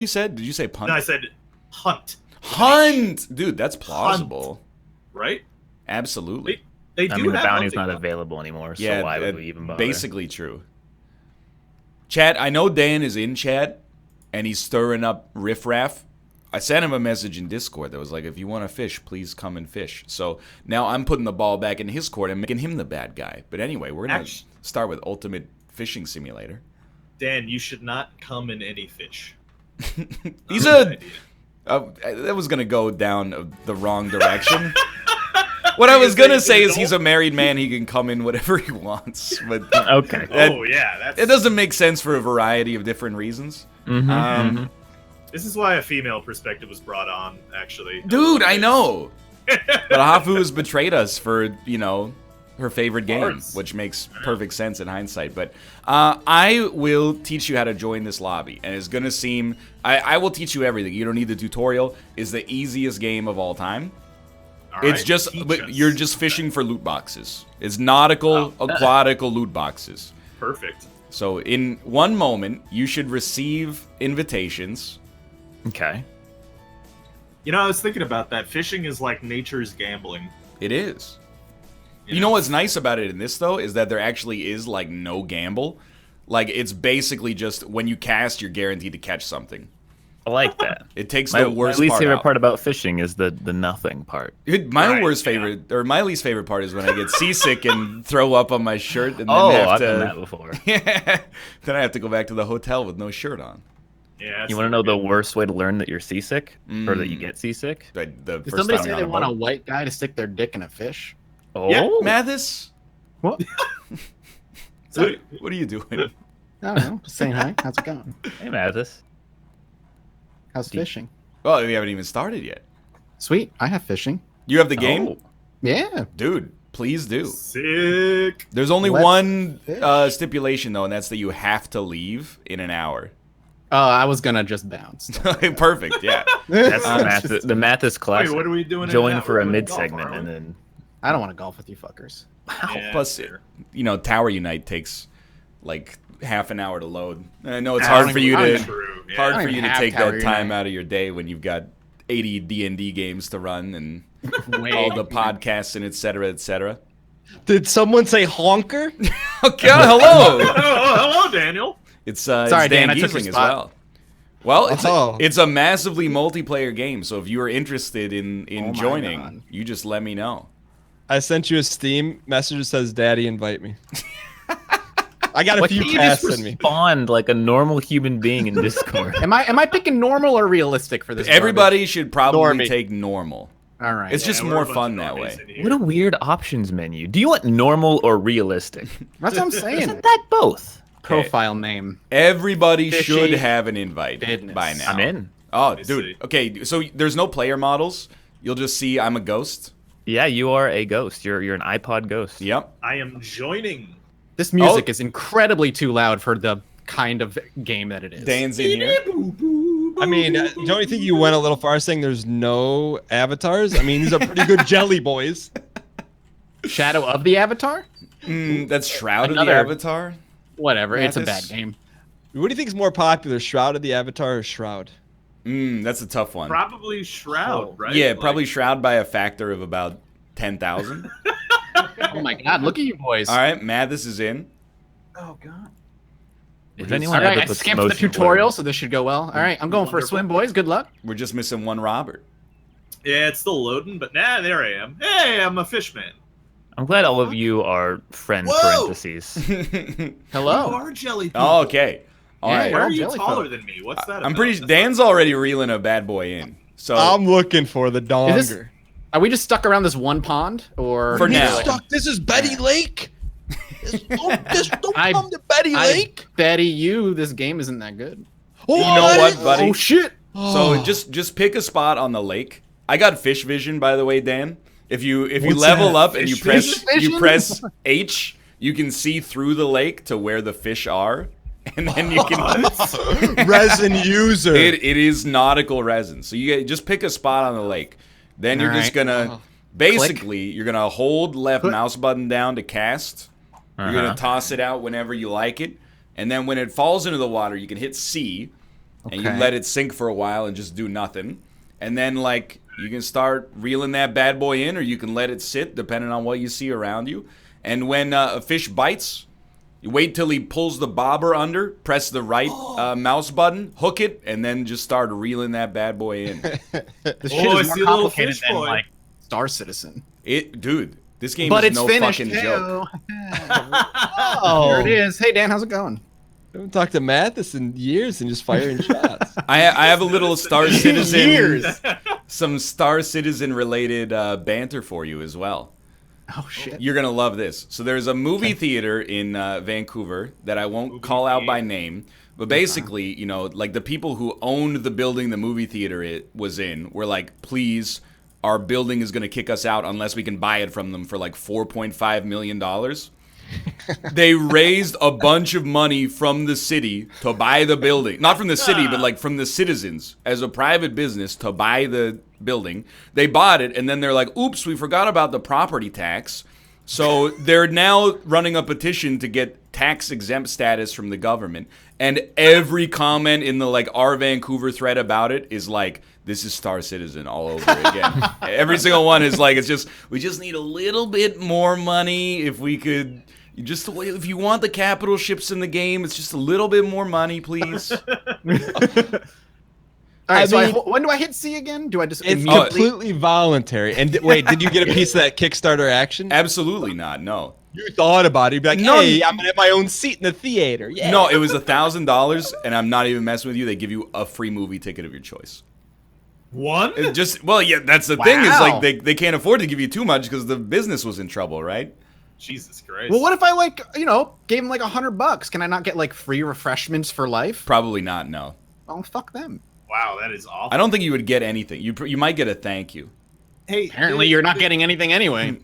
you said? Did you say punt? No, I said hunt. Hunt! Dude, that's plausible. Hunt. Right? Absolutely. They do I mean, the have bounty's hunting. not available anymore, so Yeah, why would we even bother? basically true. Chat, I know Dan is in chat, and he's stirring up riffraff. I sent him a message in Discord that was like, if you want to fish, please come and fish. So now I'm putting the ball back in his court and making him the bad guy. But anyway, we're going to start with Ultimate Fishing Simulator. Dan, you should not come in any fish. He's a... that was going to go down the wrong direction. What I was going to say is he's a married man. He can come in whatever he wants. But okay. It doesn't make sense for a variety of different reasons. This is why a female perspective was brought on, actually. Dude, I know. But Hafu has betrayed us for, you know, her favorite game, which makes perfect sense in hindsight. But I will teach you how to join this lobby. And it's going to seem... I will teach you everything. You don't need the tutorial. It's the easiest game of all time. It's just... But you're just fishing for loot boxes. It's nautical, aquatical loot boxes. Perfect. So in one moment, you should receive invitations. Okay. You know, I was thinking about that. Fishing is like nature's gambling. It is. You know what's nice about it in this, though, is that there actually is, like, no gamble. Like, it's basically just when you cast, you're guaranteed to catch something. I like that. It takes the worst part My least favorite out. part about fishing is the nothing part. My least favorite part is when I get seasick and throw up on my shirt and then I've done that before. Yeah. Then I have to go back to the hotel with no shirt on. Yeah. You want to know the worst way to learn that you're seasick? Or that you get seasick? The Did somebody say they want a white guy to stick their dick in a fish? Oh, yeah, Mathis? What? What are you doing? I don't know. Just saying hi. How's it going? Hey, Mathis. How's fishing? Well, we haven't even started yet. Sweet. I have fishing. You have the game? Oh. Yeah. Dude, please do. Sick. There's only Let's one fish. stipulation, though, and that's that you have to leave in an hour. I was gonna just bounce. Perfect, yeah. That's the Mathis classic. Wait, what are we doing? Join for a mid-segment, and then... I don't want to golf with you fuckers. Yeah, Plus, fair. you know, Tower Unite takes like half an hour to load. And I know it's hard for you to True. Yeah. hard I for don't you even to have take Tower that time Unite. out of your day when you've got 80 D&D games to run and Wait. all the podcasts and et cetera, et cetera. Did someone say honker? Okay, hello. Hello, Daniel. It's Sorry, Dan Dan, I took your Giesling as spot. well. Well, Oh. it's a massively multiplayer game, so if you are interested in Oh my joining, God. you just let me know. I sent you a Steam message that says, "Daddy, invite me." I got a Why few can't you just casts in me. respond like a normal human being in Discord? Am I picking normal or realistic for this? Everybody should probably Normie. take normal. All right. It's just we're more a bunch fun of that normies way. in here. What a weird options menu. Do you want normal or realistic? That's what I'm saying. Isn't that both? Profile name. Everybody Fishy should have an invite business. by now. I'm in. Oh, me dude. see. Okay, so there's no player models. You'll just see I'm a ghost. Yeah, you are a ghost. You're an iPod ghost. Yep. I am joining. This music is incredibly too loud for the kind of game that it is. Dan's in here. I mean, don't you think you went a little far saying there's no avatars? I mean, these are pretty good jelly boys. Shadow of the Avatar? That's Shroud of Another- the Avatar. Whatever. It's a Mathis? bad game. What do you think is more popular, Shroud of the Avatar or Shroud? That's a tough one. Probably Shroud, right? Yeah, Like, probably Shroud by a factor of about 10,000. Oh my god, look at you boys. All right, Mathis is in. Oh god. If anyone All right, ever I puts skipped the motion tutorial, blur- so this should go well. All right, I'm going for a Wonderful. swim, boys. Good luck. We're just missing one Robert. Yeah, it's still loading, but there I am. Hey, I'm a fishman. I'm glad all of you are friend Whoa! parentheses. You Hello. are jelly people. Oh, okay. All Yeah, right. we're Why all are you jelly taller folk. than me? What's that I'm about? pretty. Dan's already reeling a bad boy in. So I'm looking for the donger. Is this- Are we just stuck around this one pond, or For He's now. stuck. This is Betty Lake. Don't I- come to Betty I Lake. Betty you, this game isn't that good. Oh, you know what, buddy? Oh shit! So just pick a spot on the lake. I got fish vision, by the way, Dan. If you What's level that? up and you Fish press H, you can see through the lake to where the fish are, and then you can. resin user. It is nautical resin. So just pick a spot on the lake. Then you're just Alright. gonna basically you're gonna hold left mouse button down to cast. You're gonna toss it out whenever you like it, and then when it falls into the water, you can hit C, and you let it sink for a while and just do nothing. And then, like, you can start reeling that bad boy in, or you can let it sit, depending on what you see around you. And when a fish bites, you wait till he pulls the bobber under, press the right mouse button, hook it, and then just start reeling that bad boy in. This Oh, shit I is see more a little complicated fish than boy. like Star Citizen. Dude, this game But is it's no finished fucking too. joke. Oh, there it is. Hey Dan, how's it going? I haven't talked to Mathis in years and just firing shots. I have a little Star Citizen, Years. some Star Citizen related banter for you as well. Oh shit. You're gonna love this. So there's a movie theater in Vancouver that I won't call out by name, but basically, you know, like the people who owned the building the movie theater it was in were like, please, our building is gonna kick us out unless we can buy it from them for like $4.5 million. They raised a bunch of money from the city to buy the building. Not from the city, but like from the citizens as a private business to buy the building. They bought it, and then they're like, oops, we forgot about the property tax. So they're now running a petition to get tax exempt status from the government. And every comment in the like our Vancouver thread about it is like, this is Star Citizen all over again. Every single one is like, we just need a little bit more money. If we could, if you want the capital ships in the game, it's just a little bit more money, please. All right, I mean, when do I hit C again? Do I just It's immediately? completely voluntary. And wait, did you get a piece of that Kickstarter action? Absolutely not. No. You thought about it. You'd be like, No. hey, I'm going to have my own seat in the theater. Yeah. No, it was $1,000, and I'm not even messing with you. They give you a free movie ticket of your choice. One? It just that's the thing is Wow. like they can't afford to give you too much because the business was in trouble, right? Jesus Christ. Well, what if I like gave him like $100? Can I not get like free refreshments for life? Probably not. No, Oh fuck them. Wow, that is awful. I don't think you would get anything. You might get a thank you. Hey, Apparently, you're not getting anything anyway.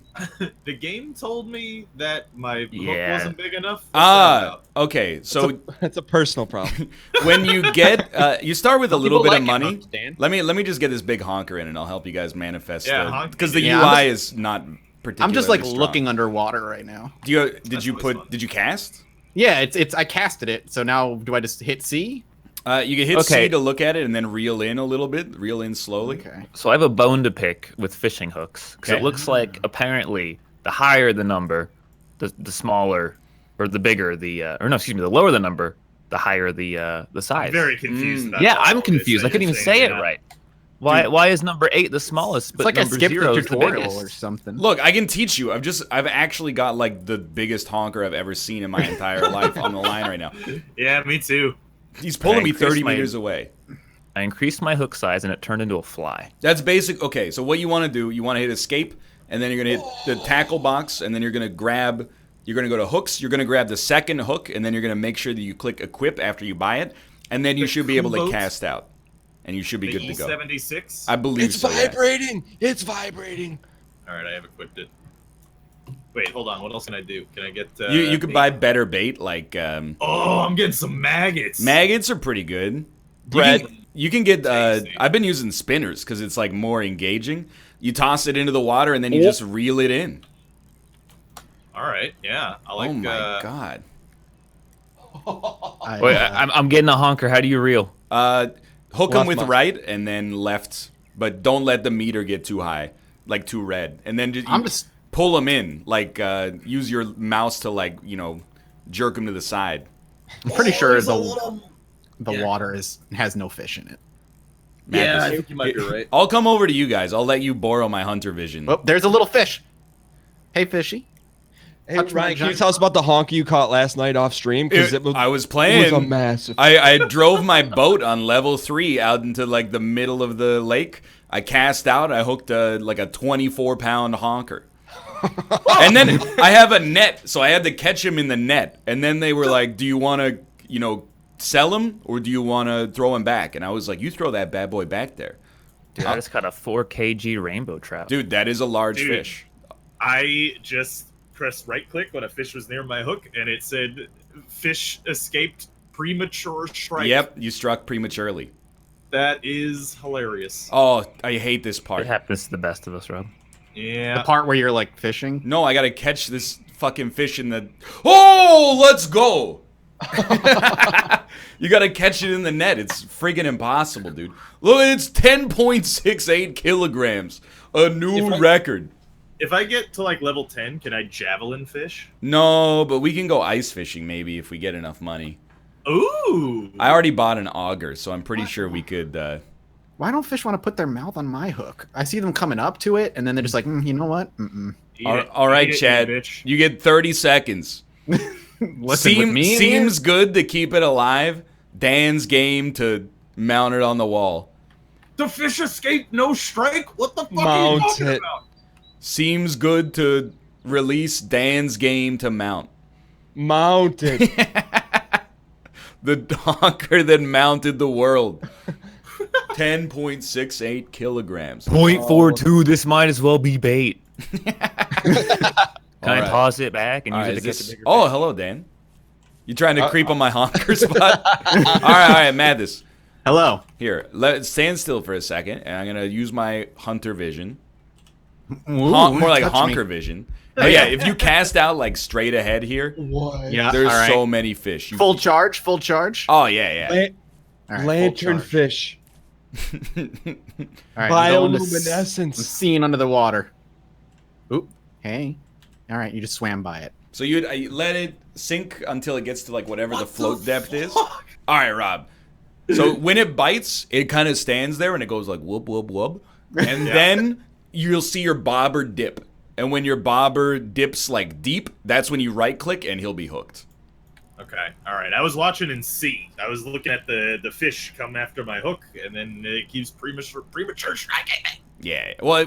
The game told me that my hook Yeah. wasn't big enough. What's that about? Okay. So That's a personal problem. when you get you start with a little bit People of like money. hooks, Dan. Let me just get this big honker in, and I'll help you guys manifest. Yeah, honk because me, the dude. UI is not particularly I'm just like strong. looking underwater right now. Did That's you always fun. did you cast? Yeah, it's I casted it. So now do I just hit C? You can hit Okay. C to look at it, and then reel in a little bit. Reel in slowly. Okay. So I have a bone to pick with fishing hooks because Okay. it looks like apparently the higher the number, the smaller, or the bigger the the lower the number, the higher the size. I'm very confused. About Yeah, all I'm of this confused. that I couldn't you're even say saying, it yeah. right. Why is number 8 the smallest, It's but like I number skipped 0 the is the tutorial biggest? or something. Look, I can teach you. I've actually got like the biggest honker I've ever seen in my entire life on the line right now. Yeah, me too. He's pulling me increased 30 my- meters away. I increased my hook size and it turned into a fly. That's basic. Okay, so what you want to do, you want to hit escape, and then you're going to hit the tackle box, and then you're going to go to hooks, you're going to grab the second hook, and then you're going to make sure that you click equip after you buy it, and then you The should be able to Kuboat? cast out. And you should be The good to go. E76. I believe It's so. yeah. vibrating. It's vibrating. All right, I have equipped it. Wait, hold on. What else can I do? Can I get? You could bait? buy better bait, like Oh, I'm getting some maggots. maggots are pretty good. Bread. You can get. Tasty. I've been using spinners because it's like more engaging. You toss it into the water and then you just reel it in. All right, yeah. I like. Oh my god. Wait, I'm getting a honker. How do you reel? Hook them Left with mouse. right and then left, but don't let the meter get too high, like too red. And then I'm just pull them in, like use your mouse to like jerk them to the side. I'm pretty sure there's a the little- yeah. water has no fish in it. Yeah, I Matt, think you might be right. I'll come over to you guys. I'll let you borrow my hunter vision. Oh, there's a little fish. Hey, fishy. Hey, Touch my Ryan, can you giant- tell us about the honky you caught last night off stream? Because it was, I was it playing. was a massive. I drove my boat on level 3 out into like the middle of the lake. I cast out. I hooked like a 24-pound honker. And then I have a net, so I had to catch him in the net. And then they were like, "Do you want to, sell him or do you want to throw him back?" And I was like, "You throw that bad boy back there." Dude, I just caught a 4 kg rainbow trout. Dude, that is a large Dude. fish. I just pressed right click when a fish was near my hook, and it said "Fish escaped premature strike." Yep, you struck prematurely. That is hilarious. Oh, I hate this It part. happens to the best of us, Rob. Yeah. The part where you're like fishing. No, I gotta catch this fucking fish in the. Oh, let's go! You gotta catch it in the net. It's friggin' impossible, dude. Look, it's 10.68 kilograms. A new record. If I get to like level 10, can I javelin fish? No, but we can go ice fishing maybe if we get enough money. Ooh. I already bought an auger, so I'm pretty sure we could... Why don't fish want to put their mouth on my hook? I see them coming up to it, and then they're just like, you know what? All right, Chad. You get 30 seconds. Listen, with me seems good to keep it alive. Dan's game to mount it on the wall. The fish escaped, no strike? What the fuck Mount are you talking it. about? Seems good to release Dan's game to mount. Mount it. The honker that mounted the world. 10.68 kilograms. 0.42. This might as well be bait. Can I Alright. toss it back and All use right, it to catch a bigger oh, fish? hello, Dan. You trying to creep on my honker spot? all right, Madness. Hello. Here, stand still for a second, and I'm gonna use my hunter vision. Ooh, More like touch honker me. vision. Oh yeah, if you cast out like straight ahead here, What? Yeah, there's all right. so many fish. Full charge, full charge. Oh yeah, yeah. All right, Lantern full charge. fish. All right, I'm going to Bioluminescence. scene under the water. Oop. Hey. All right, you just swam by it. So you let it sink until it gets to like whatever the What float the depth is. fuck? All right, Rob. So when it bites, it kind of stands there and it goes like whoop whoop whoop, and then you'll see your bobber dip. And when your bobber dips like deep, that's when you right click and he'll be hooked. Okay, all right. I was watching in C. I was looking at the fish come after my hook, and then it keeps premature striking me. Yeah. Well,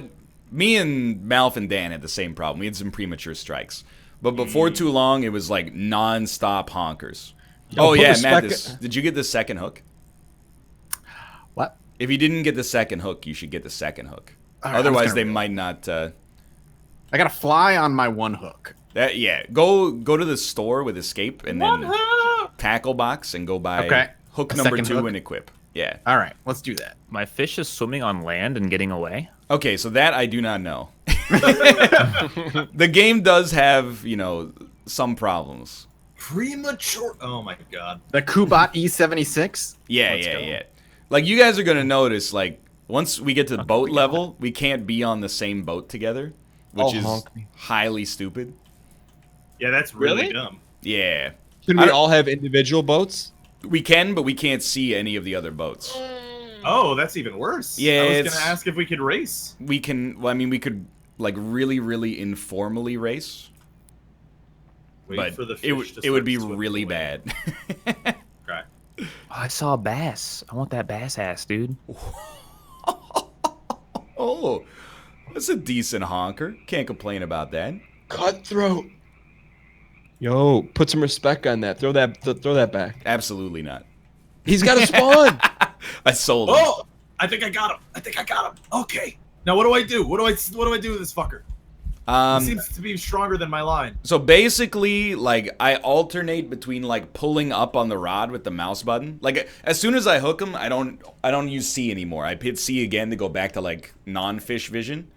me and Malf and Dan had the same problem. We had some premature strikes. But before too long, it was like non-stop honkers. Oh, put yeah, respect- Matt, did you get the second hook? What? If you didn't get the second hook, you should get the second hook. All right, I'm Otherwise, just they gonna might not... I got a fly on my one hook. yeah, go to the store with escape and One then hook! tackle box and go buy Okay. hook A number second 2 hook? and equip. Yeah. All right, let's do that. My fish is swimming on land and getting away. Okay, so that I do not know. The game does have, some problems. Premature. Oh my god. The Kubat E76. Yeah, Let's go. yeah. Like, you guys are going to notice, like, once we get to the boat level, we can't be on the same boat together, which Oh, is honk me. highly stupid. Yeah, that's really, Really? dumb. Yeah. Can we all have individual boats? We can, but we can't see any of the other boats. Oh, that's even worse. Yeah, I was it's- gonna ask if we could race. We can, well, I mean, we could, like, really, really informally race, Wait but for the it fish to would start be swimming really away. bad. Okay. Oh, I saw a bass. I want that bass ass, dude. Oh, that's a decent honker. Can't complain about that. Cutthroat. Yo, put some respect on that. Throw that back. Absolutely not. He's got a spawn. I sold him. Oh, I think I got him. Okay. Now what do I do? What do I do with this fucker? He seems to be stronger than my line. So basically, like, I alternate between like pulling up on the rod with the mouse button. Like, as soon as I hook him, I don't use C anymore. I hit C again to go back to like non-fish vision,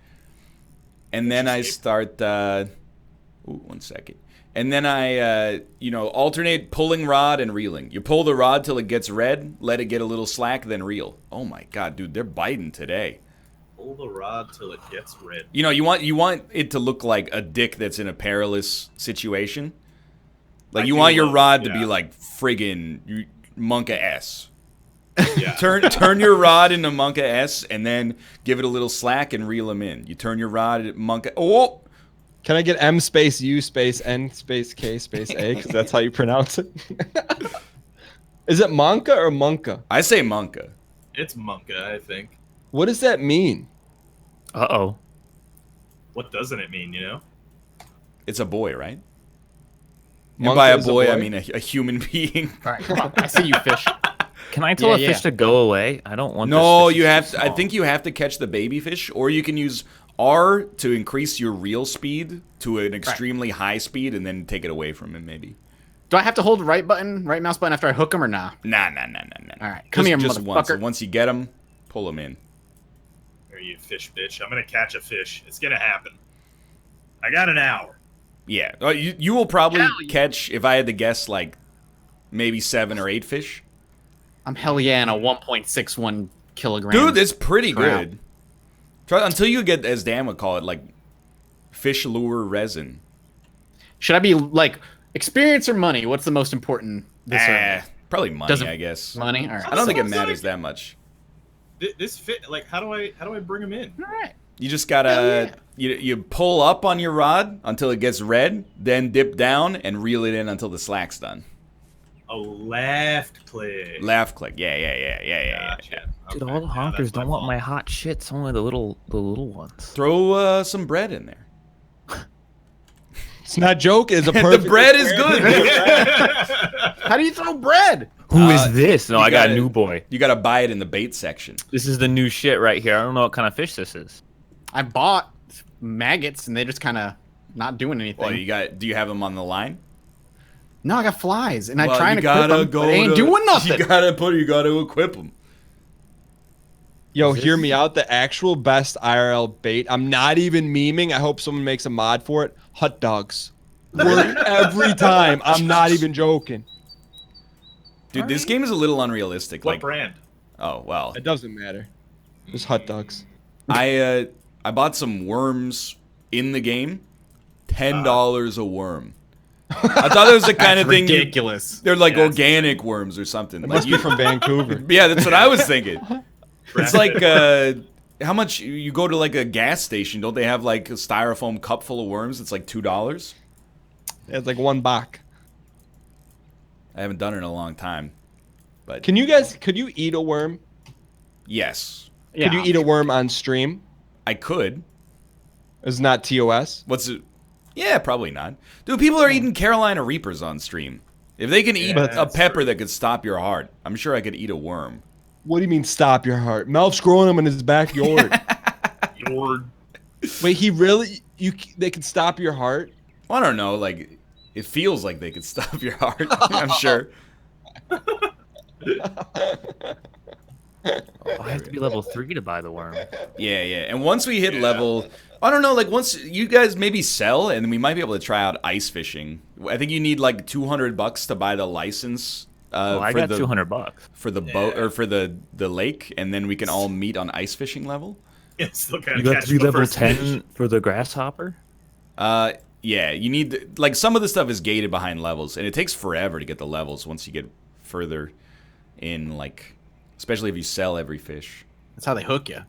and then I start. Ooh, 1 second. And then I, alternate pulling rod and reeling. You pull the rod till it gets red, let it get a little slack, then reel. Oh my god, dude, they're biting today. Pull the rod till it gets red. You want it to look like a dick that's in a perilous situation. Like, you want your rod to be like friggin' Monka S. Yeah. Turn your rod into Monka S and then give it a little slack and reel them in. You turn your rod at Monka. Oh, Can I get M space U space N space K space A? Because that's how you pronounce it. Is it Monka or Monka? I say Monka. It's Monka, I think. What does that mean? Uh-oh. What doesn't it mean, you know? It's a boy, right? And Monka by a is boy, I mean a human being. All right, come on. I see you, fish. Can I tell Yeah, a fish yeah. to go away? I don't want No, this fish you to have. be I small. think you have to catch the baby fish, or you can use R to increase your reel speed to an extremely high speed, and then take it away from him. Maybe. Do I have to hold the right mouse button after I hook him or nah? Nah. All right, come here, just once. motherfucker. And once you get him, pull him in. Here, you fish bitch. I'm gonna catch a fish. It's gonna happen. I got an hour. Yeah, you will probably Hell yeah. catch. If I had to guess, like maybe 7 or 8 fish. I'm hell yeah in a 1.61 kilogram. Dude, it's pretty trout. good. Try until you get, as Dan would call it, like fish lure resin. Should I be like experience or money? What's the most important? This early? Probably money, Doesn't- I guess. Money. All right. I don't think it Sounds like- matters that much. This fit. Like, how do I bring him in? All right. You just gotta you pull up on your rod until it gets red, then dip down and reel it in until the slack's done. A left click. Laugh click. Yeah. Gotcha. Dude, Okay, all the now honkers that's don't want my hot shits. Only the little ones. Throw some bread in there. It's not joking. It's a The perfect. bread is good. How do you throw bread? Who is this? No, you I got gotta- a new boy. You gotta buy it in the bait section. This is the new shit right here. I don't know what kind of fish this is. I bought maggots and they just kind of not doing anything. Well, do you have them on the line? No, I got flies and Well, I try and you equip gotta them, go but they ain't to- doing nothing. You gotta equip them. Yo, hear me out. The actual best IRL bait. I'm not even memeing. I hope someone makes a mod for it. Hot dogs. Work every time. I'm not even joking. Dude, this game is a little unrealistic. What Like, brand? oh well, It doesn't matter. Just hot dogs. I bought some worms in the game, $10 a worm. I thought it was the kind That's of thing. ridiculous. They're like Yeah, organic worms or something. It Like must be from Vancouver. yeah, that's what I was thinking. It's like how much you go to like a gas station? Don't they have like a styrofoam cup full of worms? It's like $2. It's like $1. I haven't done it in a long time, but Can you guys? Could you eat a worm? yes, Yeah. Could you eat a worm on stream? I could. It's not TOS. What's it? Yeah, probably not. Dude, people are eating Carolina Reapers on stream. If they can eat Yeah, a that's pepper true. that could stop your heart, I'm sure I could eat a worm. What do you mean stop your heart? Melf's growing them in his backyard. Your Wait, he really? They could stop your heart? Well, I don't know. Like, it feels like they could stop your heart. I'm sure. I have to be level 3 to buy the worm. Yeah. And once we hit level, I don't know. Like, once you guys maybe sell, and we might be able to try out ice fishing. I think you need like $200 to buy the license. Well, I for got the, $200. for the boat or for the lake, and then we can all meet on ice fishing level. still kind You of got to be level 10 for the grasshopper? Yeah, you need like some of the stuff is gated behind levels, and it takes forever to get the levels once you get further in, like, especially if you sell every fish. That's how they hook you.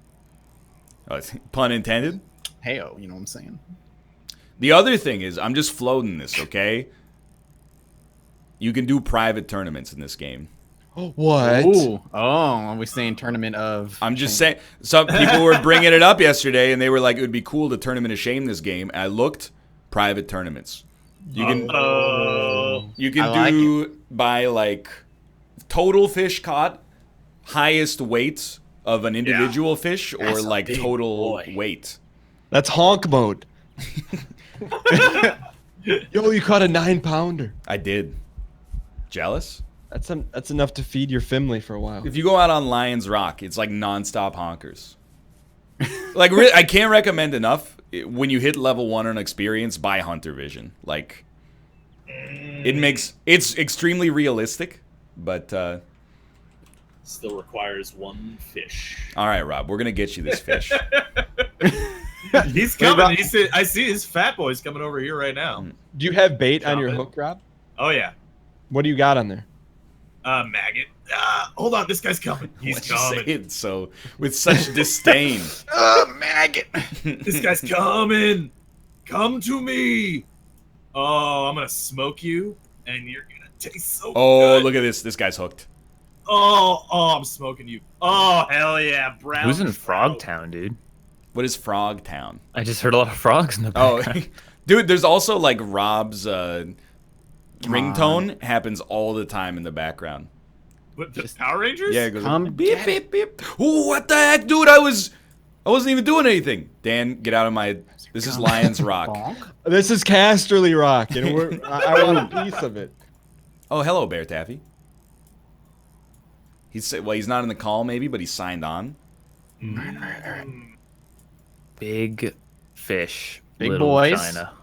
Oh, pun intended. Heyo, you know what I'm saying? The other thing is, I'm just floating this, okay? You can do private tournaments in this game. What? Ooh. Oh, are we saying tournament of? I'm just saying, some people were bringing it up yesterday, and they were like, it would be cool to tournament of shame this game. And I looked, private tournaments. You can you can I like do by like total fish caught, highest weight of an individual fish, or That's a like big total boy. weight. That's honk mode. Yo, you caught a 9-pounder. I did. Jealous? That's enough to feed your family for a while. If you go out on Lion's Rock, it's like nonstop honkers. Like, I can't recommend enough. When you hit level 1 on experience, buy Hunter Vision. Like, it's extremely realistic, but Still requires one fish. all right, Rob, we're gonna get you this fish. He's coming. I see his fat boy's coming over here right now. Do you have bait on Drop your it. hook, Rob? Oh yeah. What do you got on there? Maggot. Hold on, this guy's coming. He's Why'd you say coming. it so with such disdain? Maggot. This guy's coming. Come to me. Oh, I'm gonna smoke you, and you're gonna taste so Oh, good. look at this. This guy's hooked. Oh, I'm smoking you. Oh, hell yeah, brown. Who's in trout. Frogtown, dude? What is Frog Town? I just heard a lot of frogs in the Oh, background. dude, there's also like Rob's ringtone happens all the time in the background. What, the Power Rangers? Yeah, it goes Come beep get beep beep. Ooh, what the heck, dude? I wasn't even doing anything. Dan, get out of my. This is Lion's Rock. Bonk. This is Casterly Rock, and I want a piece of it. Oh, hello, Bear Taffy. He's not in the call maybe, but he's signed on. Big fish. Big little boys. China.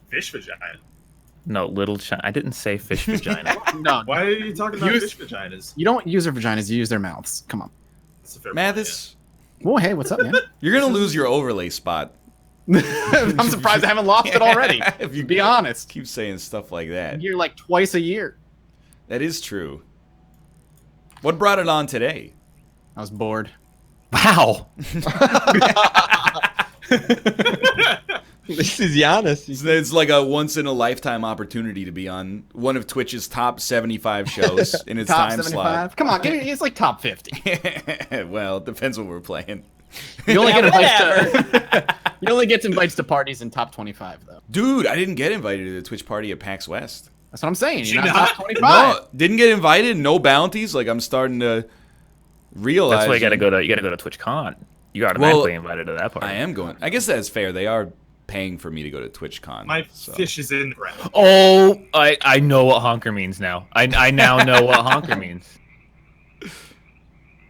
Fish vagina. No, little China. I didn't say fish vagina. No, Why are you talking about Use- fish vaginas? you don't use their vaginas. You use their mouths. Come on. That's a fair point, Mathis, Whoa, hey, what's up, man? you're gonna lose your overlay spot I'm surprised I haven't lost it already. if you Be honest. keep saying stuff like that. I'm here like twice a year. That is true. What brought it on today? I was bored. Wow. This is Giannis. It's like a once in a lifetime opportunity to be on one of Twitch's top 75 shows in its Top time 75. Come on, give me, it's like top 50. slot. Well, it depends what we're playing. You only get invites to you only get invites to parties in top 25 though. Dude, I didn't get invited to the Twitch party at PAX West. That's what I'm saying. You're Did not you top not? 25. No, didn't get invited. No bounties. Like I'm starting to realize. That's why you gotta go to Twitchcon. You automatically invited to that party. I am going. I guess that's fair. They are paying for me to go to TwitchCon. My so. fish is in the ground. Oh, I know what honker means now. I now know what honker means.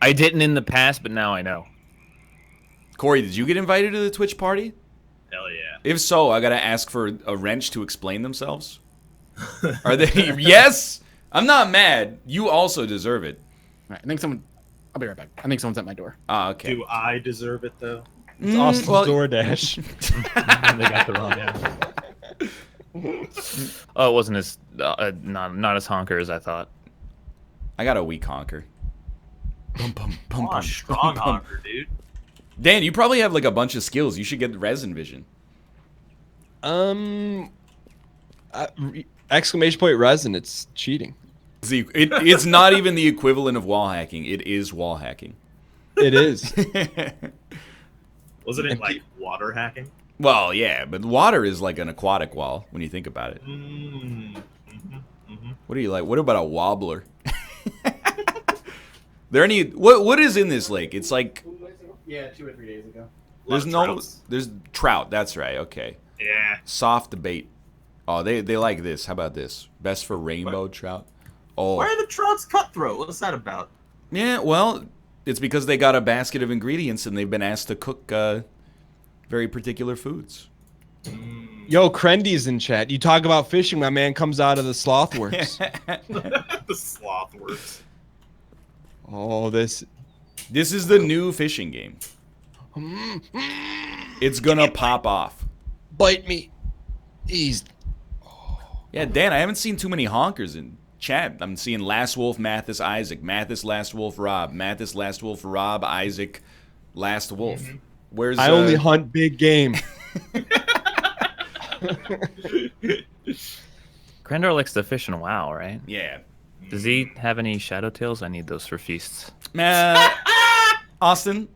I didn't in the past, but now I know. Corey, did you get invited to the Twitch party? Hell yeah. If so, I gotta ask for a wrench to explain themselves. Are they? Yes. I'm not mad. You also deserve it. All right, I think someone. I'll be right back. I think someone's at my door. Ah, okay. Do I deserve it though? It's Austin's well- DoorDash. They got the wrong Oh, it wasn't as not as honker as I thought. I got a weak honker. Bum, bum, bum, Oh, bum, strong bum, bum. honker, dude. Dan, you probably have like a bunch of skills. You should get resin vision. Exclamation point resin. It's cheating. See, it's not even the equivalent of wall hacking. It is wall hacking. It is. Wasn't it like water hacking? Well, yeah, but water is like an aquatic wall when you think about it. What do you like? What about a wobbler? There any what is in this lake? It's like Yeah, 2 or 3 days ago. there's trout. That's right. Okay, Yeah. soft bait. Oh, they like this. How about this? Best for rainbow trout. Oh, Why are the trouts cutthroat? What's that about? yeah. Well, it's because they got a basket of ingredients and they've been asked to cook very particular foods. Yo, Krendy's in chat. You talk about fishing, my man comes out of the Slothworks. The sloth works. Oh, this. This is the new fishing game. It's gonna pop off. Bite me. He's. Yeah, Dan, I haven't seen too many honkers in chat. I'm seeing Last Wolf, Mathis, Isaac, Mathis, Last Wolf, Rob, Mathis, Last Wolf, Rob, Isaac, Last Wolf. Where's I only hunt big game. Grandor likes to fish in WoW, right? Yeah. Does he have any shadow tails? I need those for feasts. Austin,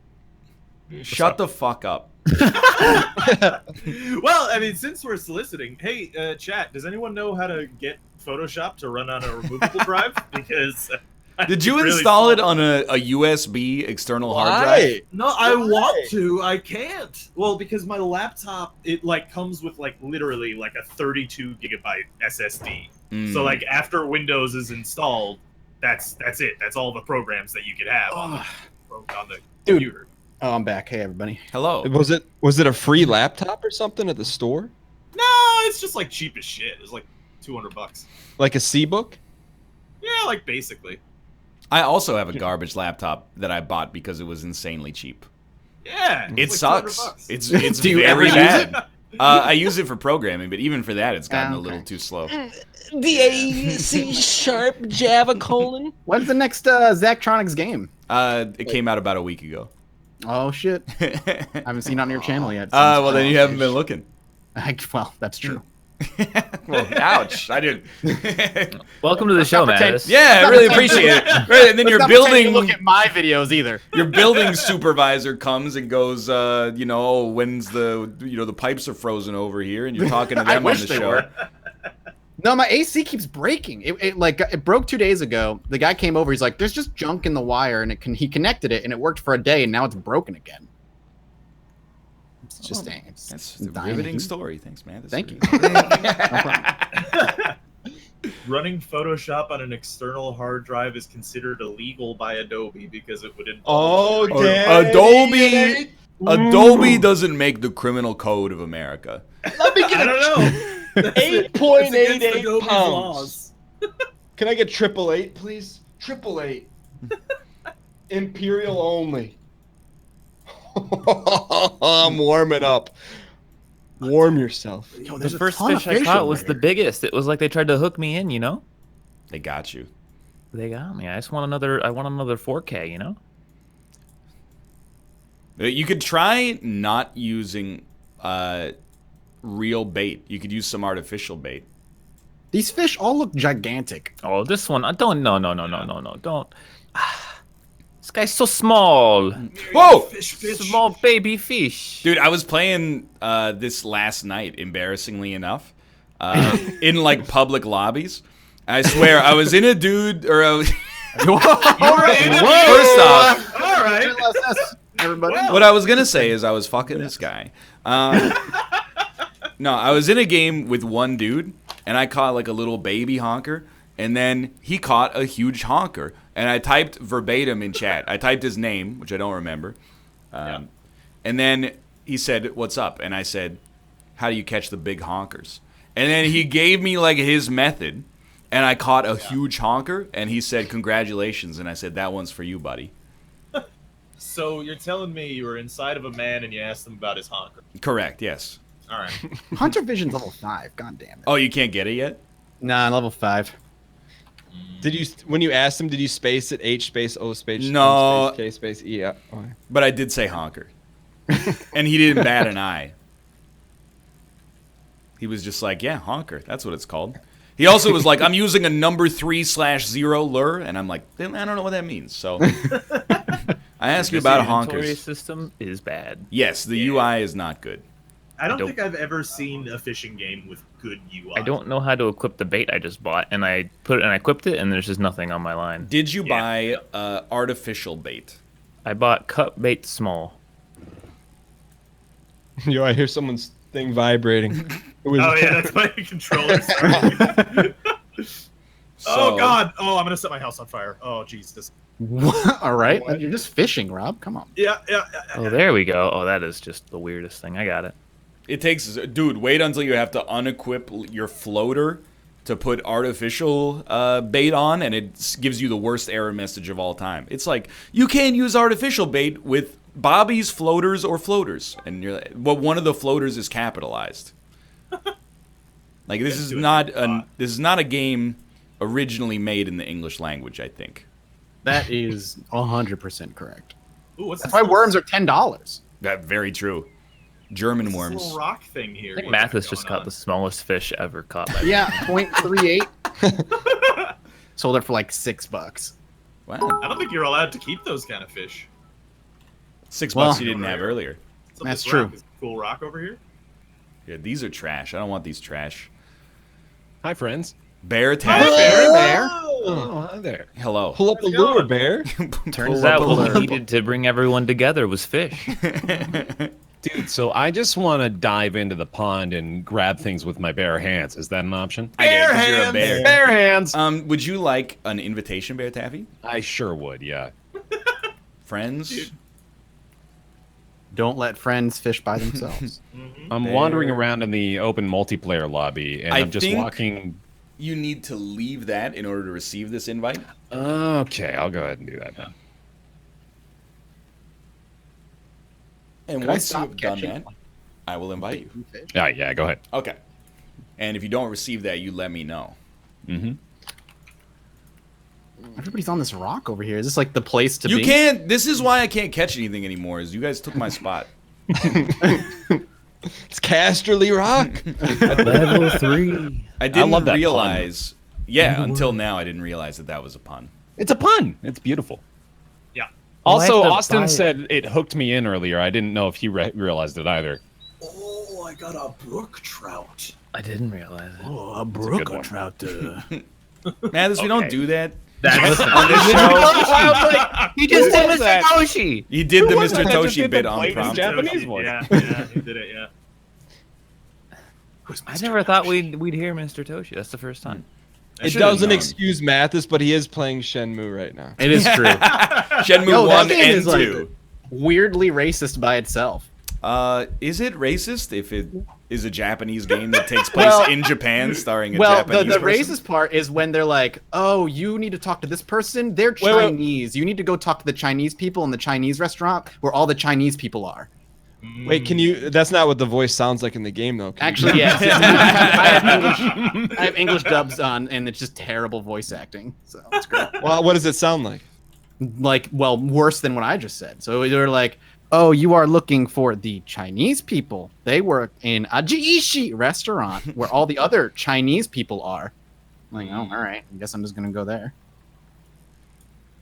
shut the fuck up. Well, I mean, since we're soliciting, hey, chat, does anyone know how to get Photoshop to run on a removable drive? Because Did you really install it slow. on a USB external hard drive? No, I want to. I can't. Well, because my laptop, it like comes with like literally like a 32 gigabyte SSD. So like after Windows is installed, that's it. That's all the programs that you could have on the Dude. computer. Oh, I'm back. Hey, everybody. Hello. Was it a free laptop or something at the store? No, it's just like cheap as shit. It's like $200. Like a C-book? Yeah, like basically. I also have a garbage laptop that I bought because it was insanely cheap. Yeah, It it's like sucks. $200. It's Do you very ever use bad. I use it for programming, but even for that, it's gotten a Okay. little too slow. The C# Java colon. When's the next Zachtronics game? It came out about a week ago. Oh shit! I haven't seen it on your channel yet. Well, then you haven't been looking. Well, that's true. Well, ouch! I didn't. Welcome to the show, pretend- Mattis. Yeah, I really appreciate it. Right, and then your Let's not pretend you building look at my videos either. your building supervisor comes and goes, oh, when's the pipes are frozen over here, and you're talking to I them on wish the they show. were. No, my AC keeps breaking. It broke 2 days ago. The guy came over. He's like, "There's just junk in the wire," and he connected it, and it worked for a day, and now it's broken again. It's just dang. It's That's a dying. riveting story. Thanks, man. That's Thank you. really- No problem. Running Photoshop on an external hard drive is considered illegal by Adobe because it would involve. Oh, damn. Adobe doesn't make the criminal code of America. I don't know. 8.88 pounds. Can I get 888, please? 888. Imperial only. I'm warming up. Warm yourself. Yo, The there's a first ton of fish I caught over was the here. biggest. It was like they tried to hook me in, you know? They got you. They got me. I just want another. I want another 4K, you know? You could try not using real bait. You could use some artificial bait. These fish all look gigantic. Oh, this one. I don't. No. Don't. This guy's so small. Whoa! Fish. Small baby fish. Dude, I was playing this last night, embarrassingly enough, in like public lobbies. I swear, I was in a dude, or I was, first off, All right. Everybody. what I was gonna say is I was fucking this guy. No, I was in a game with one dude, and I caught like a little baby honker, and then he caught a huge honker, and I typed verbatim in chat. I typed his name, which I don't remember, and then he said, "What's up?" And I said, "How do you catch the big honkers?" And then he gave me like his method, and I caught a huge honker, and he said, "Congratulations," and I said, "That one's for you, buddy." So you're telling me you were inside of a man and you asked him about his honker? Correct. Yes. All right. Hunter Vision's level 5. God damn it. Oh, you can't get it yet? Nah, level 5. Did you, when you asked him, did you space it? H space O space No. M space K space E? Yeah. Okay. But I did say honker. And he didn't bat an eye. He was just like, yeah, honker. That's what it's called. He also was like, I'm using a number 3/0 lure. And I'm like, I don't know what that means. So I asked you about inventory honkers. system is bad. Yes, the UI is not good. I don't don't- think I've ever seen a fishing game with good UI. I don't know how to equip the bait I just bought, and I equipped it, and there's just nothing on my line. Did you buy artificial bait? I bought cut bait small. Yo, I hear someone's thing vibrating. It was Oh yeah, that's my controller. Sorry. Oh God! Oh, I'm gonna set my house on fire. Oh Jesus! All right. You're just fishing, Rob. Come on. Yeah. Oh, there we go. Oh, that is just the weirdest thing. I got it. It takes, dude, wait until you have to unequip your floater to put artificial bait on, and it gives you the worst error message of all time. It's like, you can't use artificial bait with bobbies, floaters, or floaters. And you're like, well, one of the floaters is capitalized. Like, this is not a game originally made in the English language, I think. That is 100% correct. Ooh, what's That's this why worms are $10. That very true. German This worms. little rock thing here. I think What's Mathis going just caught on? the smallest fish ever caught by Yeah, 0.38. Sold it for like $6. Wow. I don't think you're allowed to keep those kind of fish. $6 Well- you didn't have earlier. What's up That's this true. rock? This cool rock over here. Yeah, these are trash. I don't want these trash. Hi, friends. Bear tag. Bear. Oh, hi there. Hello. Pull up the lure, bear. Turns out what we needed to bring everyone together was fish. Dude, so I just want to dive into the pond and grab things with my bare hands. Is that an option? I get it, 'cause you're a bear. Bare hands! Would you like an invitation, Bear Taffy? I sure would, yeah. Friends? Dude. Don't let friends fish by themselves. I'm Bear. wandering around in the open multiplayer lobby, and I I'm just think- walking... You need to leave that in order to receive this invite. Okay, I'll go ahead and do that then. And Can I once stop you've done catching? that, I will invite you. Yeah, go ahead. Okay. And if you don't receive that, you let me know. Mm-hmm. Everybody's on this rock over here. Is this like the place to You be? can't. This is why I can't catch anything anymore. Is you guys took my spot. It's Casterly Rock. Level 3. I didn't love that pun. realize. Yeah, until now I didn't realize that was a pun. It's a pun. It's beautiful. Yeah. Well, I Also, have to buy Austin it. said it hooked me in earlier. I didn't know if he realized it either. Oh, I got a brook trout. I didn't realize it. Oh, a brook one. trout. Mathis, we don't Okay. do that. That's On this show, He just did was Mr. that? Toshi. he did the was Mr. that that just Toshi did the bit on blatant prompt. Japanese voice? Yeah, he did it. Yeah. I never thought we'd hear Mr. Toshi. That's the first time. I It should've doesn't known. excuse Mathis, but he is playing Shenmue right now. It is true. Shenmue Yo, that 1 game and is, like, 2. Weirdly racist by itself. Is it racist if it is a Japanese game that takes place in Japan, starring a Japanese the person? racist part is when they're like, "Oh, you need to talk to this person. They're wait. Chinese. You need to go talk to the Chinese people in the Chinese restaurant where all the Chinese people are." Wait, can you? That's not what the voice sounds like in the game, though. Can you- Actually, yes. I have English dubs on, and it's just terrible voice acting. So it's great. Well, what does it sound like? Like, well, worse than what I just said. So they're like, "Oh, you are looking for the Chinese people. They work in a Jiishi restaurant where all the other Chinese people are." I'm like, oh, all right. I guess I'm just gonna go there.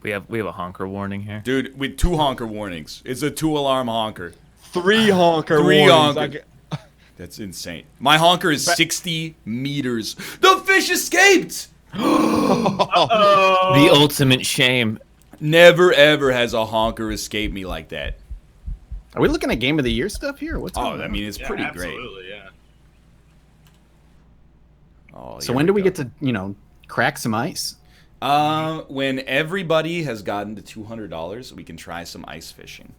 We have a honker warning here. Dude, with 2 honker warnings. It's a 2-alarm honker. 3 honker. 3 warnings. honker. That's insane. My honker is 60 meters. The fish escaped! The ultimate shame. Never ever has a honker escaped me like that. Are we looking at Game of the Year stuff here? What's going I on? mean, it's Yeah, pretty great. absolutely, yeah. Oh, So here when do we go. get to, crack some ice? When everybody has gotten to $200, we can try some ice fishing.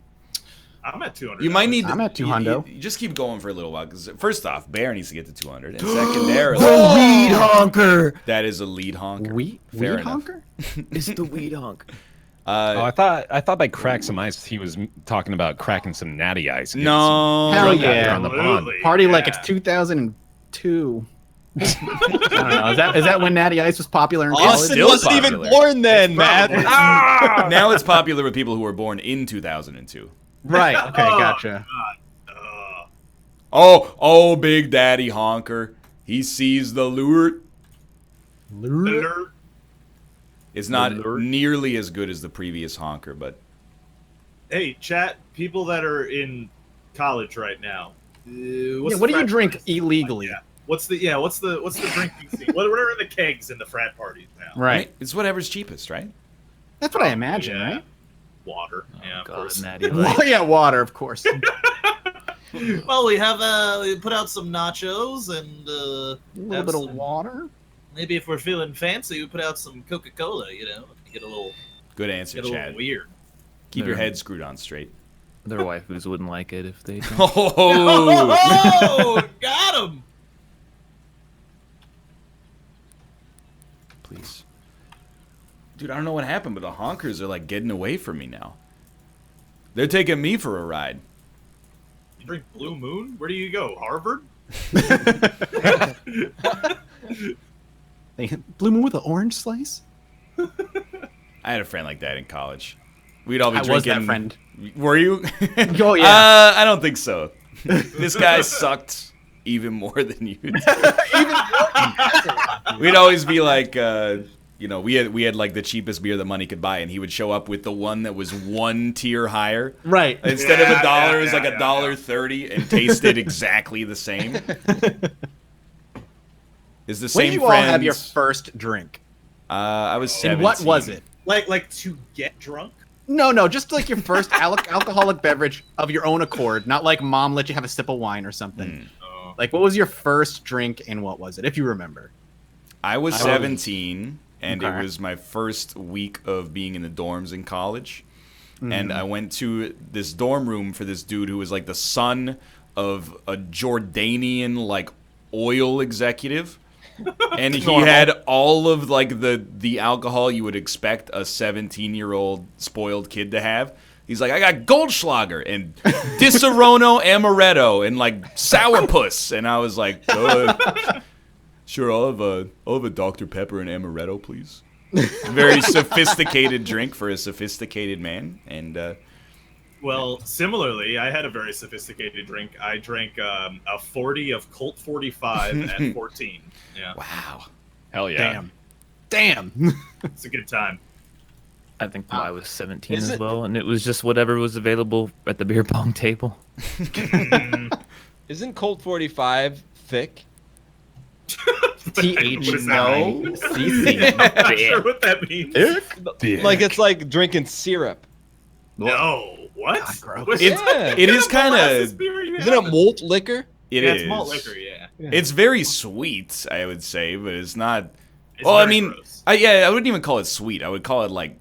I'm at 200. You might need. I'm at you- 200. You just keep going for a little while because first off, Bear needs to get to 200, and secondarily, Weed honker. that is a lead honker. Weed Fair enough. honker? It's the weed honker. Oh, I thought by crack some ice, he was talking about cracking some natty ice. getting No. some Hell drunk out there yeah. on the pond. Absolutely, Party like yeah. it's 2002. I don't know. Is that when Natty Ice was popular in college? Austin still wasn't popular. even born then, Matt. Now it's popular with people who were born in 2002. Right. Okay. Gotcha. Oh, Big Daddy Honker. He sees the lure. Alert. It's not nearly as good as the previous honker, but Hey, chat, people that are in college right now. What's Yeah, the what do you frat drink parties? illegally? Yeah. What's the drinking scene? What are in the kegs in the frat parties now? Right. it's whatever's cheapest, right? That's what I imagine, Yeah. right? Water. Yeah, of course. natty Well, yeah, water, of course. Well, we have we put out some nachos and A little have bit of some- water. maybe if we're feeling fancy, we put out some Coca-Cola. Get a little Good answer, Get a little Chad. weird. Keep your head screwed on straight. Their waifus wouldn't like it if they. Drank. Oh, Oh, got him! please. Dude, I don't know what happened, but the honkers are like getting away from me now. They're taking me for a ride. You drink Blue Moon? Where do you go? Harvard? Blue Moon with an orange slice? I had a friend like that in college. We'd all be I was drinking. that friend. Were you? Oh, yeah. I don't think so. This guy sucked even more than you. We'd always be like, we had like the cheapest beer that money could buy, and he would show up with the one that was 1 tier higher. Right. Instead of Yeah, $1, it was like yeah, $1.30 and tasted exactly the same. Is the When same did you all friends. have your first drink? I was 17. And what was it? Like to get drunk? No, just like your first alcoholic beverage of your own accord, not like mom let you have a sip of wine or something. Oh. Like, what was your first drink and what was it, if you remember? I was 17, and Okay. it was my first week of being in the dorms in college. And I went to this dorm room for this dude who was like the son of a Jordanian like oil executive. And he had all of like the alcohol you would expect a 17-year-old spoiled kid to have. He's like, I got Goldschlager and Disaronno Amaretto and like Sourpuss. And I was like, sure, I'll have a Dr. Pepper and Amaretto, please. Very sophisticated drink for a sophisticated man. And Well, similarly, I had a very sophisticated drink. I drank a 40 of Colt 45 at 14. Yeah, wow. Hell yeah. Damn. it's a good time. I think I was 17 Is as it- well, and it was just whatever was available at the beer pong table. Isn't Colt 45 thick? TH What does that no mean? CC. I'm not sure what that means. Like it's like drinking syrup. No, what? God, gross. What's It's, that? it is What's kind this of, beer you Isn't it have? malt liquor? it Yeah, is. it's malt liquor, yeah. It's very sweet, I would say, but it's not. It's Well, I very mean, gross. I wouldn't even call it sweet. I would call it like,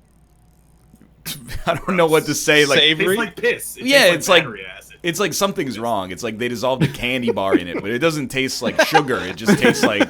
I don't know what to say. Like, Savory? It's like piss. It Yeah, tastes it's like- battery acid. It's like something's wrong. It's like they dissolved a candy bar in it, but it doesn't taste like sugar. It just tastes like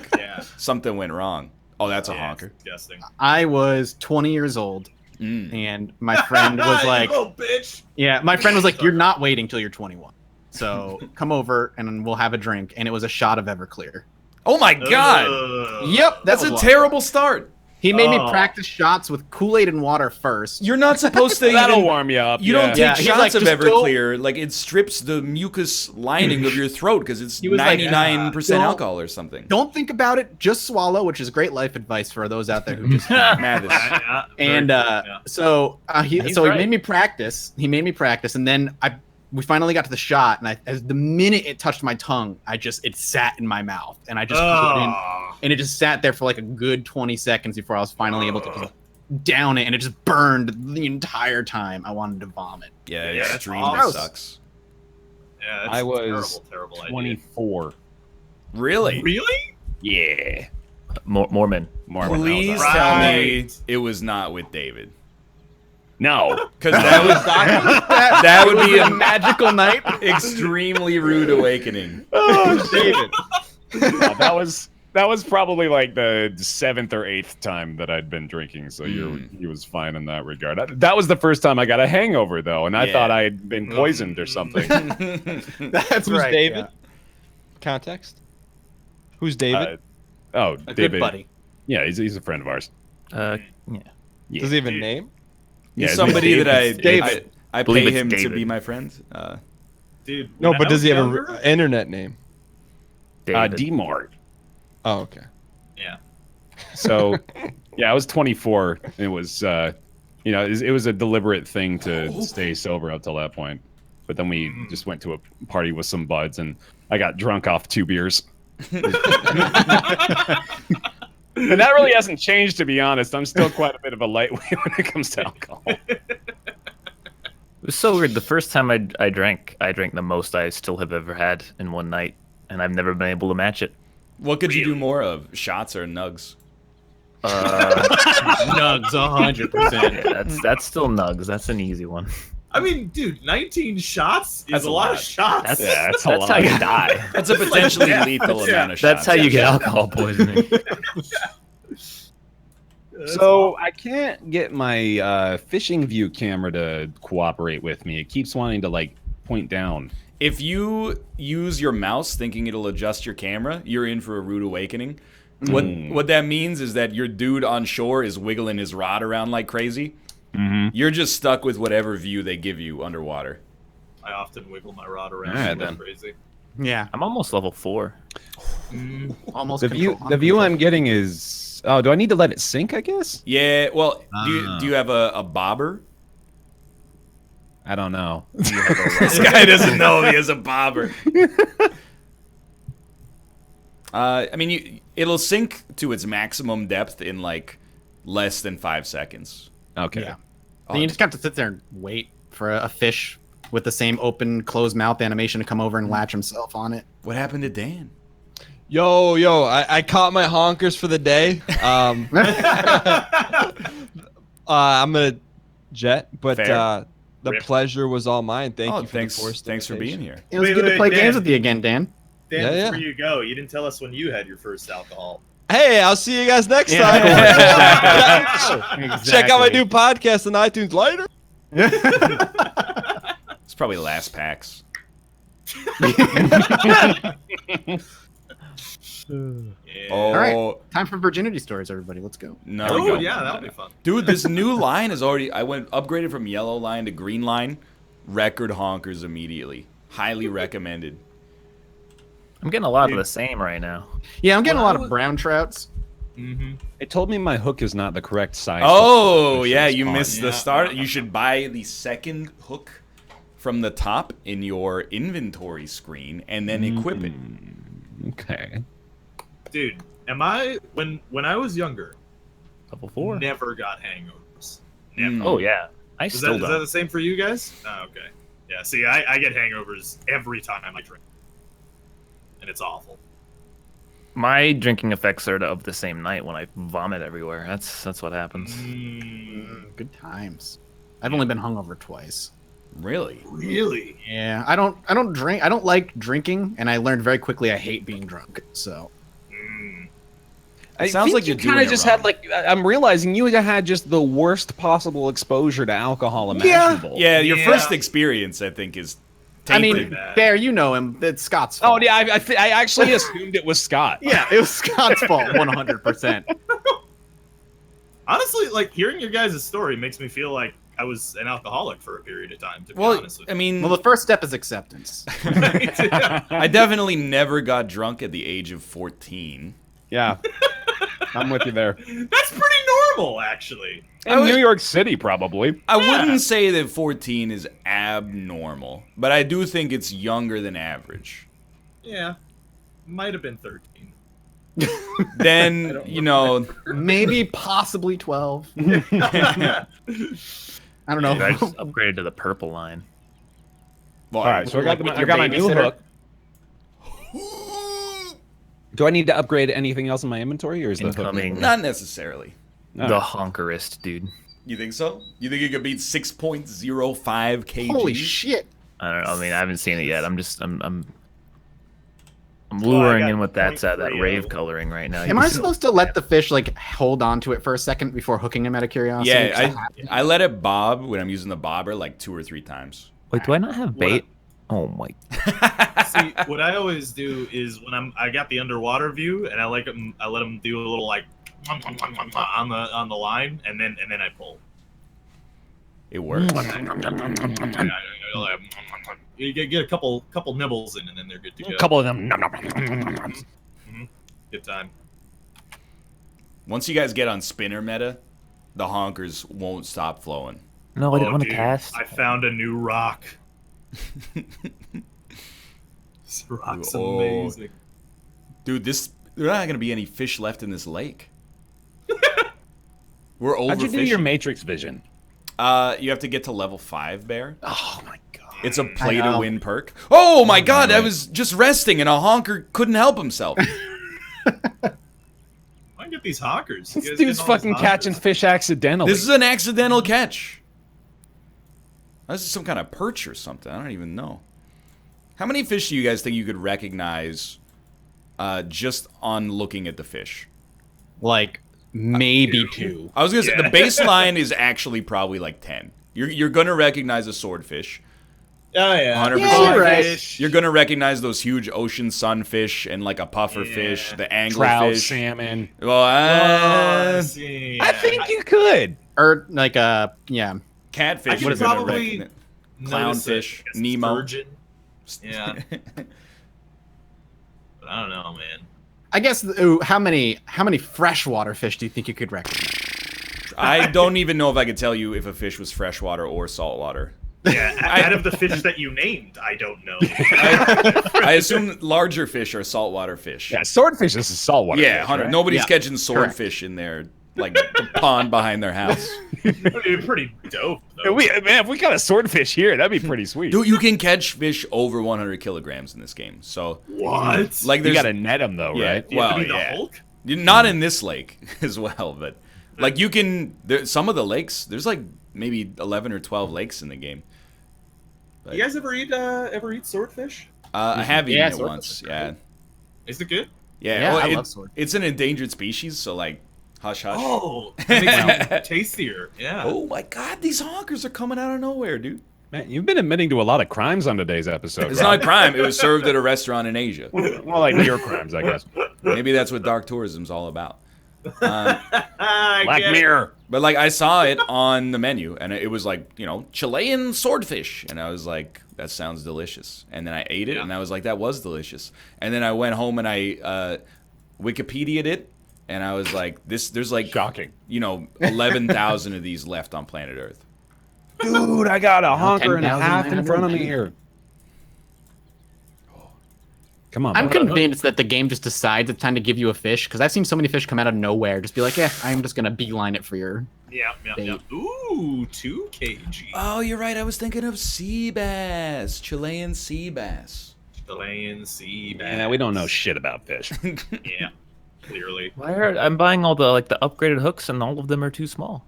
something went wrong. Oh, that's a honker. Disgusting. I was 20 years old, and my friend was like, "Oh, bitch!" Yeah, my friend was like, "You're not waiting till you're 21, so come over and we'll have a drink." And it was a shot of Everclear. Oh my god! Yep, That's a terrible start. He made me practice shots with Kool-Aid and water first. You're not supposed to. That'll even, warm you up. You don't Yeah, take he's shots like, of "Just go." Everclear. Like it strips the mucus lining of your throat because it's He was like, 99% "Don't- alcohol or something. Don't think about it, just swallow, which is great life advice for those out there who just. Madness. And so he made me practice. He made me practice, and then we finally got to the shot, and as the minute it touched my tongue, it sat in my mouth, and I just couldn't, and it just sat there for like a good 20 seconds before I was finally able to just down it, and it just burned the entire time. I wanted to vomit. Yeah, Yeah, that's extremely awesome. sucks. Yeah, that's I a was terrible idea. 24. Really? Really? Yeah. Mormon. Please Right. tell me it was not with David. No. Because that was that would be a magical night. extremely rude awakening. Oh, David. That was probably like the 7th or 8th time that I'd been drinking, so he was fine in that regard. That was the first time I got a hangover, though, and I thought I had been poisoned or something. That's Who's right. David? yeah. Context. Who's David? Oh, A David. good buddy. Yeah, he's a friend of ours. Yeah. Does he have a name? He's Yeah, somebody David. that David. I Believe pay it's him to David. be my friend. Dude. No, when but I does was he have younger- an internet name? David. D-Mart. Oh, okay. Yeah. So, yeah, I was 24. It was, it was a deliberate thing to stay sober up till that point. But then we just went to a party with some buds, and I got drunk off 2 beers. And that really hasn't changed, to be honest. I'm still quite a bit of a lightweight when it comes to alcohol. It was so weird. The first time I drank the most I still have ever had in one night, and I've never been able to match it. What could you do more of? Shots or nugs? Nugs, 100%. Yeah, that's still nugs. That's an easy one. I mean, dude, 19 shots is That's a a lot lot. of shots. That's that's a that's lot. how you die. That's a potentially lethal amount of shots. That's how you get alcohol poisoning. So I can't get my fishing view camera to cooperate with me. It keeps wanting to like point down. If you use your mouse thinking it'll adjust your camera, you're in for a rude awakening. What that means is that your dude on shore is wiggling his rod around like crazy. You're just stuck with whatever view they give you underwater. I often wiggle my rod around. Alright, It's then. crazy. Yeah, I'm almost level 4. almost. The view I'm getting is. Oh, do I need to let it sink? I guess. Yeah, well, do you have a bobber? I don't know. This guy doesn't know if he has a bobber. I mean, it'll sink to its maximum depth in like less than 5 seconds. Okay. Yeah. Then you just have to sit there and wait for a fish with the same open, closed mouth animation to come over and latch himself on it. What happened to Dan? Yo, I caught my honkers for the day. I'm gonna jet, but Fair. the Rip. pleasure was all mine. Thank you for thanks, the forced thanks for being invitation. here. It was Wait, good to wait, play Dan. games with you again, Dan. Dan, Yeah, yeah. before you go, you didn't tell us when you had your first alcohol. Hey, I'll see you guys next Yeah. time. Check out my new podcast on iTunes later. It's probably last packs. Yeah. Oh, All right, time for virginity stories, everybody. Let's go. no. Oh, yeah, that would be fun. Dude, this new line is already. I went upgraded from yellow line to green line. Record honkers immediately. Highly recommended. I'm getting a lot of the same right now. Yeah, I'm getting Well, a I lot of was- brown trouts. Mm-hmm. It told me my hook is not the correct size. Oh, for yeah, fish you pond. missed the start. You should buy the second hook from the top in your inventory screen and then equip it. Okay. Dude, am I when I was younger, Level 4. never got hangovers. Never. Mm. Oh yeah, I Is still that don't. the same for you guys? Oh, okay. Yeah. See, I get hangovers every time I drink, and it's awful. My drinking effects are of the same night when I vomit everywhere. That's what happens. Mm. Good times. I've only been hungover twice. Really? Really? Yeah, I don't drink. I don't like drinking, and I learned very quickly I hate being drunk. So It sounds like you you're doing kind it of just wrong. had like I'm realizing you had just the worst possible exposure to alcohol imaginable. Yeah, your Yeah. first experience, I think, is I tainted. mean, bad. Bear, you know him. It's Scott's Oh fault. yeah, I actually assumed it was Scott. Yeah, it was Scott's fault, 100%. Honestly, like hearing your guys' story makes me feel like I was an alcoholic for a period of time. To be well, honest with I mean, Well, the first step is acceptance. you. I definitely never got drunk at the age of 14. Yeah, I'm with you there. That's pretty normal, actually. In New York City, probably. I wouldn't say that 14 is abnormal, but I do think it's younger than average. Yeah, might have been 13. Then, you know, Maybe, possibly 12. I don't know. I just upgraded to the purple line. well, All right, so I got With I your got my new babysitter? hook. Do I need to upgrade anything else in my inventory, or is the hook? Incoming. not necessarily. The honkerist, dude. You think so? You think you could beat 6.05 kg? Holy shit. I don't know. I mean, I haven't seen it yet. I'm I luring got in with that 0.30. rave coloring right now. Am I supposed to let the fish like hold on to it for a second before hooking him out of curiosity? Yeah, I let it bob when I'm using the bobber like 2 or 3 times. Wait, do I not have bait? Oh my! See, what I always do is when I got the underwater view, and I let them do a little like on the line, and then I pull. It works. You get a couple nibbles in, and then they're good to go. A couple of them. Good time. Once you guys get on spinner meta, the honkers won't stop flowing. No, I didn't want to dude, cast. I found a new rock. This rock's Oh. amazing. Dude, there are not going to be any fish left in this lake. We're overfishing. How'd you do your Matrix vision? You have to get to level 5, Bear. Oh my god! It's a play I to know. win perk. Oh my god, I was just resting and a honker couldn't help himself. I get these hawkers. This dude's fucking catching fish accidentally. This is an accidental catch. This is some kind of perch or something. I don't even know. How many fish do you guys think you could recognize just on looking at the fish? Like, maybe 2. I was gonna say the baseline is actually probably like 10. You're gonna recognize a swordfish. Oh yeah. 100%. Yeah, you're right. You're gonna recognize those huge ocean sunfish and like a puffer fish, the trout, anglerfish. salmon. Well, See, I think you could. Or, like, yeah. catfish. I could you're gonna probably recognize. notice it Clownfish, as Nemo. Sturgeon. Yeah. But I don't know, man. I guess, ooh, how many freshwater fish do you think you could recognize? I don't even know if I could tell you if a fish was freshwater or saltwater. Yeah, out of the fish that you named, I don't know. I assume larger fish are saltwater fish. Yeah, swordfish is a saltwater. Yeah, fish, 100. right? Nobody's Yeah, catching swordfish in their like the pond behind their house. It'd be pretty dope, Yeah, though. if we got a swordfish here, that'd be pretty sweet. Dude, you can catch fish over 100 kilograms in this game. So What? like You there's gotta net them though, yeah, right? You have to well, be the yeah. Hulk? Not in this lake as well, but like you can some of the lakes, there's like maybe 11 or 12 lakes in the game. You guys ever eat swordfish? I have eaten Yeah, it swordfish once. is Yeah. Is it good? Yeah, Yeah, well, I love sword. it's an endangered species, so like hush hush. Oh, that makes it tastier. Yeah. Oh my god, these honkers are coming out of nowhere, dude. Man, you've been admitting to a lot of crimes on today's episode. It's Rob. not a crime. It was served at a restaurant in Asia. Well, like your crimes, I guess. Maybe that's what dark tourism's all about. Black Mirror. But like I saw it on the menu, and it was like, you know, Chilean swordfish, and I was like, that sounds delicious. And then I ate it, and I was like, that was delicious. And then I went home and I Wikipedia'd it, and I was like, there's like, Shocking. you know, 11,000 of these left on planet Earth. Dude, I got a honker and a 10,000 half in front of me here. Come on. I'm bud. convinced that the game just decides it's time to give you a fish, because I've seen so many fish come out of nowhere. Just be like, yeah, I'm just going to beeline it for your... Yeah. Ooh, 2 kg. Oh, you're right. I was thinking of sea bass, Chilean sea bass. Chilean sea bass. Yeah, we don't know shit about fish. Yeah, clearly. I'm buying all the the upgraded hooks, and all of them are too small.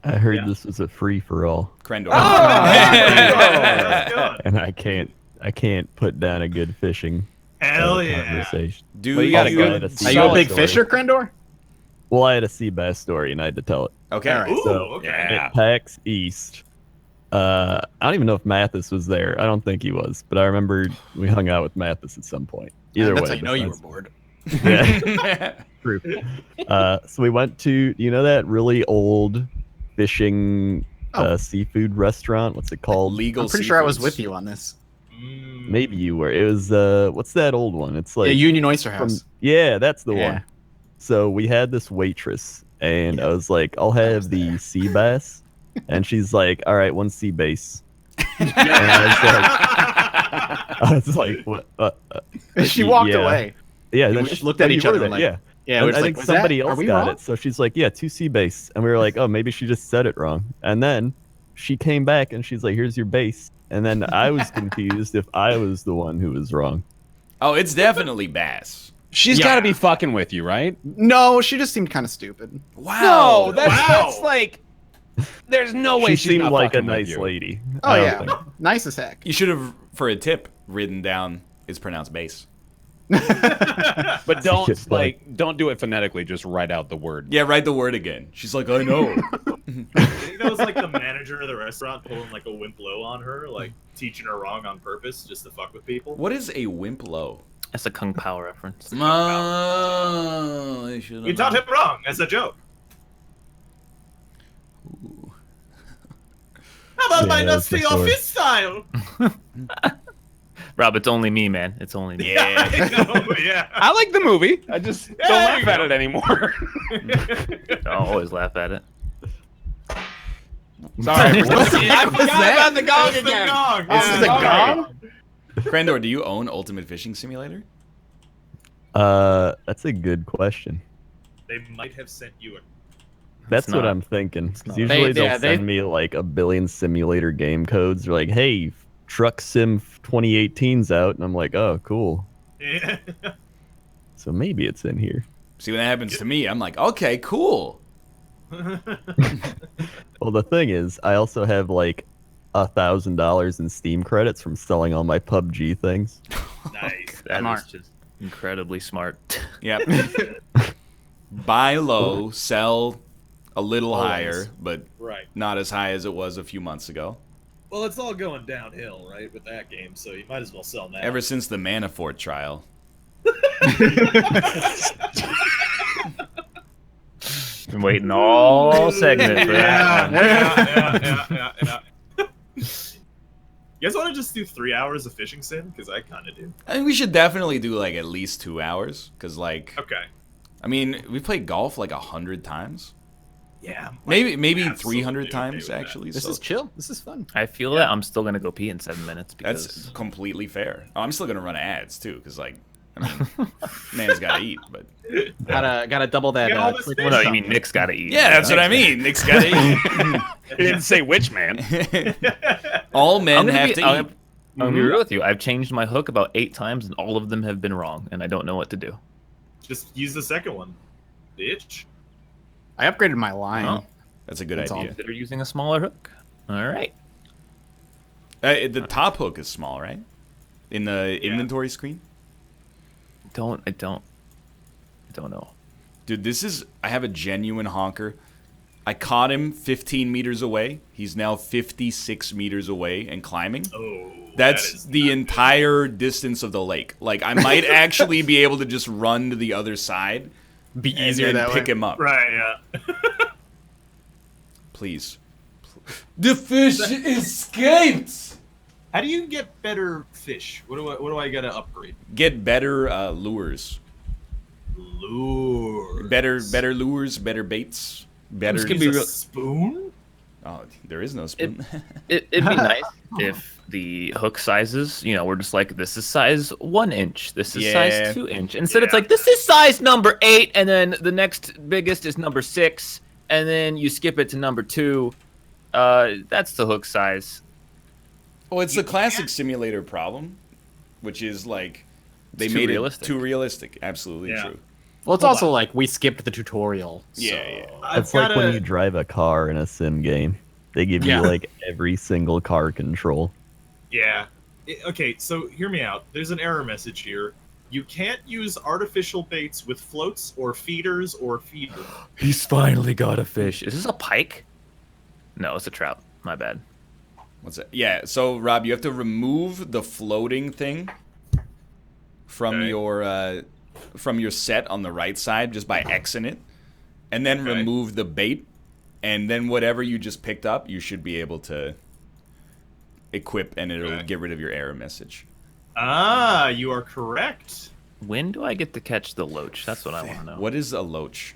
I heard Yeah. this was a free for all, Crendor. That's good. and I can't put down a good fishing Hell yeah. conversation. Do Well, you got a you- good- I had Are you a sea big bass fisher, story. Crendor? Well, I had a sea bass story, and I had to tell it. Okay. All right. Ooh, So, okay. Yeah. At PAX East. I don't even know if Mathis was there. I don't think he was, but I remember we hung out with Mathis at some point. Either That's way, how you know you were that's- bored. Yeah, true. So we went to, you know, that really old fishing seafood restaurant? What's it called? Legal. I'm pretty sure I was Seafoods. with you on this. Maybe you were. It was what's that old one? It's like Yeah, Union Oyster from, House. yeah, that's the Yeah. one. So we had this waitress, and I was like, I'll have the sea bass, and she's like, all right, one sea bass. And I was like, what? She walked yeah. away. Yeah, And then we just looked at you each were other there, like, yeah. Yeah, And we're just I like, think was somebody that, are else we got wrong? it. So she's like, yeah, 2 sea bass. And we were like, oh, maybe she just said it wrong. And then she came back and she's like, here's your base. And then I was confused if I was the one who was wrong. Oh, it's definitely bass. She's Yeah. got to be fucking with you, right? No, she just seemed kind of stupid. Wow. that's like. There's no way She she's seemed not like a fucking with nice you. lady. Oh, I don't yeah. think- Nice as heck. You should have, for a tip, written down it's pronounced bass. But don't It's fun. don't do it phonetically. Just write out the word. Yeah, write the word again. She's like, I know. I think that was like the manager of the restaurant pulling like a wimp low on her, like teaching her wrong on purpose just to fuck with people. What is a wimp low? That's a Kung Pao reference. Oh, I should You taught him wrong as a joke. How about my Yeah, nuts to for your sure. fist style? Rob, it's only me, man. It's only me. Yeah. I know, yeah. I like the movie. I just Yeah, don't there laugh you at go. it anymore. I'll always laugh at it. Sorry. What's I what's forgot that? about the gong It's the again. gong. This is a Yeah. gong? Crendor, do you own Ultimate Fishing Simulator? That's a good question. They might have sent you a. That's what not. I'm thinking. 'Cause not. usually They- they'll yeah, they- send me like a billion simulator game codes. They're like, hey, Truck Sim 2018's out. And I'm like, oh, cool. Yeah. So maybe it's in here. See, when that happens to me, I'm like, okay, cool. Well, the thing is, I also have like $1,000 in Steam credits from selling all my PUBG things. Nice. That Smart. is just incredibly smart. Yep. Buy low, sell a little Always. higher, but Right. not as high as it was a few months ago. Well, it's all going downhill, right, with that game, so you might as well sell now. Ever since the Manafort trial. Been waiting all segment for that one. Yeah. You guys want to just do 3 hours of fishing sim? Because I kind of do. I think we should definitely do like at least 2 hours, because like, Okay. I mean, we played golf like 100 times. Yeah. Maybe absolutely 300 okay times with that. actually. This so is chill. This is fun. I feel that I'm still gonna go pee in 7 minutes because that's completely fair. Oh, I'm still gonna run ads too, because like, I mean, man's gotta eat. But Gotta double that. Get all this quick fish well, no, you stuff. mean Nick's gotta eat. yeah, that's what I mean. Nick's gotta He didn't say which man. eat. All men have to eat. I'm gonna be real with you. I've changed my hook about 8 times, and all of them have been wrong, and I don't know what to do. Just use the second one, bitch. I upgraded my line. Oh. That's a good That's all. idea. Consider using a smaller hook. All right. The top hook is small, right? In the inventory screen. I don't know. Dude, this is... I have a genuine honker. I caught him 15 meters away. He's now 56 meters away and climbing. Oh. That's that is the not entire distance of the lake. Like, I might actually be able to just run to the other side Be and easier then that pick way. him up. good. Right, yeah. Please. The fish escaped! How do you get better fish? What do I gotta upgrade? Get better lures. Lure. Better lures, better baits. Better... Just give Use me a real- spoon? Oh, there is no spoon. It'd be nice if the hook sizes, we're just like, this is size 1 inch, this is Yeah. size 2 inch. Instead, it's Yeah. like, this is size number 8, and then the next biggest is number 6, and then you skip it to number 2. That's the hook size. Well, it's the classic simulator problem, which is like they It's too made realistic. it too realistic. Absolutely Yeah. true. Well, it's also like we skipped the tutorial. Yeah, so- It's like when you drive a car in a sim game. They give you like every single car control. Yeah. Okay, so hear me out. There's an error message here. You can't use artificial baits with floats or feeders or feeders. He's finally got a fish. Is this a pike? No, it's a trout. My bad. What's it? Yeah. So Rob, you have to remove the floating thing from your set on the right side just by Xing it, and then remove the bait, and then whatever you just picked up, you should be able to equip, and it'll get rid of your error message. Ah, you are correct. When do I get to catch the loach? That's what I want to know. What is a loach?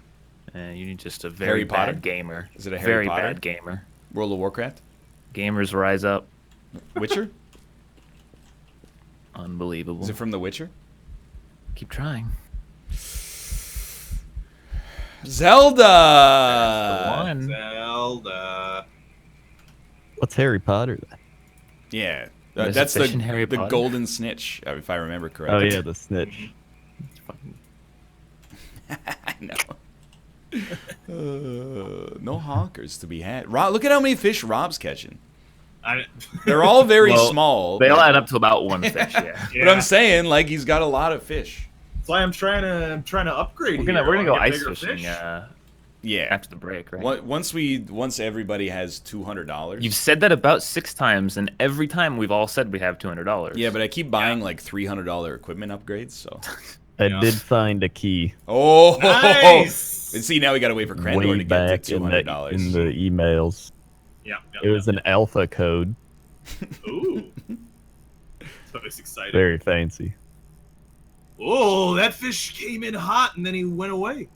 You're just a Harry very Potter? bad gamer. Is it a Harry very Potter? bad gamer? World of Warcraft? Gamers rise up. Witcher? Unbelievable. Is it from The Witcher? Keep trying. Zelda! That's the one. Zelda. What's Harry Potter then? Yeah. There's That's a fish in Harry the Potter? golden snitch, if I remember Oh correctly. yeah, the snitch. I know. No honkers to be had. Rob, look at how many fish Rob's catching. They're all very Well, small. They all but- add up to about one fish, yeah. But I'm saying, like, he's got a lot of fish. That's why I'm trying to upgrade. We're gonna here. go I wanna get ice bigger fishing fish. Yeah. after the break, right? Once everybody has $200. You've said that about 6 times, and every time we've all said we have $200. Yeah, but I keep buying like $300 equipment upgrades. So. I did find a key Oh. Nice. And see, now we gotta wait for Crandor way to get back to in $200. the emails. Yeah. It was an alpha code. Ooh. So it's exciting. Very fancy. Oh, that fish came in hot and then he went away.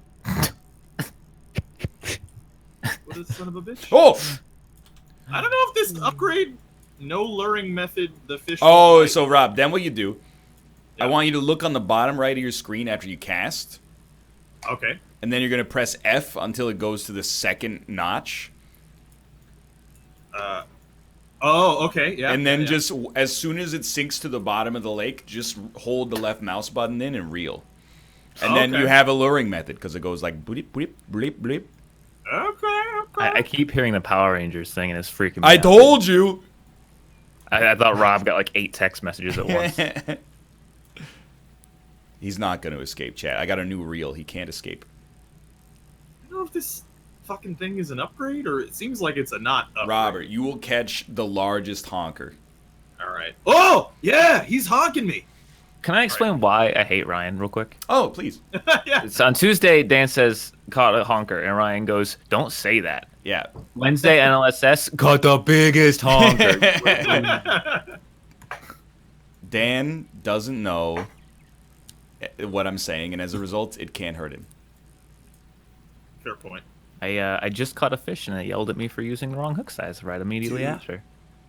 What a son of a bitch. Oh. I don't know if this upgrade, no luring method, the fish. Oh, won't bite. so Rob, then what you do? I Yeah. want you to look on the bottom right of your screen after you cast, Okay. and then you're gonna press F until it goes to the second notch, Oh, okay. Yeah. and then yeah. just as soon as it sinks to the bottom of the lake, just hold the left mouse button in and reel. And then Okay. you have a luring method because it goes like bleep bleep bleep bleep. Okay. I keep hearing the Power Rangers thing, and it's freaking me I out. told you. I thought Rob got like 8 text messages at once. He's not gonna escape, chat. I got a new reel. He can't escape. I don't know if this fucking thing is an upgrade or it seems like it's a not upgrade. Robert, you will catch the largest honker. All right. Oh, yeah, he's honking me. Can I explain why I hate Ryan real quick? Oh, please. Yeah. So on Tuesday, Dan says, caught a honker, and Ryan goes, don't say that. Yeah. Wednesday, NLSS, caught the biggest honker. Dan doesn't know what I'm saying, and as a result, it can't hurt him. Fair point. I just caught a fish, and it yelled at me for using the wrong hook size right immediately Dude. after.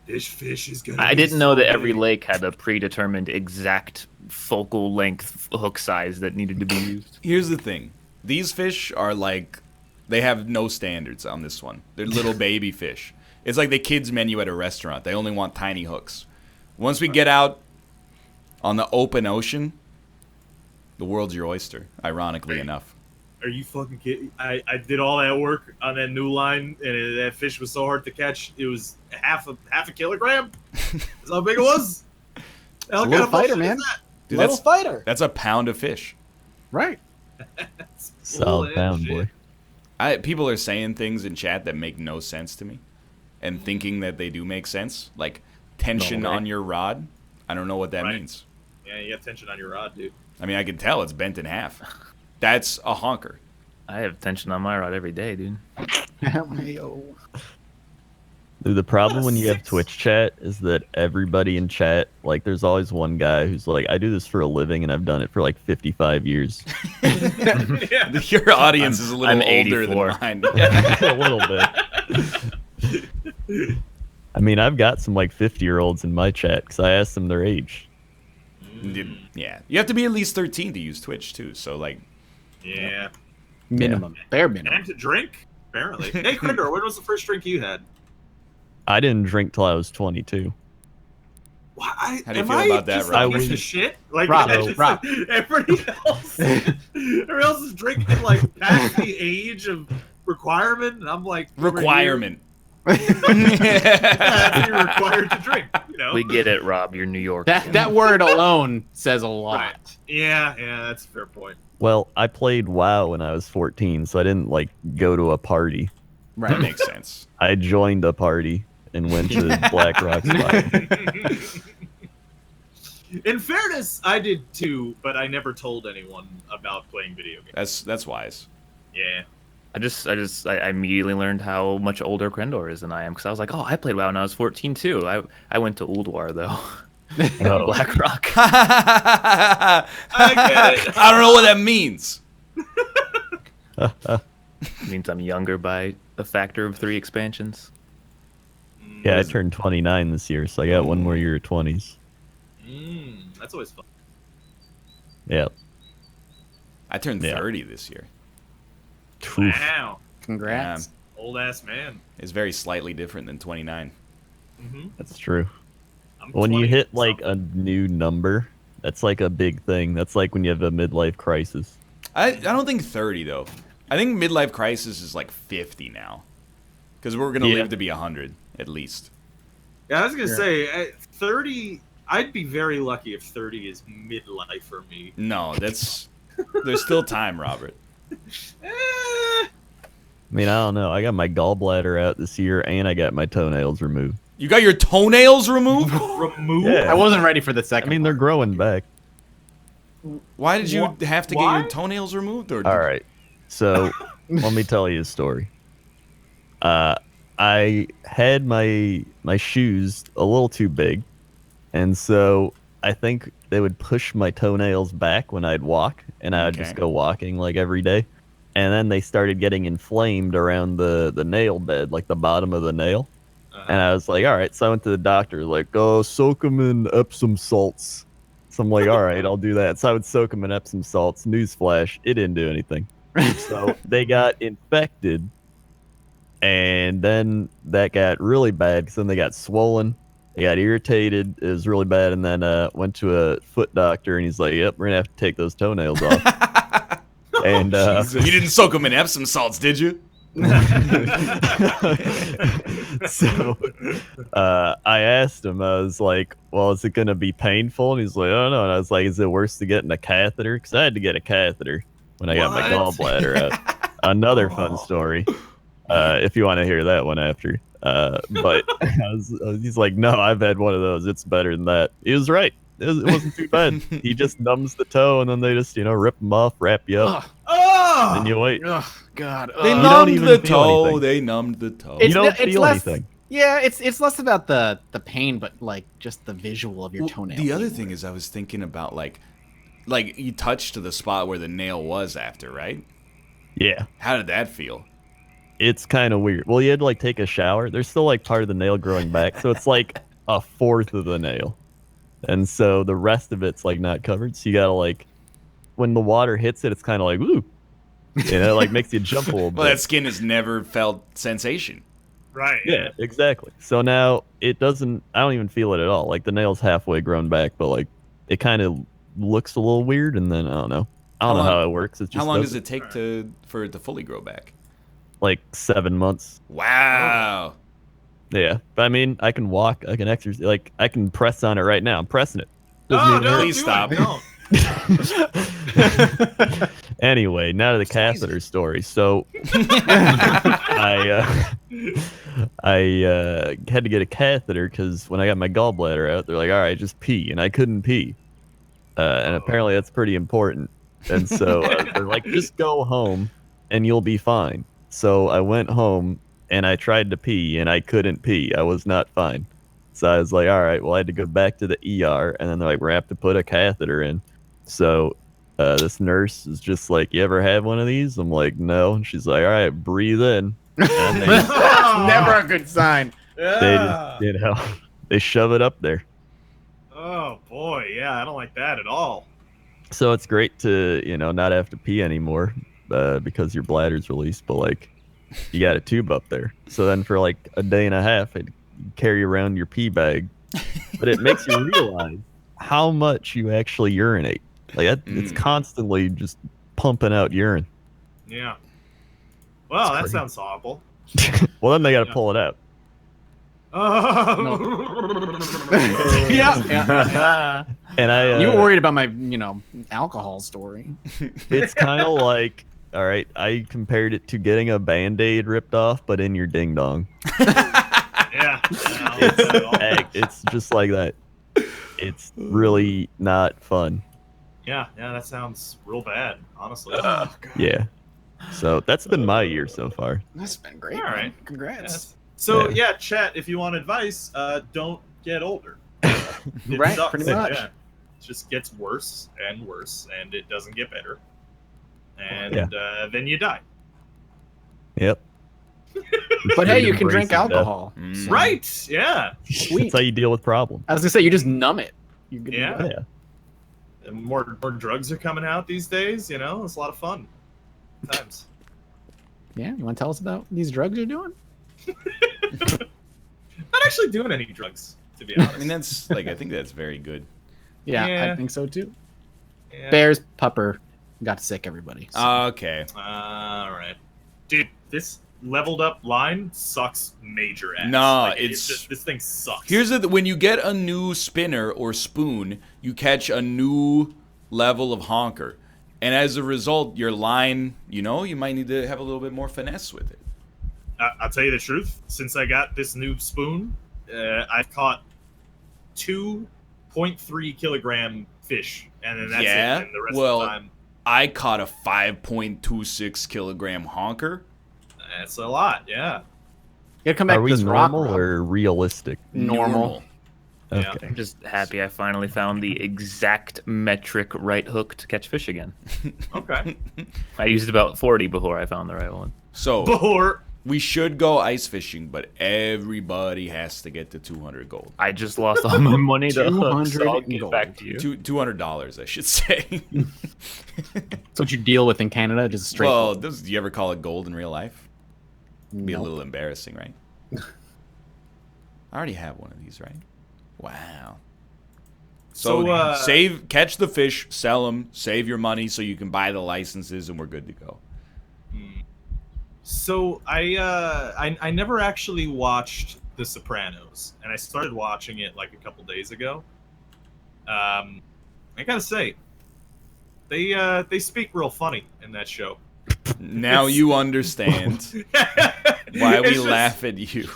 This fish is gonna. I be didn't know so that every big. lake had a predetermined exact focal length hook size that needed to be used. Here's the thing. These fish are like, they have no standards on this one. They're little baby fish. It's like the kids menu at a restaurant. They only want tiny hooks. Once we get out on the open ocean, the world's your oyster, ironically enough. Are you fucking kidding? I did all that work on that new line, and that fish was so hard to catch. It was half a kilogram. That's how big it was. A little fighter, man. Dude, Little fighter. That's a pound of fish. Right. Solid pound, boy. People are saying things in chat that make no sense to me, and thinking that they do make sense, like tension No way. on your rod. I don't know what that Right. means. Yeah, you got tension on your rod, dude. I mean, I can tell it's bent in half. That's a honker. I have tension on my rod every day, dude. Dude, the problem when you have 6. Twitch chat is that everybody in chat, like, there's always one guy who's like, I do this for a living and I've done it for like 55 years. Yeah. Your audience is a little I'm older 84. than mine. A little bit. I mean, I've got some like 50-year-olds in my chat because I asked them their age. Yeah. You have to be at least 13 to use Twitch, too. So, like, Yeah. Minimum. Bare minimum. And to drink, apparently. Hey, Critter, when was the first drink you had? I didn't drink till I was 22. What? How do you am feel I about that, just Rob? a piece of shit? Like, Rob, I just- Rob. everybody else is drinking like past the age of requirement, and I'm like over here- Requirement. Yeah, that's you're required to drink. You know. We get it, Rob. You're New York. That word alone says a lot. Right. Yeah, that's a fair point. Well, I played WoW when I was 14, so I didn't like go to a party. That makes sense. I joined a party and went to Black Rock Spire. In fairness, I did too, but I never told anyone about playing video games. That's wise. Yeah. I immediately learned how much older Krendor is than I am because I was like, oh, I played WoW when I was 14 too. I went to Ulduar though. Oh. Black Rock. I get it. I don't know what that means. Means I'm younger by a factor of 3 expansions. Yeah, I turned 29 this year, so I got one more year of 20s. That's always fun. Yeah. I turned Yeah. 30 this year. Oof. Wow. Congrats. Old ass man. It's very slightly different than 29. That's true. I'm When you 20 hit like something. a new number, that's like a big thing. That's like when you have a midlife crisis. I don't think 30 though. I think midlife crisis is like 50 now, because we're gonna Yeah. live to be 100 at least. Yeah, I was gonna say 30. I'd be very lucky if 30 is midlife for me. No, there's still time, Robert. Eh, I mean, I don't know. I got my gallbladder out this year, and I got my toenails removed. You got your toenails removed? remove. Yeah. I wasn't ready for the second. I mean, they're growing back. Why did you have to get Why? your toenails removed? Or All right. So let me tell you a story. I had my shoes a little too big, and so I think they would push my toenails back when I'd walk, and I would just Okay. go walking like every day. And then they started getting inflamed around the nail bed, like the bottom of the nail. And I was like, all right. So I went to the doctor, like, oh, soak them in Epsom salts. So I'm like, all right, I'll do that. So I would soak them in Epsom salts. Newsflash, it didn't do anything. So they got infected, and then that got really bad because then they got swollen. They got irritated. It was really bad. And then went to a foot doctor, and he's like, yep, we're going to have to take those toenails off. And you didn't soak them in Epsom salts, did you? so I asked him, I was like, well, is it going to be painful? And he's like, oh, no. And I was like, is it worse to get in a catheter? Because I had to get a catheter when I got my What? gallbladder out. Another fun story, if you want to hear that one after. But he's like, no, I've had one of those. It's better than that. He was right. It wasn't too bad. He just numbs the toe, and then they just, rip them off, wrap you up, Oh! and you wait. Oh God. They don't numbed even the feel toe. anything. They numbed the toe. You don't it's feel less, anything. Yeah, it's less about the pain, but like just the visual of your Well, toenail. the other thing is, I was thinking about like you touched the spot where the nail was after, right? Yeah. How did that feel? It's kind of weird. Well, you had to like take a shower. There's still like part of the nail growing back, so it's like a fourth of the nail, and so the rest of it's like not covered. So you gotta like, when the water hits it, it's kind of like woo, like makes you jump a little bit. Well, that skin has never felt sensation. Right. Yeah, exactly. So now it doesn't. I don't even feel it at all. Like the nail's halfway grown back, but like it kind of looks a little weird, and then I don't know. I don't know how it works. It just How long does it take for it to fully grow back? Like 7 months. Wow. Yeah, but I mean, I can walk, I can exercise, like I can press on it right now. I'm pressing it. Doesn't No, even no, hurt. Please stop. Anyway, now to the catheter story. So I had to get a catheter because when I got my gallbladder out, they're like, all right, just pee, and I couldn't pee, and apparently that's pretty important. And so they're like, just go home and you'll be fine. So I went home and I tried to pee and I couldn't pee. I was not fine. So I was like, all right, well, I had to go back to the ER, and then they're like, we're going to have to put a catheter in. So this nurse is just like, you ever had one of these? I'm like, no. And she's like, all right, breathe in. And they, That's never a good sign. they just, they shove it up there. Oh boy, yeah, I don't like that at all. So it's great to, not have to pee anymore because your bladder's released, but like you got a tube up there. So then for like a day and a half, I'd carry around your pee bag but it makes you realize how much you actually urinate. Like it's constantly just pumping out urine. Yeah. Well, that crazy. sounds awful. Well, then they got to pull it out. Yeah. And I You were worried about my, alcohol story. it's kind of like, all right, I compared it to getting a Band-Aid ripped off, but in your ding dong. Yeah. It's just like that. It's really not fun. Yeah, that sounds real bad, honestly. Yeah. So that's been my year so far. That's been great. All right. Man. Congrats. So yeah, chat. If you want advice, don't get older. It Right, sucks. pretty much. Yeah. It just gets worse and worse, and it doesn't get better. And then you die. Yep. But hey, you can Embrace drink it, alcohol. Mm. Right? Yeah. Sweet. That's how you deal with problems. I was gonna say you just numb it. You can do Yeah. that. Yeah. And more drugs are coming out these days. It's a lot of fun. Times. Yeah. You want to tell us about these drugs you're doing? Not actually doing any drugs, to be honest. I mean, that's I think that's very good. Yeah, Yeah. I think so too. Yeah. Bear's pupper got sick. Everybody. So. Okay. All right, dude. This leveled up line sucks major ass. Nah, it's just, this thing sucks. Here's when you get a new spinner or spoon, you catch a new level of honker, and as a result, your line, you might need to have a little bit more finesse with it. I'll tell you the truth. Since I got this new spoon, I've caught 2.3 kilogram fish, and then that's it. And the rest of the time, I caught a 5.26 kilogram honker. that's a lot. Yeah. You gotta come back Are to we this rock, normal Rob. or realistic? Normal. Yeah. Okay. I'm just happy I finally found the exact metric right hook to catch fish again. Okay. I used about 40 before I found the right one. So Before. we should go ice fishing, but everybody has to get to 200 gold. I just lost all my money to hook, 200 so I'll get gold. back to you. $200, I should say. That's what you deal with in Canada, just straight. Well, do you ever call it gold in real life? It'd be a Nope. little embarrassing, right? I already have one of these, right? Wow. So catch the fish, sell them, save your money so you can buy the licenses, and we're good to go. So I never actually watched The Sopranos, and I started watching it like a couple days ago. I gotta say, they speak real funny in that show. Now you understand why we It's just- laugh at you.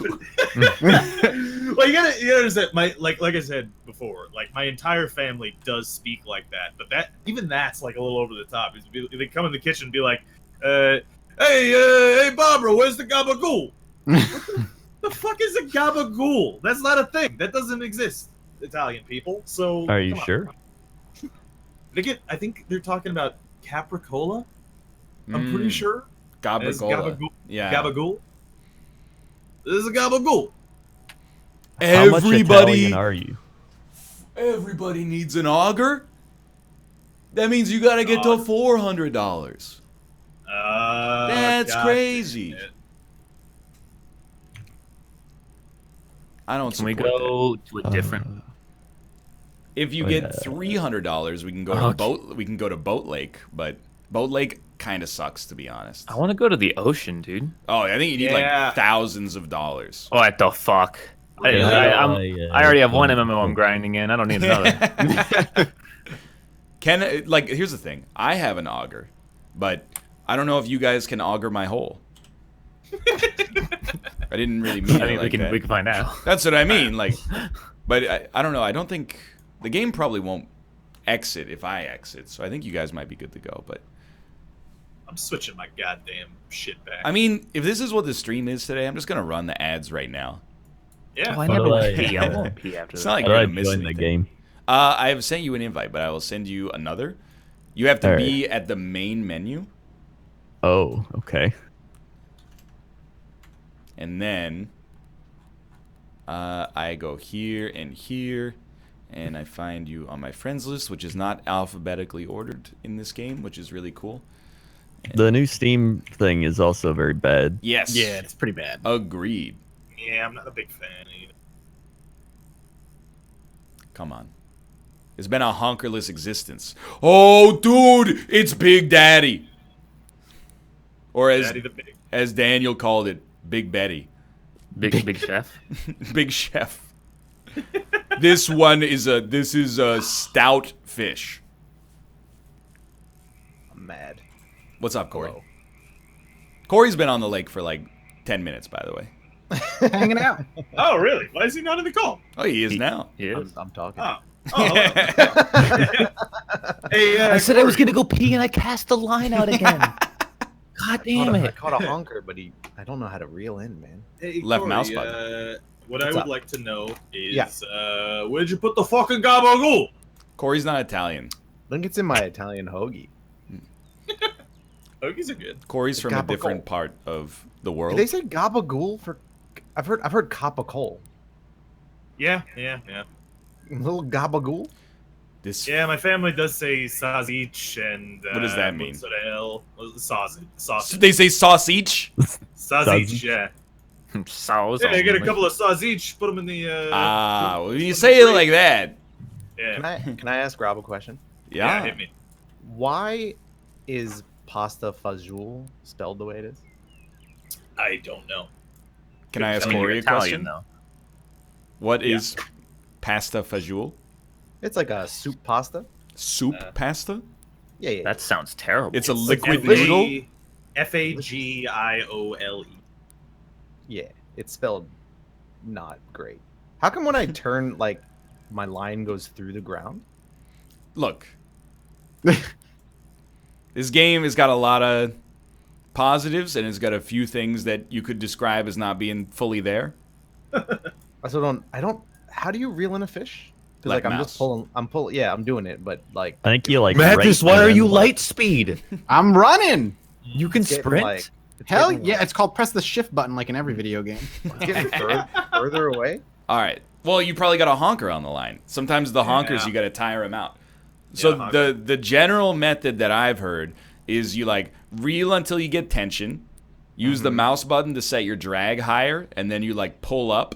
Well, you gotta understand. Like I said before, like my entire family does speak like that, but that's like a little over the top. They come in the kitchen and be like, hey, Barbara, where's the gabagool? The fuck is a gabagool? That's not a thing. That doesn't exist, Italian people. So Are you come on. sure? I think they're talking about capricola. I'm pretty sure. As Gabagola. gabagool. Yeah. Gabagool. This is a gabagool. How much Italian are you? Everybody needs an auger. That means you gotta get to $400. That's God crazy. damn it. I don't Can we support go to a different? that. If you Oh, get yeah. $300, we can go to Okay. boat. We can go to Boat Lake, but Boat Lake kind of sucks, to be honest. I want to go to the ocean, dude. Oh, I think you need Yeah. like thousands of dollars. What the fuck? I already have one MMO I'm grinding in. I don't need another. Here's the thing. I have an auger, but I don't know if you guys can auger my hole. I didn't really mean I it mean, like that. we can find out. That's what I mean. But I don't know. I don't think the game probably won't exit if I exit. So I think you guys might be good to go. But I'm switching my goddamn shit back. I mean, if this is what the stream is today, I'm just gonna run the ads right now. Yeah. Oh, I How never do I- pee. I won't pee after It's that. not like How you're do I gonna miss join the anything. game? I have sent you an invite, but I will send you another. You have to All be at the main menu, Oh, okay. and then I go here, and I find you on my friends list, which is not alphabetically ordered in this game, which is really cool. The new Steam thing is also very bad. Yes. Yeah, it's pretty bad. Agreed. Yeah, I'm not a big fan either. Come on. It's been a honkerless existence. Oh, dude, it's Big Daddy. Or Daddy the Big. as Daniel called it, Big Betty. Big chef. Big Chef. This is a stout fish. I'm mad. What's up, Corey? Hello. Corey's been on the lake for like 10 minutes, by the way. Hanging out. Oh, really? Why is he not in the call? Oh, he is now. Yeah. I'm talking. Oh. Hello. Hey, I said I was Corey. gonna go pee and I cast the line out again. God damn I it! caught a honker, but I don't know how to reel in, man. Hey, Left Corey, mouse button. What I What's would up? like to know is, Yeah. where'd you put the fucking gabagool? Corey's not Italian. I think it's in my Italian hoagie. Hoagies are good. Corey's from a Gabagool. different part of the Did world. they say gabagool for? I've heard capacol. Yeah. Little gabagool. This Yeah, my family does say sausage and What does that mean? mozzarella. Sausage. They say sausage. Sausage, yeah. Sauce. Yeah, get a couple of sausage, put them in the. Ah, when you put say them in it the like that. yeah. Can I ask Rob a question? Yeah. Hit me. Why is pasta fajoule spelled the way it is? I don't know. Can I ask I mean, Corey you're a question? Italian, though. What is pasta fajoule? It's like a soup pasta. Soup pasta? Yeah. That sounds terrible. It's a Like liquid noodle? Fagiole. Yeah, it's spelled not great. How come when I turn, like, my line goes through the ground? Look. This game has got a lot of positives and it's got a few things that you could describe as not being fully there. I don't. How do you reel in a fish? Because Left like I'm mouse. just pulling. Yeah, I'm doing it, but like I think you like. Mathis, right why are then, you like- light speed? I'm running. You can it's getting, sprint. like, it's Hell getting, yeah! It's called press the shift button like in every video game. it's getting further away. All right. Well, you probably got a honker on the line. Sometimes the honkers, Yeah. you got to tire them out. So honker. the general method that I've heard is you like reel until you get tension, use the mouse button to set your drag higher, and then you like pull up.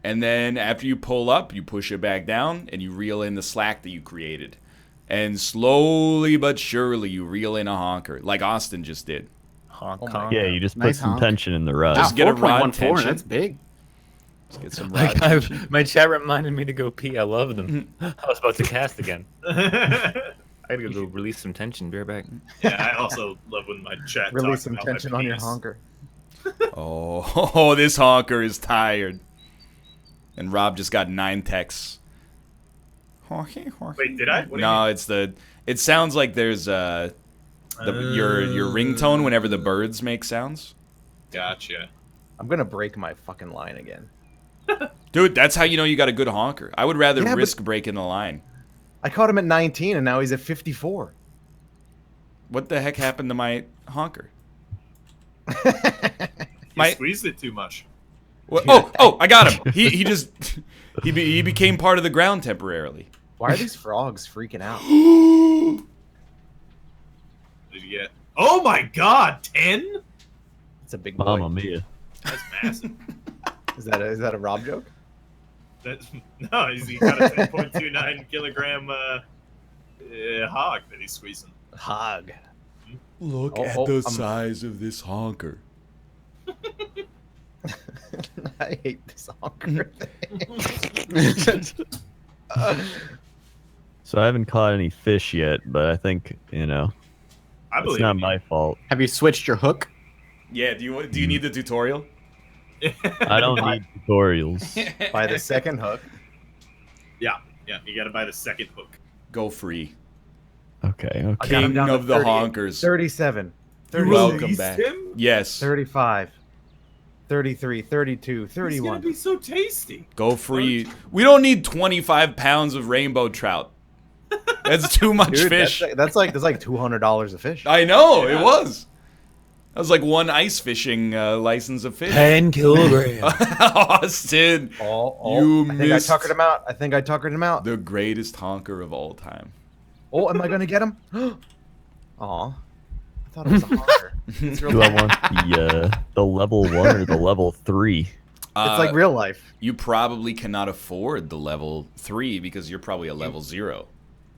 And then after you pull up, you push it back down and you reel in the slack that you created. And slowly but surely you reel in a honker, like Austin just did. Hong Oh my Kong. Yeah, you just Nice put some honk. tension in the rod. Just get a rod 4.14, tension. That's big. Let's get some Like rod tension. my chat reminded me to go pee. I love them. I was about to cast again. I gotta go release some tension. Be right back. Yeah, I also love when my chat Release talks some about my tension on your penis. honker. Oh, this honker is tired. And Rob just got 9 texts. Wait, did I? What do you No, mean? it's the. It sounds like there's your ringtone whenever the birds make sounds. Gotcha. I'm gonna break my fucking line again. Dude, that's how you know you got a good honker. I would rather Yeah, but- risk breaking the line. I caught him at 19, and now he's at 54. What the heck happened to my honker? You My- squeezed it too much. What? Oh, I got him. He just he became part of the ground temporarily. Why are these frogs freaking out? What did you get? Oh my god, 10? It's a big boy. Mamma mia. That's massive. Is that a Rob joke? No, he got a 10.29 kilogram hog that he's squeezing. Hog. Look at the size of this honker. I hate this honker So I haven't caught any fish yet, but I think I it's believe not in you. my fault. Have you switched your hook? Yeah, do you need the tutorial? I don't need tutorials. By the second hook. Yeah, you gotta buy the second hook. Go free. Okay. I got him King down to of the 38, honkers. 37. 36, Welcome back. Him? Yes. 35. 33, 32, He's gonna 31. be so tasty. Go free. We don't need 25 pounds of rainbow trout. That's too much Dude, fish. that's like $200 a fish. I know, Yeah. it was. That was like one ice fishing license of fish. 10 kilograms. Austin, you I think missed I tuckered him out. the greatest honker of all time. Oh, am I gonna get him? Aw. I thought it was a honker. It's Do really I want the level 1 or the level 3? It's like real life. You probably cannot afford the level 3 because you're probably a level 0.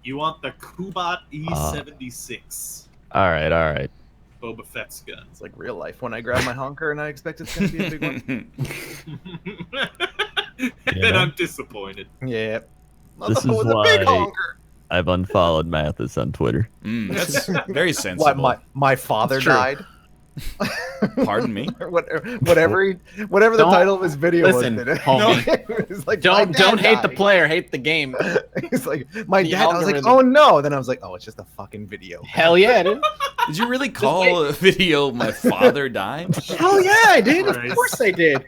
You want the Kubat E76. All right. Boba Fett's gun. It's like real life. When I grab my honker and I expect it's going to be a big one. And then I'm disappointed. Yeah. This is With a big why honker. I've unfollowed Mathis on Twitter. That's very sensible. What, my father died? Pardon me? Whatever the title of his video listen, was. homie. It's like, Don't hate the player, hate the game. He's like, my The dad. I was like, algorithm. oh no. Then I was like, oh, it's just a fucking video. Hell yeah, dude. Did you really call a video "My Father Died"? Hell yeah, I did. Of Christ. course I did.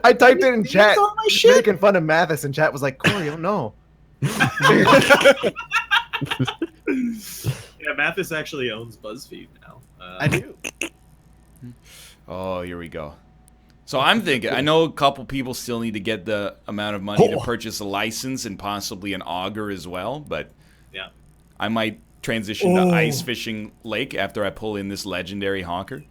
I typed it in chat, on my shit. making fun of Mathis, and chat was like, Corey, oh no. Yeah, Mathis actually owns BuzzFeed now. I do. Oh, here we go. So I'm thinking, I know a couple people still need to get the amount of money to purchase a license and possibly an auger as well, but Yeah. I might transition to ice fishing lake after I pull in this legendary honker.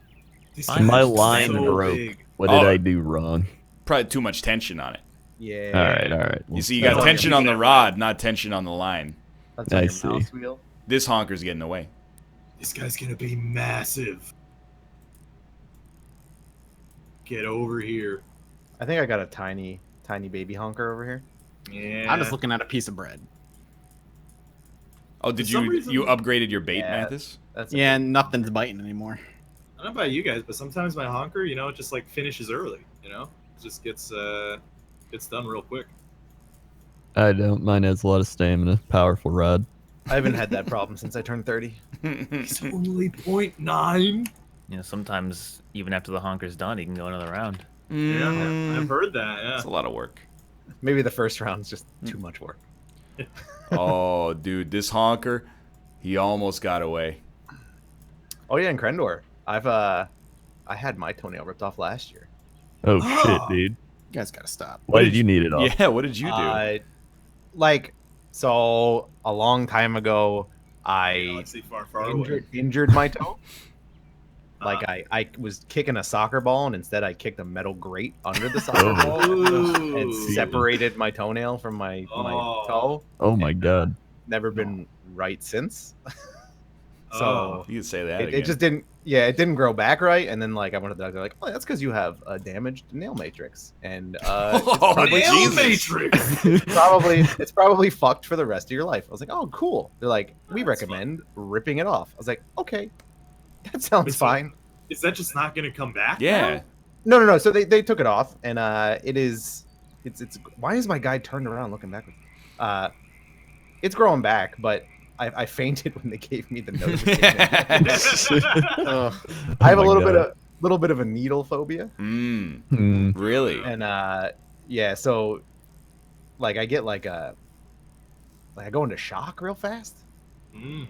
This My guy is line so broke. big. What did I do wrong? Probably too much tension on it. Yeah. All right. You see, you got That's tension on on your the rod, not tension on the line. That's I on your see. mouse wheel. This honker's getting away. This guy's gonna be massive. Get over here. I think I got a tiny baby honker over here. Yeah. I'm just looking at a piece of bread. Oh, did For some you reason- you upgraded your bait, Yeah. Mathis? That's Yeah, nothing's biting anymore. I don't know about you guys, but sometimes my honker, it just like finishes early. It just gets done real quick. I don't. Mine has a lot of stamina. Powerful rod. I haven't had that problem since I turned 30. It's only 0.9. Sometimes even after the honker's done, he can go another round. Yeah, I've heard that. Yeah. That's a lot of work. Maybe the first round's just too much work. Oh, dude, this honker, he almost got away. Oh yeah, and Krendor. I had my toenail ripped off last year. Oh shit, dude. You guys gotta stop. Why did you need it off? Yeah, what did you do? So a long time ago, I Galaxy far, far away. injured my toe. Like I was kicking a soccer ball, and instead I kicked a metal grate under the soccer ball and Ooh. separated my toenail from my Oh. toe. Oh my god. Never been right since. Oh. So You could say that it again. just didn't. Yeah, it didn't grow back right, and then like I went to the doctor, like, oh, that's because you have a damaged nail matrix, and Oh, Nail Jesus. Matrix. it's probably fucked for the rest of your life. I was like, oh, cool. They're like, we That's recommend ripping it off. I was like, okay, that sounds Is it- fine. Is that just not gonna come back? Yeah. No. So they took it off, and it's why is my guy turned around looking backwards? It's growing back, but I fainted when they gave me the notification. I have a little bit of a needle phobia, Really? and yeah, so like I get like I go into shock real fast. Mm.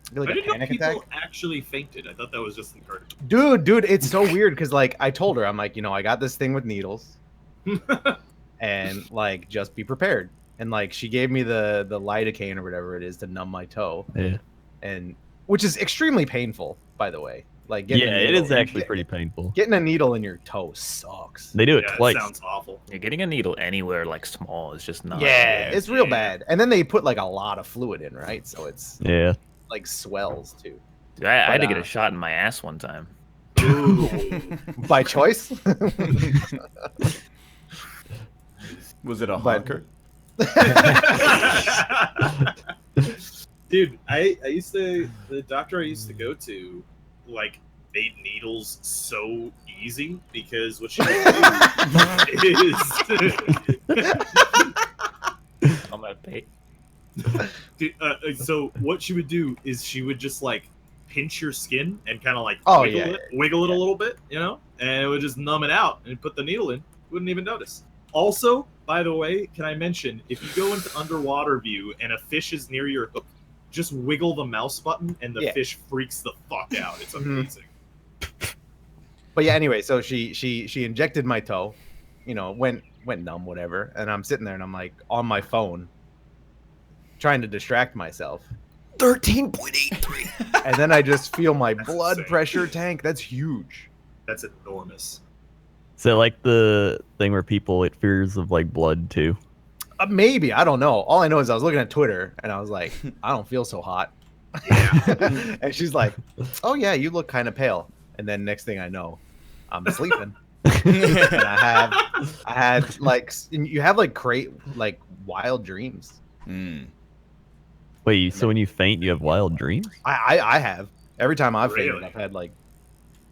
I get like I a didn't know panic people attack. actually fainted. I thought that was just the card. Dude, it's so weird because like I told her, I'm like, I got this thing with needles, and like just be prepared. And like she gave me the lidocaine or whatever it is to numb my toe, Yeah. and which is extremely painful, by the way. Like getting Yeah, a it needle- is actually pretty painful. Getting a needle in your toe sucks. They do it Yeah, twice. It sounds awful. Yeah, getting a needle anywhere like small is just not. Yeah, it's real Yeah. bad. And then they put like a lot of fluid in, right? So it's Yeah. like swells too. Dude, I had to But, get a shot in my ass one time. By choice. Was it a But- honker? Dude, I used to, the doctor I used to go to, like, made needles so easy because what she would do is. I'm gonna pay. Dude, so what she would do is she would just like pinch your skin and kind of like Oh, wiggle, yeah, wiggle it a little bit, and it would just numb it out and put the needle in. Wouldn't even notice. Also, by the way, can I mention if you go into underwater view and a fish is near your hook, just wiggle the mouse button and the Yeah. fish freaks the fuck out. It's Mhm. amazing. But yeah, anyway, so she injected my toe, went numb, whatever, and I'm sitting there and I'm like on my phone, trying to distract myself, 13.83. and then I just feel my That's blood insane. pressure tank. That's huge. That's enormous. So like the thing where people get fears of like blood too. Maybe, I don't know. All I know is I was looking at Twitter and I was like, I don't feel so hot. And she's like, oh yeah, you look kind of pale. And then next thing I know, I'm sleeping. And I had like, you have like wild dreams. Wait, so when you faint, you have wild dreams? I have. Every time I've fainted, Really? I've had like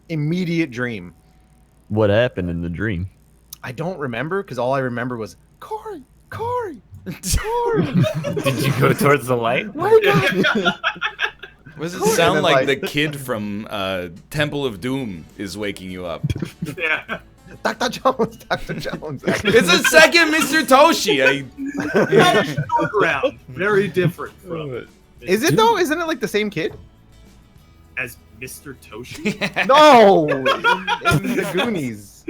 immediate dream. What happened in the dream? I don't remember because all I remember was Corey, Corey, Corey. Did you go towards the light? What does it sound then, like like- the kid from Temple of Doom is waking you up? Yeah. Dr. Jones, Dr. Jones. It's a second Mr. Toshi. Not a short round. Very different from Is it though? Isn't it like the same kid? as Mr. Toshi. No, in the Goonies.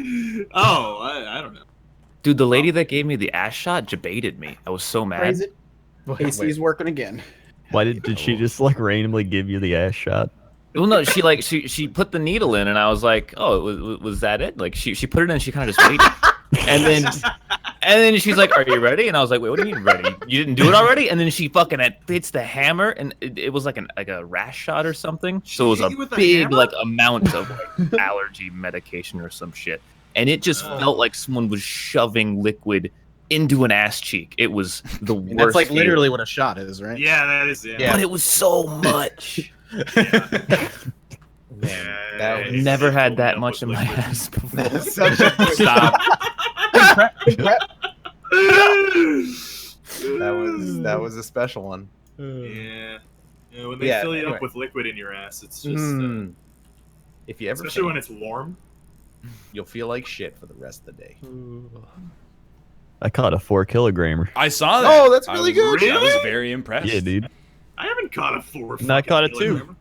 Oh, I don't know. Dude, the lady that gave me the ass shot debated me. I was so mad. Crazy. AC's working again. Why did she just like randomly give you the ass shot? Well, no, she put the needle in, and I was like, oh, was that it? Like she put it in, and she kind of just waited, and then she's like, are you ready? And I was like, wait, what do you mean ready? You didn't do it already? And then she fucking hits the hammer, and it was like a rash shot or something. So it was Hit you with a a big hammer? like amount of like, allergy medication or some shit, and it just felt like someone was shoving liquid into an ass cheek. It was the worst. That's like feeling. literally what a shot is, right? Yeah, that is it. Yeah. But it was so much. Man, Yeah, that was it's Never had filled that up much with in my liquid. ass before. such a Stop. that was a special one. Yeah. Yeah, when they Yeah, fill you anyway. up with liquid in your ass, it's just Mm. If you ever especially when faint, it's warm. you'll feel like shit for the rest of the day. I caught a 4 kilogrammer. I saw that. Oh, that's I really was- good. I was very impressed. Yeah, dude. I haven't caught a 4. No, I fucking caught a 2. kilogram.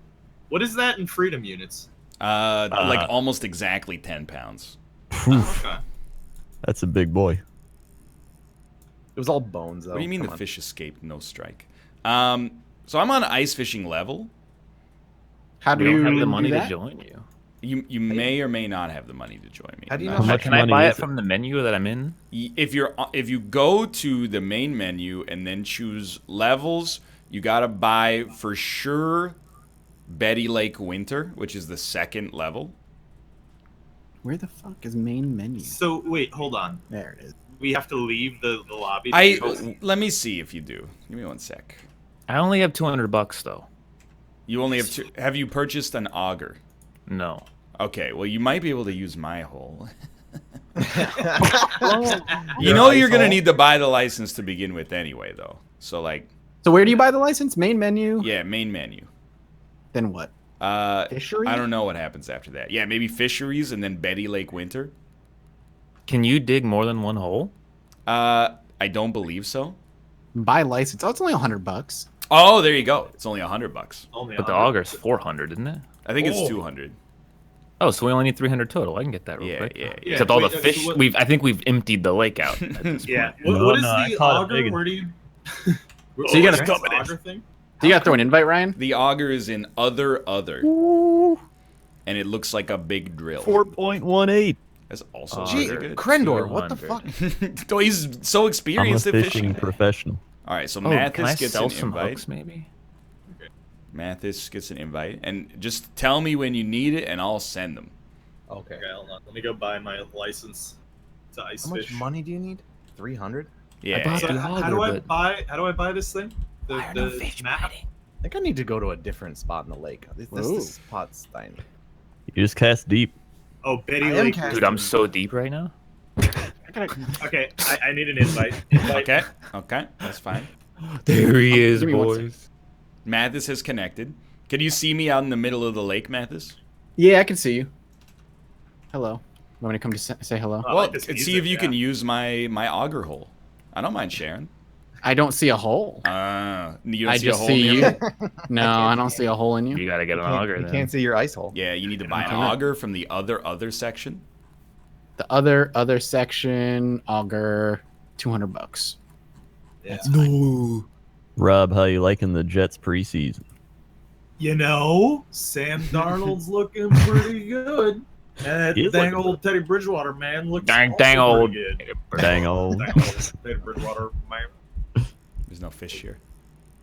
What is that in freedom units? Like almost exactly 10 pounds. Oof, Okay. that's a big boy. It was all bones though. What do you mean Come the on. fish escaped no strike? So I'm on ice fishing level. How do We you don't have the do money to that? join you. You may or may not have the money to join me. How do you I'm know not How much Can I money buy is it it? from the menu that I'm in? If you go to the main menu and then choose levels, you gotta buy for sure Betty Lake Winter, which is the second level. Where the fuck is main menu? So wait, hold on. There it is. We have to leave the lobby. to go- Let me see if you do. Give me one sec. I only have $200 though. You only have two. Have you purchased an auger? No. Okay, well you might be able to use my hole. You Your know ice you're gonna hole? need to buy the license to begin with anyway, though. So like, So where do you buy the license? Main menu? yeah, main menu. Then what? Fishery? I don't know what happens after that. Yeah, maybe fisheries and then Betty Lake Winter. Can you dig more than one hole? I don't believe so. Buy license. Oh, it's only $100. Oh, there you go. It's only $100. Only But the 100. auger's 400, isn't it? I think it's Oh. 200. Oh, so we only need 300 total. I can get that real Yeah, quick. yeah, yeah. Except all the Wait, fish. so what- I think we've emptied the lake out. At this Yeah. point. What is No, I the caught it auger? big. Where do you? So you gotta- what's the auger thing? Do you gotta throw an invite, Ryan? The auger is in other, and it looks like a big drill. 4.18. That's also Oh, Gee, very good. Krendor, what the 200. fuck? Oh, he's so I'm a experienced at fishing fishing. professional. All right, so Oh, can I Mathis gets sell an some invite. hooks, maybe? Mathis gets an invite, and just tell me when you need it, and I'll send them. Okay. Okay, hold on. Let me go buy my license to ice How much fish. money do you need? 300. Yeah. bought So the how auger, do I but- buy? How do I buy this thing? The map. I think I need to go to a different spot in the lake. Whoa. This spot's tiny. You just cast deep. Oh, Betty I am Lake. casting. Dude, I'm so deep right now. Okay, I need an invite. Invite. Okay, that's fine. There he is, Give me one boys. Mathis has connected. Can you see me out in the middle of the lake, Mathis? Yeah, I can see you. Hello. Want me to come to say hello? I Well, like this see music, if you can yeah. use my auger hole. I don't mind sharing. I don't see a hole. You don't I see a just hole see in you. there? No, I don't see a hole in you. You gotta get an You auger can't, you then. can't see your ice hole. Yeah, you need to buy an Okay. auger from the other section. The other section, auger, $200. Yeah. No. Rob, how you liking the Jets preseason? You know, Sam Darnold's looking pretty good. And He that is dang looking old Teddy Bridgewater man looks Dang also old. pretty good. Dang old. Dang old Teddy Bridgewater man. There's no fish here.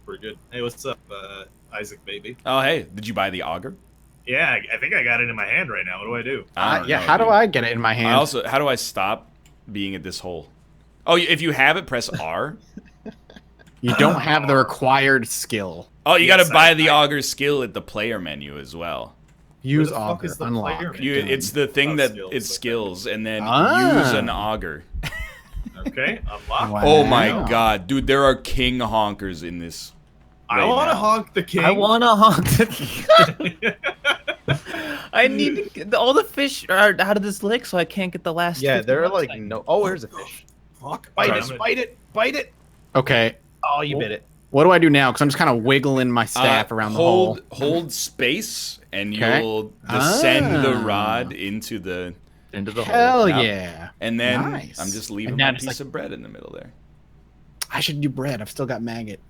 Pretty good. Hey, what's up, Isaac baby? Oh, hey, did you buy the auger? Yeah, I think I got it in my hand right now. What do I do? I don't Yeah, know, how do dude. I get it in my hand? How do I stop being at this hole? Oh, if you have it, press R. You don't have the required skill. Oh, you Yes, gotta buy I- the auger skill at the player menu as well. Use the fuck auger. is the Unlock. player menu? It's the thing Oh, that skills, it's okay. skills, and then Ah. use an auger. Okay, unlock. Wow. Oh my god, dude, there are king honkers in this. I right want to now. honk the king. I want to honk the I need to get all the fish are out of this lake, so I can't get the last. Yeah, 50 they're bucks like I need. no. Oh, there's a fish. Fuck. Bite Alright, it, I'm bite it, bite it. Okay. Oh, you bit it. What do I do now? Because I'm just kind of wiggling my staff around the hole. Hold space, and Okay. you'll descend the Ah. rod into the. Into the Hell hole. Yep. yeah. And then Nice. I'm just leaving And now my just, piece like- of bread in the middle there. I should do bread. I've still got maggot.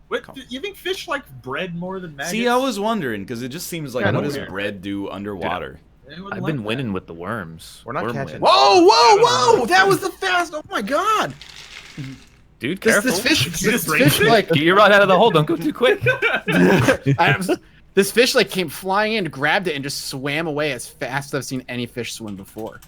Wait, you think fish like bread more than maggots? See, I was wondering because it just seems like Yeah, what no does weird. bread do underwater? Anyone I've like been that? winning with the worms. We're not Worm catching- wins. Whoa, whoa, whoa! That was the fast. Oh my god! Dude, This, careful. this fish, just this bring fish fish? like Get your rod out of the hole. Don't go too quick. this fish like came flying in, grabbed it, and just swam away as fast as I've seen any fish swim before.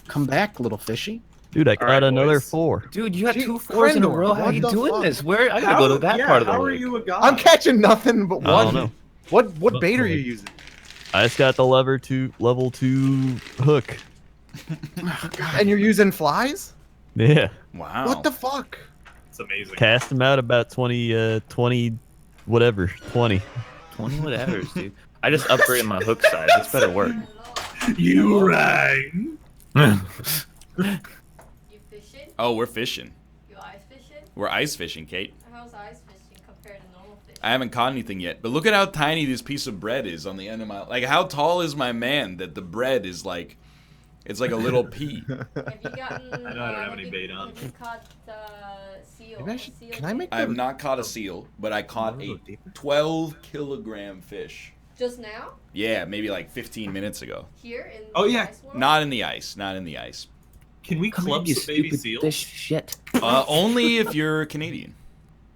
Come back, little fishy. Dude, I got right, another boys. 4. Dude, you got Gee, 2 4s in a Krendor, row. How are what you the doing fuck? this? Where I gotta go to that part of the How are lake. you a god? I'm catching nothing but I one. don't know. What bait are you using? I just got the level 2 hook. And you're using flies? Yeah. Wow. What the fuck? It's amazing. Cast them out about 20, 20, whatever, 20. 20 whatevers, dude. I just upgraded my hook size. This better work. You right. You fishing? Oh, we're fishing. You ice fishing? We're ice fishing, Kate. How's ice fishing compared to normal fishing? I haven't caught anything yet, but look at how tiny this piece of bread is on the end of my. Like, how tall is my man that the bread is like? It's like a little pea. Have you gotten? I know I don't have any bait on. Have you caught seal? Maybe I should, seal can I bait? make I have them- not caught a seal, but I caught Wanna go a deeper? 12-kilogram fish. Just now? Yeah, maybe like 15 minutes ago. Here in Oh, the yeah. ice world? Not in the ice. Not in the ice. Can we Come club on, you some baby stupid seals? fish shit. Only if you're Canadian.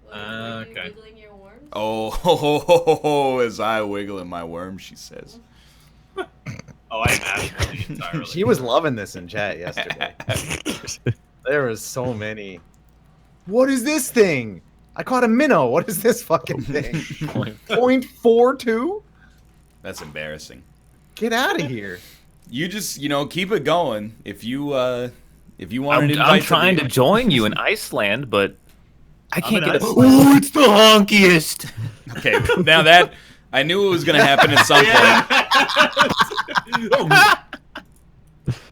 Were you Okay. wiggling your worms? Oh, as I wiggle in my worm, she says. Oh, I imagined the entirely. She was loving this in chat yesterday. There was so many. What is this thing? I caught a minnow. What is this fucking thing? 0.42? That's embarrassing. Get out of here. You just, keep it going. If you want I'm, to I'm trying to join you in Iceland, but I can't in get it. Iceland. Oh, it's the honkiest. Okay, now that I knew it was going to happen at some point.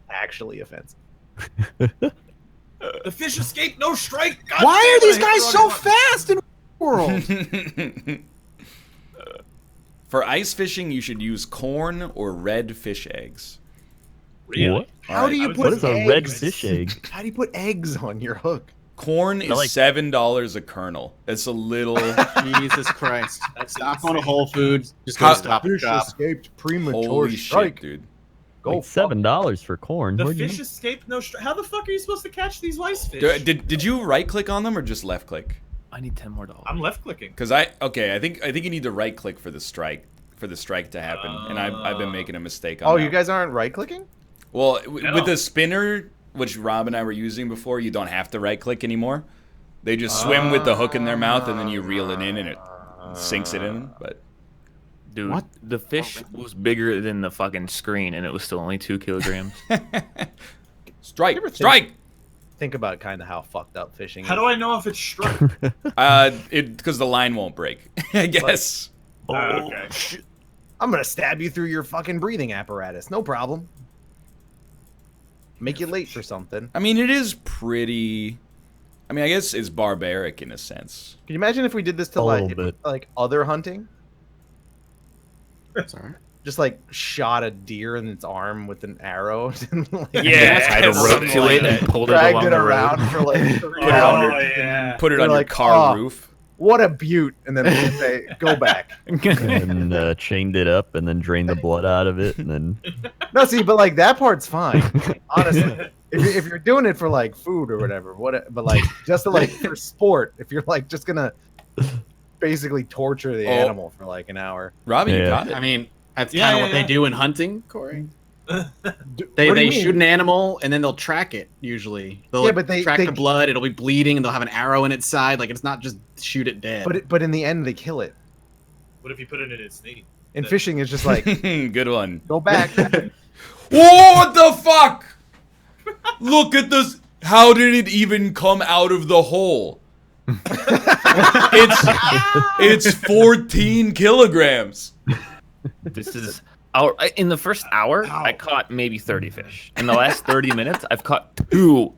Actually offensive. The fish escaped, no strike. God Why are damn it, these I hit guys the so wrong button. fast in the world? For ice fishing, you should use corn or red fish eggs. Really? What? How do you was- put What is a red eggs? fish egg? How do you put eggs on your hook? Corn is like- $7 a kernel. It's a little. Jesus Christ. That's Stop going to Whole Foods. Just How- go to Stop and Fish Shop. escaped premature Holy strike. shit, dude. Go Like $7 for corn. The Where'd you- fish escaped, no strike. How the fuck are you supposed to catch these ice fish? Did you right click on them or just left click? I need $10 more. I'm left clicking. Because I think you need to right click for the strike to happen, and I've been making a mistake on Oh, that. you guys aren't right clicking? Well, No. with the spinner, which Rob and I were using before, you don't have to right click anymore. They just swim with the hook in their mouth, and then you reel it in, and it sinks it in. But Dude, What? the fish was bigger than the fucking screen, and it was still only 2 kilograms. strike, ever think- strike. Think about kind of how fucked up fishing How is. do I know if it's strike? Because the line won't break. I guess. Okay. I'm gonna stab you through your fucking breathing apparatus. No problem. Make you late for something. I mean, it is pretty. I mean, I guess it's barbaric in a sense. Can you imagine if we did this to A little like bit. like other hunting? Sorry. Just like shot a deer in its arm with an arrow. and, like, Tied a rope to it and pulled it dragged along it the road. around for like 3 Oh, hours. yeah. Put it They're on your like, car "Oh, roof. what a beaut, and then they say, go back. And chained it up and then drained the blood out of it and then No, see, but like that part's fine, honestly. If you're doing it for like food or whatever, but like just to like for sport, if you're like just gonna basically torture the animal for like an hour. Robbie, you got it. I mean, that's kind of what they do in hunting, Corey. What They do you shoot mean? an animal and then they'll track it. Usually, they'll Yeah, but they track the blood. It'll be bleeding, and they'll have an arrow in its side. Like it's not just shoot it dead. But in the end, they kill it. What if you put it in its knee? And fishing is just like Good one. go back. Whoa, what the fuck? Look at this. How did it even come out of the hole? It's 14 kilograms. This is in the first hour, I caught maybe 30 fish. In the last 30 minutes, I've caught 2.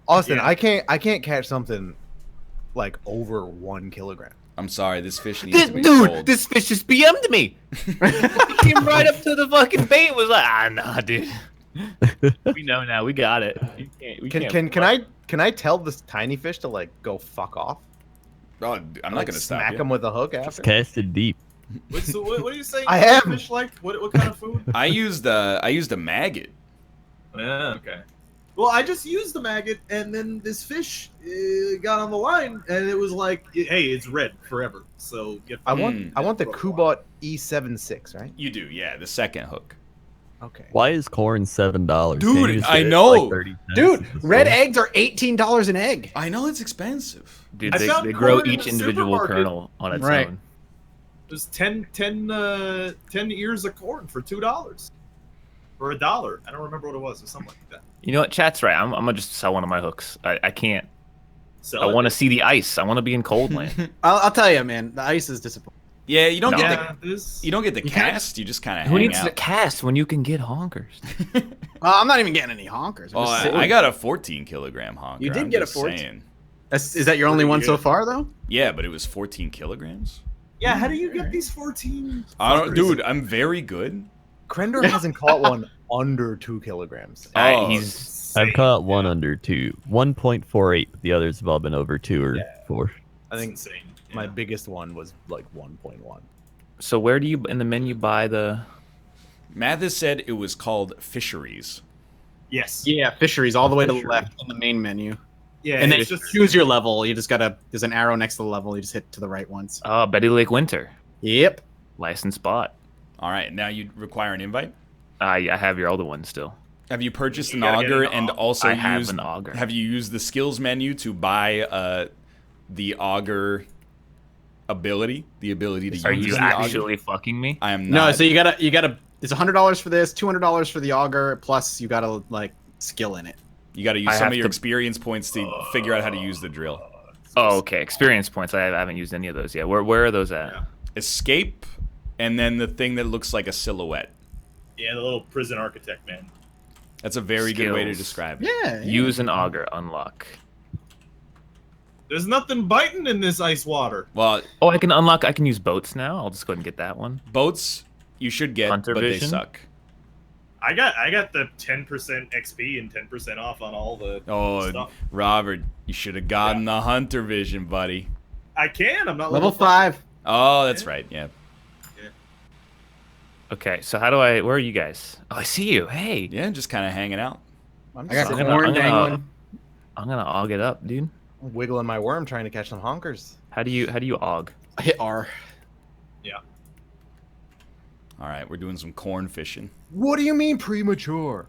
Austin, I can't catch something like over 1 kilogram. I'm sorry, this fish needs to be Dude, sold. this fish just BM'd me. He came right up to the fucking bait and was like, nah, dude. We know now. We got it. Can I tell this tiny fish to like go fuck off? Oh, I'm not gonna smack stop him you. with a hook after. cast it deep. What are you saying? I am. Fish like what kind of food? I used a maggot. Yeah. Okay. Well, I just used the maggot, and then this fish got on the line, and it was like, hey, it's red forever. So get. I want the Kubot E76, right? You do, yeah, the second hook. Okay. Why is corn $7? Dude, Can't you just I get it for, know. like, 30 cents Dude, at the red store? eggs are $18 an egg. I know it's expensive. Dude, I they found grow corn in each the individual supermarket. kernel on its Right. own. There's 10 ears of corn for $2 or $1. I don't remember what it was, or something like that. You know what? Chat's right. I'm gonna just sell one of my hooks. I can't. Sell I it. want to see the ice. I want to be in cold land. I'll tell you, man. The ice is disappointing. Yeah, you don't No. get Yeah, you don't get the You can't- cast. You just kind of Who hang needs out. to cast when you can get honkers? I'm not even getting any honkers. I'm Oh, just saying. I got a 14 kilogram honker. You did I'm get a just 14? saying. Is that your only one so far, though? Yeah, but it was 14 kilograms. Yeah, how do you get these 14? I don't, fuckers? dude. I'm very good. Krender hasn't caught one under 2 kilograms. Oh, He's I've caught one under 2, 1.48. But the others have all been over 2 or 4. I think insane. my biggest one was like 1.1. so where do you in the menu buy the? Mathis said it was called fisheries. Yes. Yeah, fisheries all the way to the Fishery. left in the main menu. Yeah, And then it's you just choose your level. You just gotta. There's an arrow next to the level. You just hit to the right once. Oh, Betty Lake Winter, Yep. licensed spot. All right, now you require an invite. I have your older one still. Have you purchased You an gotta get auger an and auger. also I have used an auger. Have you used the skills menu to buy the auger ability? The ability to Are use you the auger? actually fucking me? I am No, not. so you gotta. It's $100 for this, $200 for the auger, plus you gotta like skill in it. You got to use I some have of your to- experience points to figure out how to use the drill. Oh, okay. Experience points. I haven't used any of those yet. Where are those at? Yeah. Escape, and then the thing that looks like a silhouette. yeah, the little prison architect man. That's a very good way to Skills. describe it. Yeah. Use an auger. Unlock. There's nothing biting in this ice water. Well, Oh, I can unlock. I can use boats now. I'll just go ahead and get that one. boats you should get, Hunter but vision? they suck. I got the 10% XP and 10% off on all the Oh, stuff. Robert, you should have gotten the hunter vision, buddy. I can. I'm not Level 5. Oh, that's right. Yeah. Okay, so how do I? Where are you guys? Oh, I see you. Hey, Yeah, just kind of hanging out. I'm I got just I'm corn gonna- dangling. I'm gonna aug it up, dude. wiggling my worm trying to catch some honkers. How do you aug? Hit R. All right, we're doing some corn fishing. What do you mean premature?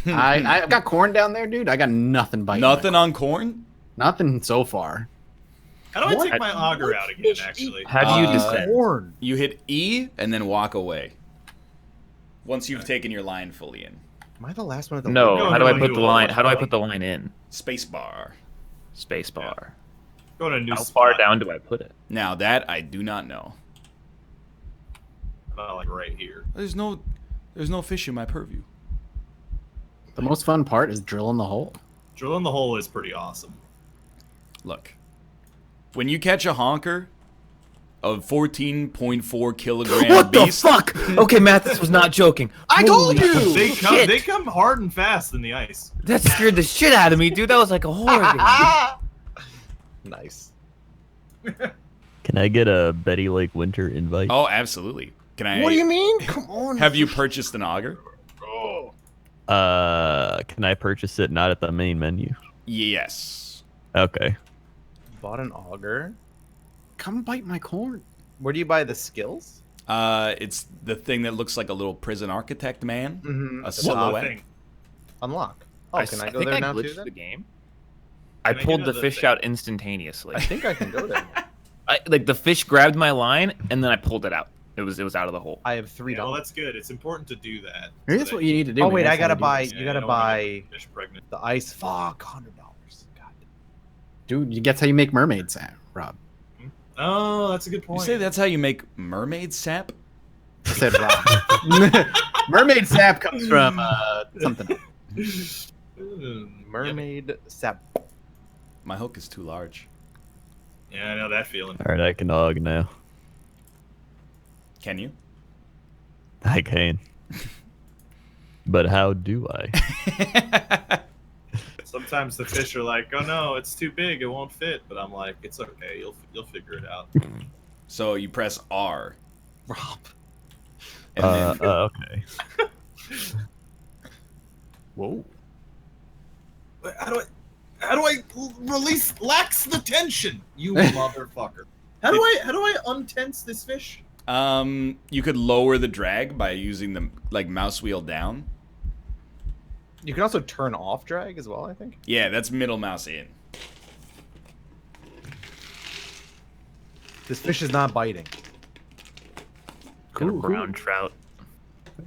I got corn down there, dude. I got nothing biting. Nothing on corn? Nothing so far. How do I What? take my auger out again? Actually, How do you Uh, descend? Corn. You hit E and then walk away. Once you've taken your line fully in. Am I the last one at the No. No, How do no, I put you the will. line? How do I put the line in? Space bar. Space bar. go to a new How far spot. down do I put it? Now that I do not know. About like right here. There's no fish in my purview. The most fun part is drilling the hole. Drilling the hole is pretty awesome. Look. When you catch a honker of 14.4 kilogram What the beast, fuck? Okay, Matt, this was not joking. I told you! They come hard and fast in the ice. That scared the shit out of me, dude. That was like a horror game. Nice. Can I get a Betty Lake Winter invite? Oh, absolutely. Can I? What do you mean? Come on. Have you purchased an auger? Can I purchase it not at the main menu? Yes. Okay. Bought an auger. Come bite my corn. Where do you buy the skills? It's the thing that looks like a little prison architect man. Mm-hmm. A silhouette. Thing. Unlock. Oh, can I go think there I now too? glitched Then? the game. I Can I pulled get the another fish thing? out instantaneously. I think I can go there. Like the fish grabbed my line and then I pulled it out. It was out of the hole. I have $3. Yeah, well, that's good. It's important to do that. Maybe so that's that what you need to do. Oh man. wait, I That's how gotta you do buy. this. Yeah, You gotta don't wanna buy get fish pregnant. the ice. Fuck, $100. God. Dude, that's how you make mermaids, Rob. Oh, that's a good You point. say that's how you make mermaid sap? I said Rob. Mermaid sap comes from something. Mermaid sap. My hook is too large. Yeah, I know that feeling. All right, I can og now. Can you? I can. But how do I? Sometimes the fish are like, "Oh no, it's too big, it won't fit." But I'm like, "It's okay, you'll figure it out." So you press R. Rob. And then, Okay. Whoa. How do I release lax the tension? You motherfucker. How do I untense this fish? you could lower the drag by using the mouse wheel down. You can also turn off drag as well, I think. Yeah, that's middle mouse in. This fish is not biting. Got a brown trout.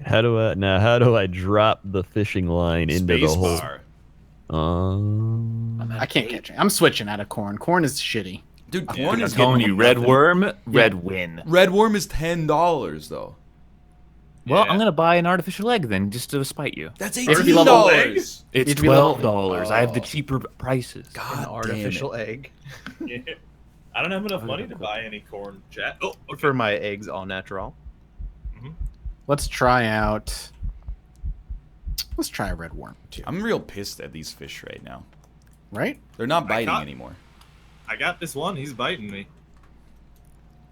How do I drop the fishing line into the Space hole? bar. I can't catch it. I'm switching out of corn. Corn is shitty. Dude, I'm corn is telling getting you, red nothing. worm, red win. Red worm is $10 though. Well, Yeah. I'm gonna buy an artificial egg then, just to spite you. That's Needs to be level $18. It's Needs to be level- $12. I have the cheaper prices. God An damn artificial it. egg. Yeah. I don't have enough money to buy any corn, chat. Oh, okay. For my eggs all natural. Let's try out. Let's try a red worm too. I'm real pissed at these fish right now. Right? They're not biting caught- anymore. I got this one. He's biting me,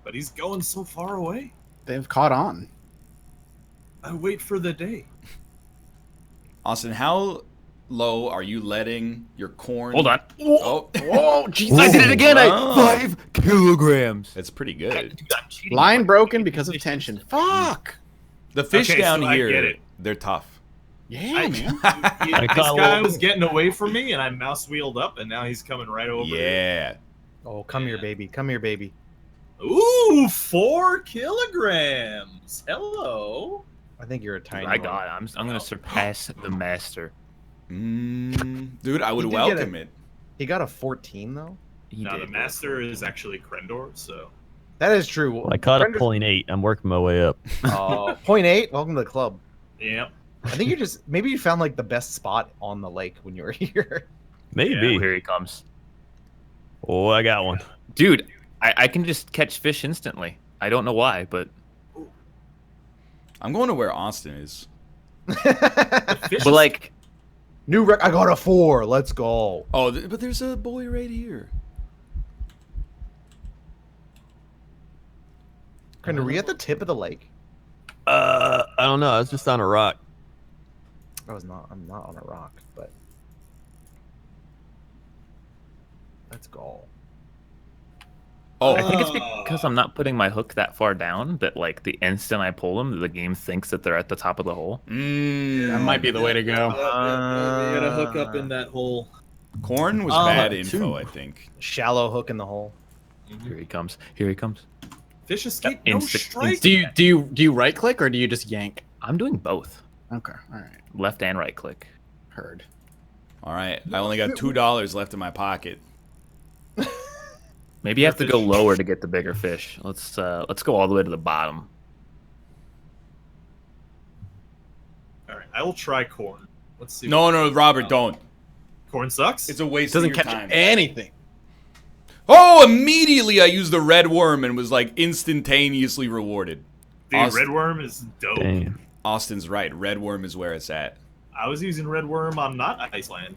but he's going so far away. They've caught on. I wait for the day. Austin, how low are you letting your corn? Hold on. Oh, Whoa, Jesus! I did it again. Wow. 5 kilograms. that's pretty good. Dude, I'm cheating. Line broken because of tension. Fuck. The fish Okay, down so I here, get it. they're tough. Yeah, man. This caught guy one. was getting away from me, and I mouse wheeled up, and now he's coming right over. Yeah. Oh, come here, baby. Come here, baby. Ooh, 4 kilograms. Hello. I think you're a tiny I one. got it. I'm gonna surpass the master. Dude, I would He did welcome get it. He got a 14 though. He Now did. the master is actually Krendor, so That is true. I caught a Brenda's- 0.8. I'm working my way up. Oh, 0.8. Welcome to the club. yeah. I think you just maybe you found like the best spot on the lake when you were here. Maybe. Oh, here he comes, Oh, I got one. dude. I can just catch fish instantly. I don't know why, but I'm going to where Austin is. Fish but like New rec. I got a 4. Let's go. Oh, but there's a boy right here. Are we at the tip of the lake? I don't know. I was just on a rock. I'm not on a rock, but let's go. Oh, I think it's because I'm not putting my hook that far down that like the instant I pull them, the game thinks that they're at the top of the hole. That might be the way to go. You gotta hook up in that hole. corn was Oh, bad info, two. I think. Shallow hook in the hole. Here he comes. Here he comes. Fish escape, Yep, no instant- strike. Do you right click or do you just yank? I'm doing both, Okay, all right, left and right click. heard. All right, I only got $2 left in my pocket. Maybe you have to go lower to get the bigger fish. Let's go all the way to the bottom. All right, I will try corn. Let's see. No, Robert, don't. Corn sucks. It's a waste Doesn't of your catch time. anything. Oh, immediately I used the red worm and was like instantaneously rewarded. Dude, Austin- red worm is dope. Damn. Austin's right. Red worm is where it's at. I was using red worm on not Iceland.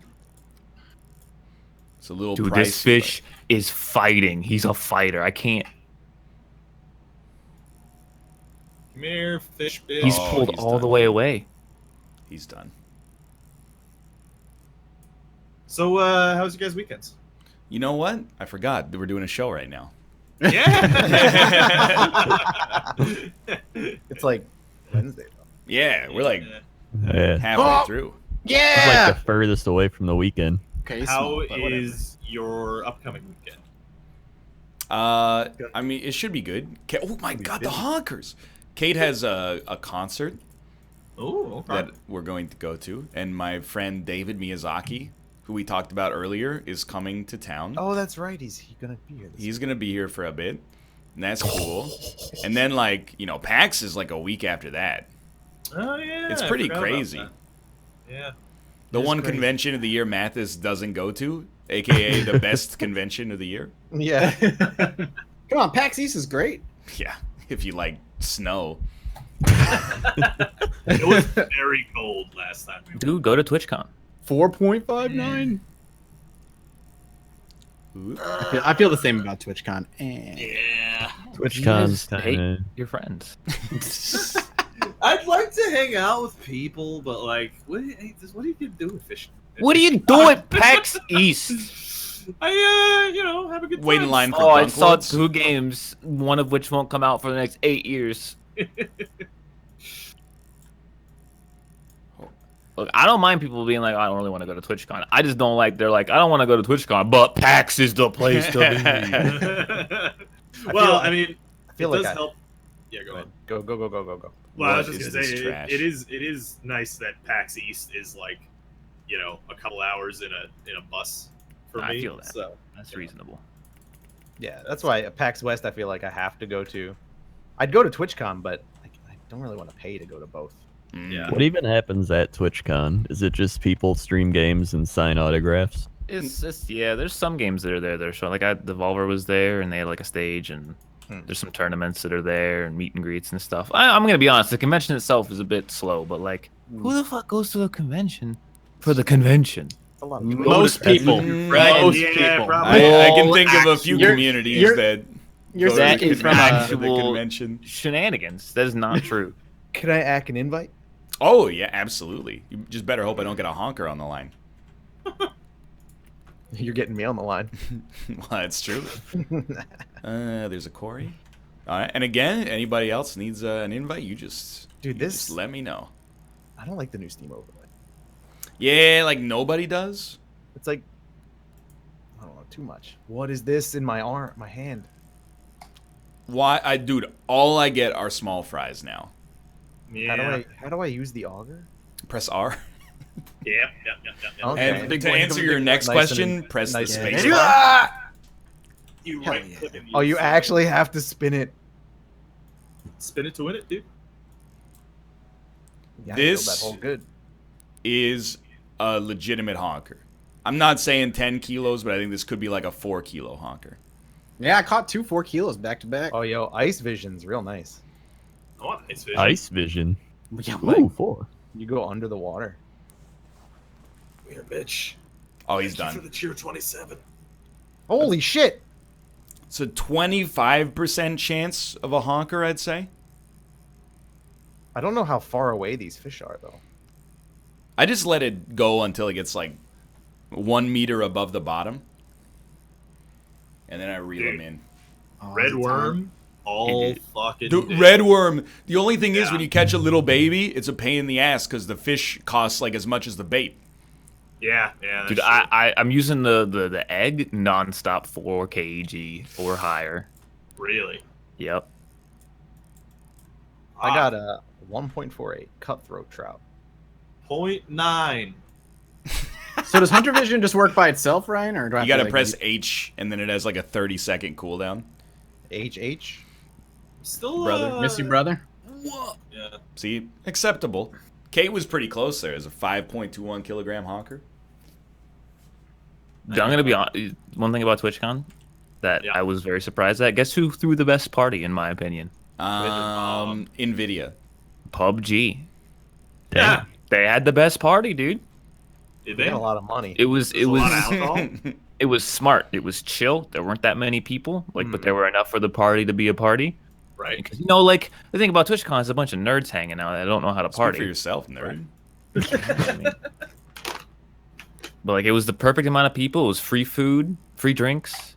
It's a little Dude, pricey, this fish is fighting. He's a fighter. I can't. Come here, fish bitch. He's Oh, pulled he's all done. the way away. He's done. So, how's your guys' weekends? You know what? I forgot that we're doing a show right now. Yeah. It's like Wednesday though. Yeah, we're like Yeah. halfway through. It's Yeah. like the furthest away from the weekend. Okay, How small, but whatever. is your upcoming weekend? I mean, it should be good. Oh my God, the honkers! Kate has a concert Oh, okay. that we're going to go to, and my friend David Miyazaki, who we talked about earlier, is coming to town. Oh, that's right. He's gonna be here. He's gonna be here for a bit, and that's cool. And then, like, you know, PAX is like a week after that. Oh yeah, It's I pretty forgot about crazy. that. Yeah. The It is one crazy. convention of the year Mathis doesn't go to, aka the best convention of the year. Yeah. Come on, PAX East is great. Yeah, if you like snow. It was very cold last time. Dude, go to TwitchCon. 4.59. Ooh. I feel the same about TwitchCon. Yeah. TwitchCon's You hate kinda... your friends. I'd like to hang out with people, but like, what are you gonna do with fishing? What are you doing at PAX East? I have a good time. Wait in line for Oh, I bunk saw loads. 2 games, one of which won't come out for the next 8 years. Look, I don't mind people being like, I don't really want to go to TwitchCon. I just don't like, they're like, I don't want to go to TwitchCon, but PAX is the place to be. Well, I mean, I feel it like does I help. Yeah, go ahead. go. Well, I was What just is gonna this say trash? it is nice that PAX East is like, a couple hours in a bus for I me. feel that. So That's reasonable. Yeah, that's why at PAX West I feel like I have to go to. I'd go to TwitchCon, but I don't really want to pay to go to both. Yeah. What even happens at TwitchCon? Is it just people stream games and sign autographs? It's just, yeah, there's some games that are there that are showing. Like, Devolver was there, and they had like a stage, and there's some tournaments that are there, and meet and greets and stuff. I'm going to be honest, the convention itself is a bit slow, but like, who the fuck goes to a convention for the convention? A lot of people. Most people. Right. Most Yeah, people. probably. I can think of a few You're- communities you're- that You're go to that the is convention from for the actual- convention. Shenanigans. That is not true. Can I act an invite? Oh yeah, absolutely. You just better hope I don't get a honker on the line. You're getting me on the line. Well, that's true. There's a Corey. All right, and again, anybody else needs an invite? You just Dude, you this- just let me know. I don't like the new Steam overlay. Yeah, like nobody does. It's like I don't know, too much. What is this in my arm, my hand? Why, dude? All I get are small fries now. Yeah. How do I use the auger? Press R. Yep. Okay. And Big to boy, answer big your boy. next Nice question, and- press the nice and- space Yeah. bar. You Hell right yeah. click and Oh, you use, actually have to spin it. spin it to win it, dude. Yeah, I feel This- that whole good. Is a legitimate honker. I'm not saying 10 kilos, but I think this could be like a 4-kilo honker. Yeah, I caught 2 4 kilos back to back. Oh, yo, Ice Vision's real nice. Oh, nice vision. Ice Vision. Yeah, Ooh, 4. You go under the water. Weird bitch. Oh, he's Thank you done. for the cheer 27. Holy shit! It's a 25% chance of a honker, I'd say. I don't know how far away these fish are, though. I just let it go until it gets like 1 meter above the bottom. And then I reel them in. Oh, Red is it worm all Dude. fucking The day. red worm. The only thing is Yeah. when you catch a little baby, it's a pain in the ass because the fish costs like as much as the bait. Yeah, that's Dude, true. I'm using the egg nonstop 4 kg or higher. Really. Yep. I got a 1.48 cutthroat trout. 0.9. So does Hunter Vision just work by itself, Ryan, or do I You have gotta to, like, press H and then it has like a 30-second cooldown. HH. Still, Brother. miss you, brother? Yeah. See, acceptable. Kate was pretty close there as a 5.21 kilogram honker. I'm gonna be honest. One thing about TwitchCon that Yeah. I was very surprised at. Guess who threw the best party, in my opinion? Nvidia. PUBG. Yeah. They had the best party, dude. Did They they? got a lot of money. It was There's a lot of alcohol. it was smart. It was chill. There weren't that many people, but there were enough for the party to be a party. right? Because like the thing about TwitchCon is a bunch of nerds hanging out that don't know how to Speak party. for yourself, nerd. I mean, but like it was the perfect amount of people. It was free food, free drinks.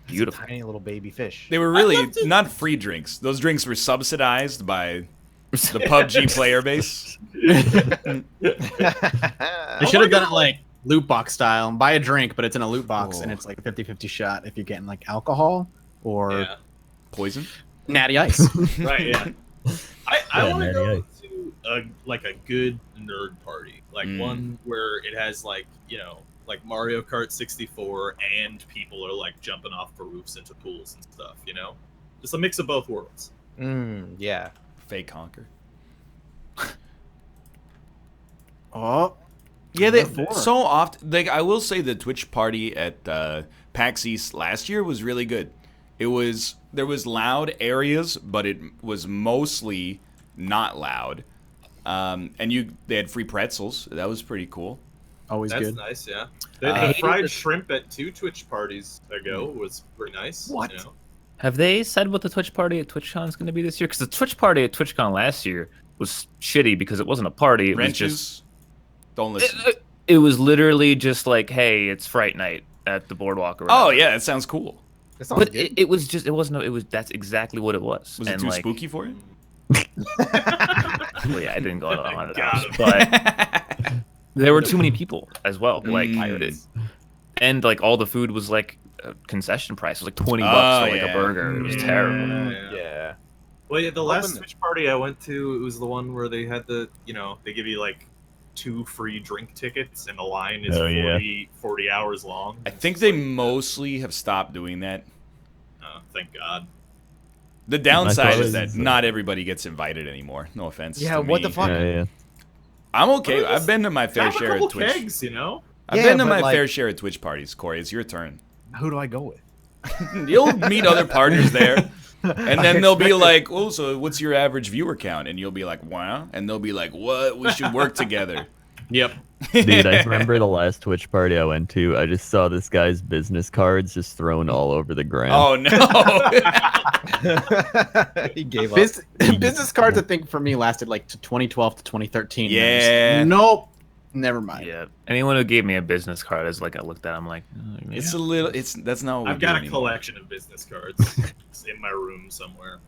Beautiful. Tiny little baby fish. They were really not free drinks. Those drinks were subsidized by the PUBG player base. They should have done it like loot box style. Buy a drink, but it's in a loot box, and it's like a 50-50 shot if you're getting like alcohol or Poison. natty ice. Right, yeah. I want to Natty go Ice. to a good nerd party, like one where it has like like Mario Kart 64 and people are like jumping off the roofs into pools and stuff. Just a mix of both worlds. Yeah. Fake honker. Oh, Yeah, they so often. Like I will say, the Twitch party at PAX East last year was really good. There was loud areas, but it was mostly not loud. And they had free pretzels. That was pretty cool. always That's good. nice, yeah. The fried shrimp at 2 Twitch parties ago was pretty nice. What? Have they said what the Twitch party at TwitchCon is going to be this year? Because the Twitch party at TwitchCon last year was shitty because it wasn't a party. It Wrenches. was just. Don't listen. It was literally just like, hey, it's Fright Night at the boardwalk. Or Oh whatever. yeah, that sounds cool. But it was just, it wasn't. It was that's exactly what it was. Was it And too like, spooky for you? Well, yeah, I didn't go out on it, but there were too many people as well. Like, and like all the food was like a concession price. It was like $20 for like a burger. It was terrible. Yeah. Well, yeah, the last Twitch party I went to, it was the one where they had they give you like 2 free drink tickets, and the line is 40 hours long. I think they mostly have stopped doing that. Oh, thank God. The downside is that not everybody gets invited anymore. No offense. Yeah, to what me. the fuck? I'm okay. I've been to my fair Grab a share couple at Twitch. kegs, I've been to my fair share at Twitch parties. Corey, it's your turn. Who do I go with? You'll meet other partners there. And then they'll be like, "Oh, so what's your average viewer count?" And you'll be like, "Wow." And they'll be like, "What? We should work together." Yep. Dude, I remember the last Twitch party I went to. I just saw this guy's business cards just thrown all over the ground. Oh no! He gave up. Business cards, I think, for me lasted like to 2012 to 2013. Yeah. Nope. Never mind. Yeah. Anyone who gave me a business card is like, I looked at, I'm like, oh, yeah. It's a little. That's not what I've got a collection of business cards. It's in my room somewhere.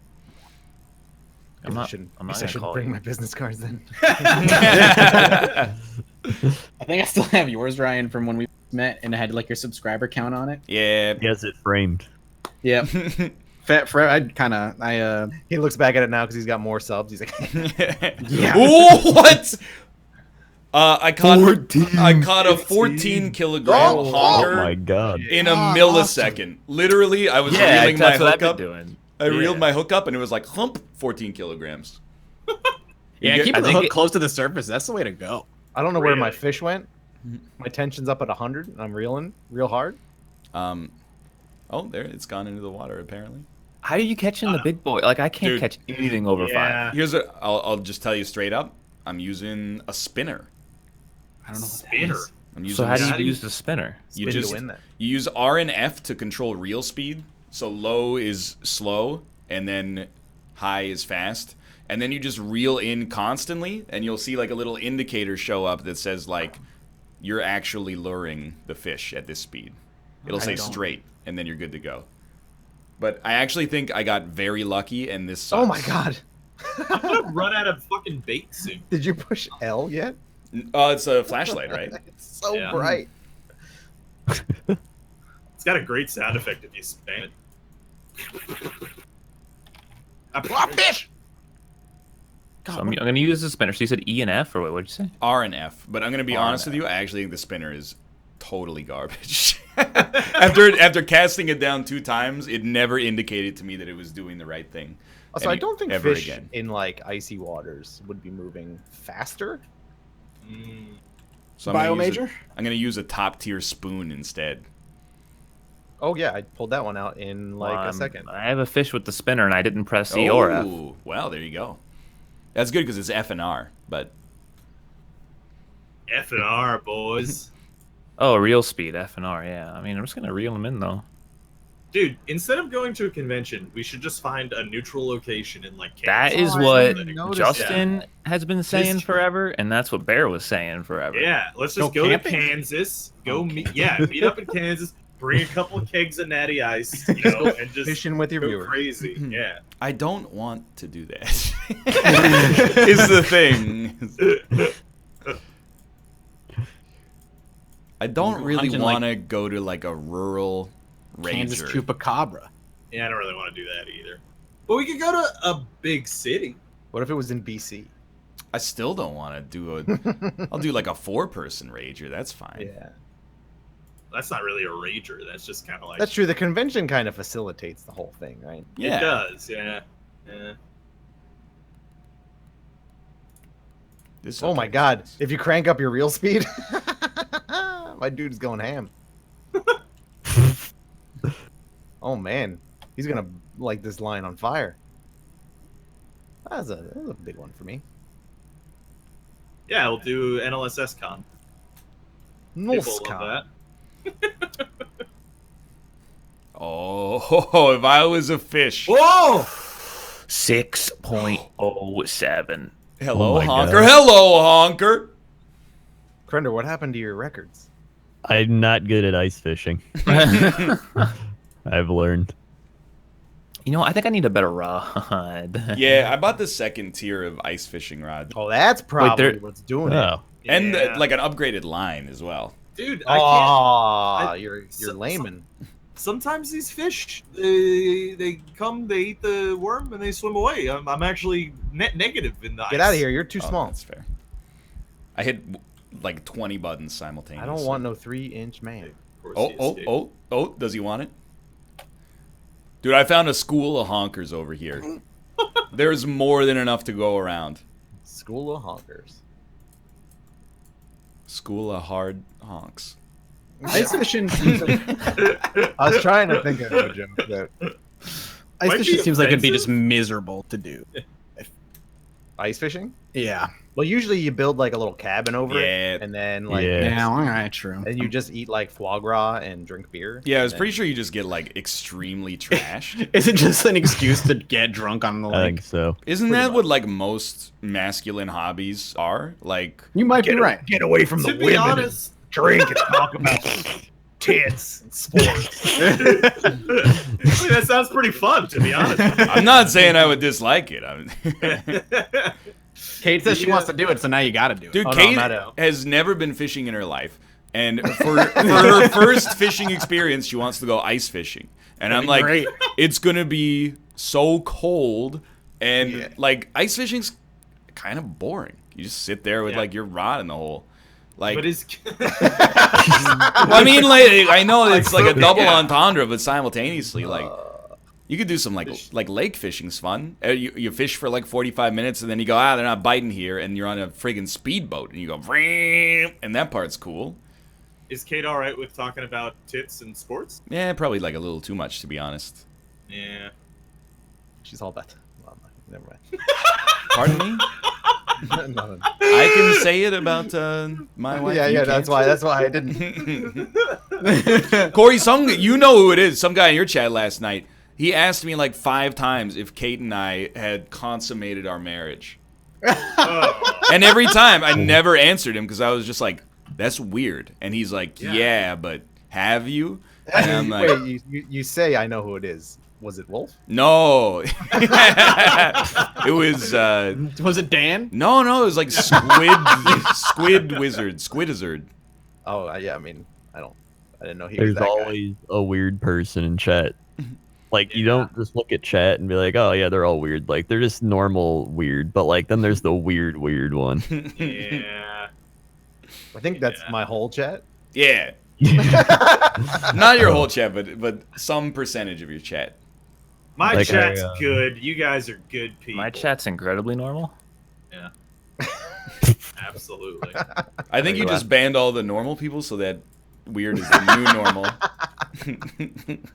I'm not I should bring my business cards then. I think I still have yours, Ryan, from when we met, and it had like your subscriber count on it. Yeah. He has it framed. Yep. He looks back at it now because he's got more subs. He's like, yeah. Ooh, what? I caught a 14 kilogram honker. Oh my god! In a millisecond. Literally, I was reeling my hook up. I reeled my hook up, and it was like hump 14 kilograms. Yeah, keeping the hook close to the surface. That's the way to go. I don't know where my fish went. My tension's up at 100, and I'm reeling real hard. Oh, there, it's gone into the water apparently. How are you catching the big boy? Like, I can't catch anything over 5. Here's I'll just tell you straight up. I'm using a spinner. I don't know what spinner. that is. I'm using So how do you use the spinner? You use R and F to control reel speed. So low is slow, and then high is fast. And then you just reel in constantly, and you'll see like a little indicator show up that says like you're actually luring the fish at this speed. It'll say straight, and then you're good to go. But I actually think I got very lucky, and this sucks. Oh my god. I'm gonna run out of fucking bait soon. Did you push L yet? It's a flashlight, right? It's so bright. It's got a great sound effect if you spam it. A fish! So I'm going to use the spinner. So you said E and F, or what did you say? R and F. But I'm going to be honest with you, I actually think the spinner is totally garbage. after casting it down 2 times, it never indicated to me that it was doing the right thing. Also, I don't think fish in like icy waters would be moving faster. So I'm going to use a top tier spoon instead. Oh yeah, I pulled that one out in like a second. I have a fish with the spinner, and I didn't press E or F. Well, there you go. That's good because it's F and R, but F and R, boys. Oh, reel speed, F and R. Yeah, I mean, I'm just gonna reel them in though. Dude, instead of going to a convention, we should just find a neutral location in like Kansas. That is I what didn't notice Justin has been saying forever, and that's what Bear was saying forever. Yeah, let's just Go go to camping? Kansas. Meet up in Kansas. Bring a couple of kegs of Natty Ice, you know, and just Fishing with your go viewers. crazy. Yeah. I don't want to do that. Is the thing. I don't really Hunting, want to go to like a rural Kansas ranger. chupacabra. Yeah, I don't really want to do that either. But we could go to a big city. What if it was in BC? I still don't want to do a. I'll do like a 4-person rager. That's fine. Yeah. That's not really a rager. That's just kind of like That's true. The convention kind of facilitates the whole thing, right? Yeah. It does. Yeah. Yeah. This Oh my okay. god. If you crank up your real speed, my dude's going ham. Oh man. He's gonna light this line on fire. That's a big one for me. Yeah, we'll do NLSS Con. People love Nolscon. that. Oh, if I was a fish. Whoa! 6.07. Hello, Oh my honker. God. Hello, honker. Krender, what happened to your records? I'm not good at ice fishing. I've learned. You know, I think I need a better rod. Yeah, I bought the 2nd tier of ice fishing rod. Oh, that's probably there- what's doing it. Oh, And Yeah. like an upgraded line as well. Dude, I can't. Oh, you're layman. Sometimes these fish, they come, they eat the worm, and they swim away. I'm actually net negative in the Get ice. out of here. You're too Oh, small. That's fair. I hit like 20 buttons simultaneously. I don't want no 3-inch man. Of course Oh, he oh, escaped. oh. Does he want it? Dude, I found a school of honkers over here. There's more than enough to go around. School of honkers. School of hard honks. Ice fishing seems like, I was trying to think of a joke, but ice Might fishing be seems like it'd be offensive. just miserable to do. ice fishing? Yeah. Well, usually you build like a little cabin over Yeah. it, and then like Yeah. Yeah. All right. True. and you just eat like foie gras and drink beer. Yeah, I was and pretty sure you just get like extremely trashed. Is it just an excuse to get drunk on the I think lake? so. Isn't Pretty that much. what like most masculine hobbies are? Like, You might be right. Get away from To the be women. honest, Drink and talk about tits and sports. that sounds pretty fun, to be honest. I'm not saying I would dislike it. Kate says she wants to do it, so now you got to do it. Dude, Oh, no, Kate not out. has never been fishing in her life. And for her first fishing experience, she wants to go ice fishing. And I'm like, Great. it's going to be so cold. And Yeah. like, ice fishing's kind of boring. You just sit there with Yeah. like your rod in the hole. Like, But is well, I mean, like, I know it's like a double entendre, but simultaneously, like, you could do some like lake fishing's fun. You fish for like 45 minutes, and then you go, they're not biting here, and you're on a friggin' speedboat, and you go, "Vroom," and that part's cool. is Kate all right with talking about tits and sports? Yeah, probably like a little too much, to be honest. Yeah. She's all that. Well, never mind. Pardon me? Nothing. I can say it about my wife. Yeah, You yeah. That's can't? why I didn't. Corey, you know who it is. Some guy in your chat last night. He asked me like 5 times if Kate and I had consummated our marriage. Oh. And every time I never answered him because I was just like, that's weird. And he's like, yeah, but have you? And I'm like, Wait, you say I know who it is. Was it Wolf? no. It was, Was it Dan? no, it was like Squidizard. Oh, yeah. I mean, I didn't know he was There's that guy. always a weird person in chat. Like, you don't just look at chat and be like, oh, yeah, they're all weird. Like, they're just normal weird. But, like, then there's the weird one. Yeah. I think that's my whole chat. Yeah. Not your whole chat, but some percentage of your chat. My Like, chat's I, good. You guys are good people. My chat's incredibly normal. Absolutely. I think you Very just banned all the normal people so that weird is the new normal.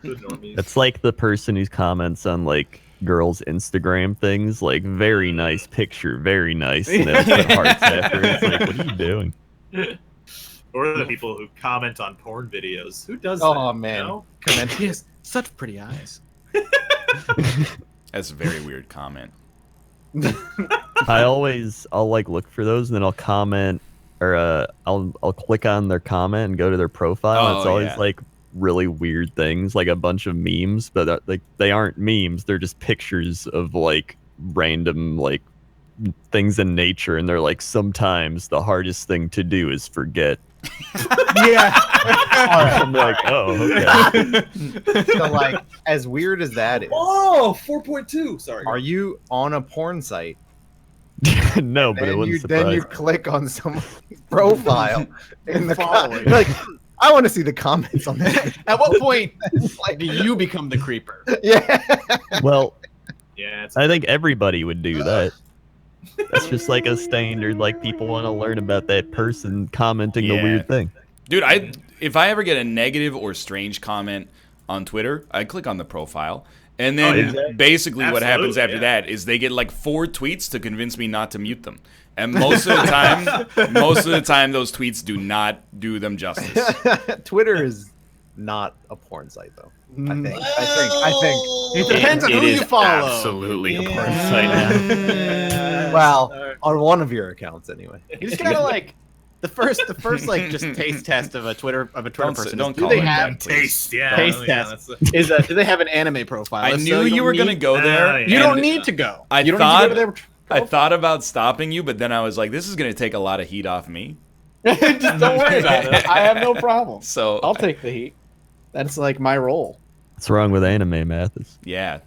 Good normies. It's like the person who comments on, like, girls' Instagram things. Like, very nice picture, very nice. And then put hearts after. It's like, what are you doing? Or the people who comment on porn videos. Who does that? Oh man, you know? comment. Such pretty eyes. That's a very weird comment. I'll like look for those and then I'll comment or I'll click on their comment and go to their profile. And it's Oh, always yeah. like really weird things, like a bunch of memes, but like they aren't memes. They're just pictures of like random like things in nature, and they're like, sometimes the hardest thing to do is forget. Yeah. I'm like, oh, okay. So like, as weird as that is, Oh, 4.2. Sorry. are you on a porn site? No, but it And wouldn't then you surprise me. click on someone's profile in the Following. like, I want to see the comments on that. At what point do you become the creeper? Yeah. Well, Yeah, it's I think everybody would do that. That's just like a standard, like people want to learn about that person commenting the Yeah. weird thing. Dude, if I ever get a negative or strange comment on Twitter, I click on the profile. And then basically what happens Absolutely, after yeah. that is they get like 4 tweets to convince me not to mute them. And most of the time those tweets do not do them justice. Twitter is not a porn site though. I think. It depends on who you follow. Absolutely a porn site now. Well, on one of your accounts anyway. You just gotta like the first like just taste test of a Twitter person. Don't Do call they it have that, please. taste. Yeah. taste yeah, test? that's Is do they have an anime profile? I If so, knew you don't were going to need- go there. yeah. You don't and need to go. I you don't thought- need to go to their I profile. thought about stopping you, but then I was like, this is going to take a lot of heat off me. Just don't worry about it. I have no problem. So, I'll take the heat. That's like my role. What's wrong with anime, Mathis? yeah.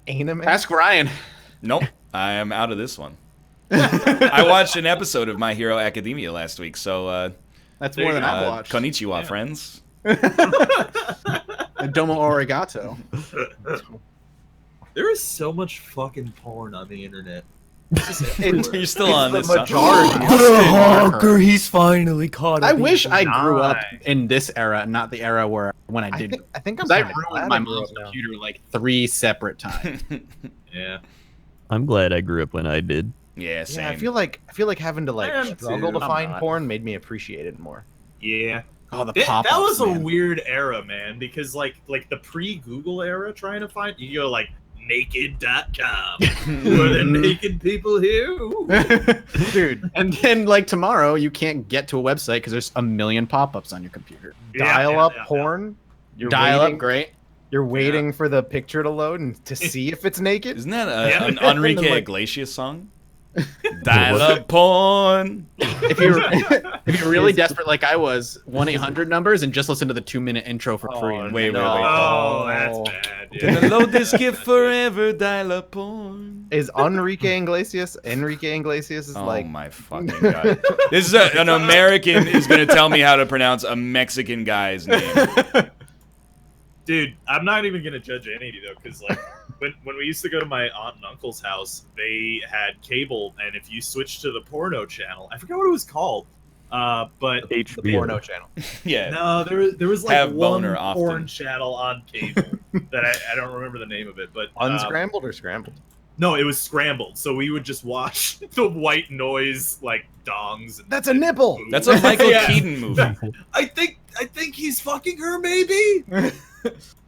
Anime. Ask Ryan. Nope. I am out of this one. I watched an episode of My Hero Academia last week, so That's There more you than go. I've watched. konnichiwa, friends. Domo arigato. There is so much fucking porn on the internet. You're still on the this. huh? majority. He's finally caught I wish I grew up in this era, not the era where when I did. I think I'm 'Cause I kinda glad ruined my I grew mom's up now. computer like 3 separate times. Yeah. I'm glad I grew up when I did. Yeah, same. Yeah, I feel like having to I am like struggle too. to I'm find not. porn made me appreciate it more. Yeah. Oh, the That pop-ups, was a man. weird era, man, because like the pre-Google era trying to find you go like naked.com. Were there naked people here? Ooh. Dude, And then like tomorrow, you can't get to a website because there's a million pop-ups on your computer. dial-up yeah. porn. You're Dial waiting, up, great. You're waiting for the picture to load and to see if it's naked. Isn't that Yeah. an Enrique Like- Iglesias song? Dial up porn. If you're really desperate like I was, 1-800 numbers and just listen to the 2-minute intro for free. and- Wait. Oh, that's bad. Gonna Yeah. load this gift forever. Dial up porn. Is Enrique Iglesias is Oh like my fucking god! This is an American is gonna tell me how to pronounce a Mexican guy's name. Dude, I'm not even gonna judge any of you though, because like when we used to go to my aunt and uncle's house, they had cable, and if you switched to the porno channel, I forgot what it was called, but the HBO. porno channel. Yeah. no, there was like Have one boner often. porn channel on cable that I don't remember the name of it, but Unscrambled or scrambled? no, it was scrambled, so we would just watch the white noise like dongs. And, That's a nipple. That's a Michael Yeah. Keaton movie. I think he's fucking her, maybe.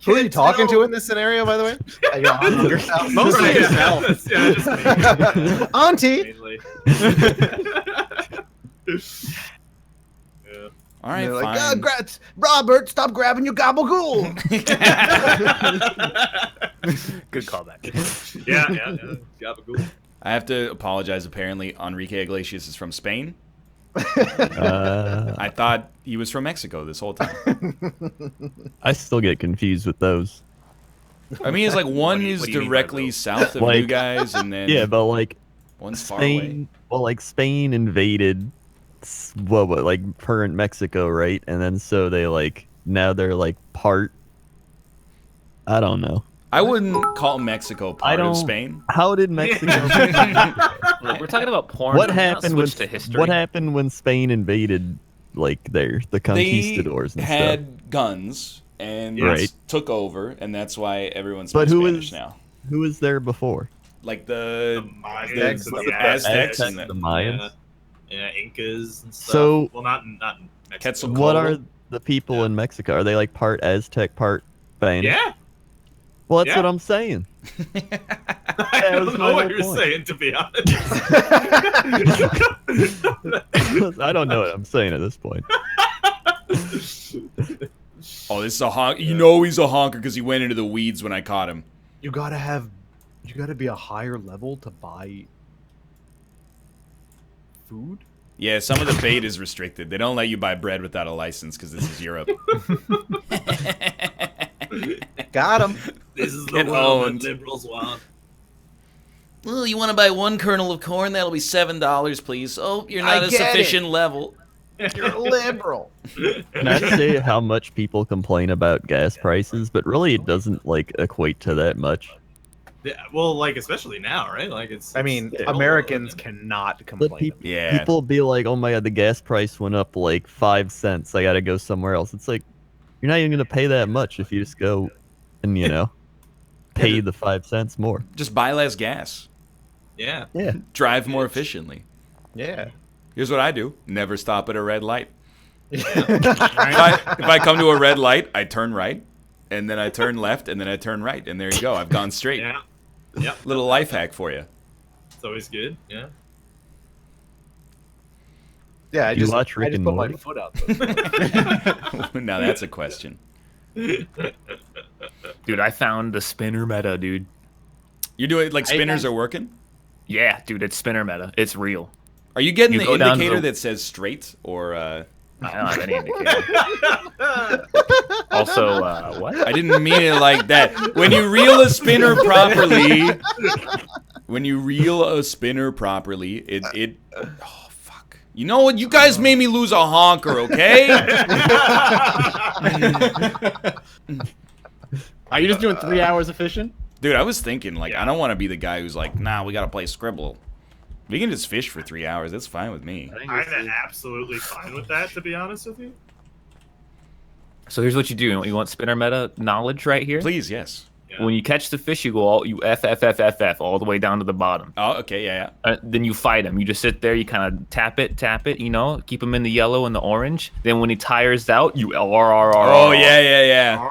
Who are you talking to in this scenario, by the way? Your aunt or yourself? Mostly Right, yourself. yeah, just me. Auntie. Mainly. Yeah. All right, They're like, fine. Robert, stop grabbing your gabagool. Good callback. Yeah. Gabagool. I have to apologize. Apparently, Enrique Iglesias is from Spain. Uh, I thought he was from Mexico this whole time. I still get confused with those. I mean, it's like one do you is mean by directly those? south of Like- you guys, and then Yeah, but like one's far away. Spain, well, like Spain invaded, what, like current Mexico, right? And then so they like now they're like part. I don't know. I wouldn't call Mexico part of Spain. How did Mexico? Look, we're talking about porn. What Can we not happened when switch to history? What happened when Spain invaded like the They conquistadors and stuff? had guns and Right. took over, and that's why everyone But speaks who Spanish is- now. Who was there before? Like the Mayans and the Aztecs and the the Mayans. Yeah, Incas and stuff. So- well, not in Mexico. Quetzalcoatl. What are the people in Mexico? Are they like part Aztec, part Spanish? Yeah, Well, that's Yeah. what I'm saying. I was don't my know what whole you're point. saying, to be honest. I don't know what I'm saying at this point. Oh, this is a honk. You know he's a honker because he went into the weeds when I caught him. You gotta be a higher level to buy food. Yeah, some of the bait is restricted. They don't let you buy bread without a license because this is Europe. Got him. This is the Get world owned. that liberals want. Well, you want to buy one kernel of corn? That'll be $7, please. Oh, you're I not a get it. sufficient level. You're a liberal. Can I say how much people complain about gas prices, but really it doesn't like equate to that much. Yeah, well, like especially now, right? Like it's. I mean, it's- Americans cannot But complain. Yeah. people be like, "Oh my god, the gas price went up like 5 cents. I gotta go somewhere else." It's like you're not even gonna pay that much if you just go and pay the 5 cents more. Just buy less gas. Yeah. Yeah. Drive more efficiently. Yeah. Here's what I do. Never stop at a red light. If I come to a red light, I turn right, and then I turn left, and then I turn right, and there you go. I've gone straight. Yeah. Yep. Little life hack for you. It's always good. Yeah. Yeah, I You just, watch I Rick just and put my Morty? foot out there. Now that's a question. Dude, I found the spinner meta, dude. You're doing like spinners are working? Yeah, dude, it's spinner meta. It's real. Are you getting You the go down to indicator the- that says straight or I don't have any indicator. Also, what? I didn't mean it like that. When you reel a spinner properly, it oh fuck. You know what? You guys made me lose a honker, okay? Are you just doing 3 hours of fishing? Dude, I was thinking like I don't want to be the guy who's like, "Nah, we got to play Scribble." We can just fish for 3 hours. That's fine with me. I'm absolutely fine with that, to be honest with you. So here's what you do. You want spinner meta knowledge right here? Please, yes. Yeah. When you catch the fish, you go you F all the way down to the bottom. Oh, okay, yeah. Then you fight him. You just sit there. You kind of tap it, keep him in the yellow and the orange. Then when he tires out, you Oh, yeah.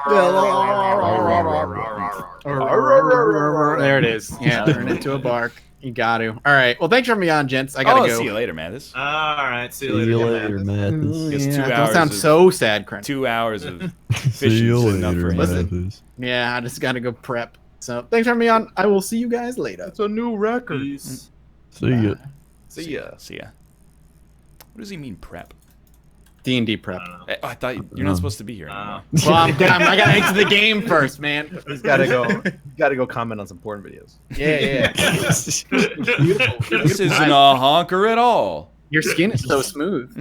There it is. Yeah, turn it into a bark. You got to. All right. Well, thanks for having me on, gents. I gotta go. See you later, Mathis. All right. See See you you later. later, Mathis. It's Yeah, 2 don't hours sound of- so sad, Crunch. 2 hours of See fishing you is enough for later, him. Mathis. Yeah, I just gotta go prep. So thanks for having me on. I will see you guys later. It's a new record. Peace. See ya. See ya. See ya. What does he mean, prep? D&D prep. I thought you're not supposed to be here anymore. Well, I gotta exit the game first, man. He's gotta go comment on some porn videos. Yeah. This isn't a honker at all. Your skin is so smooth.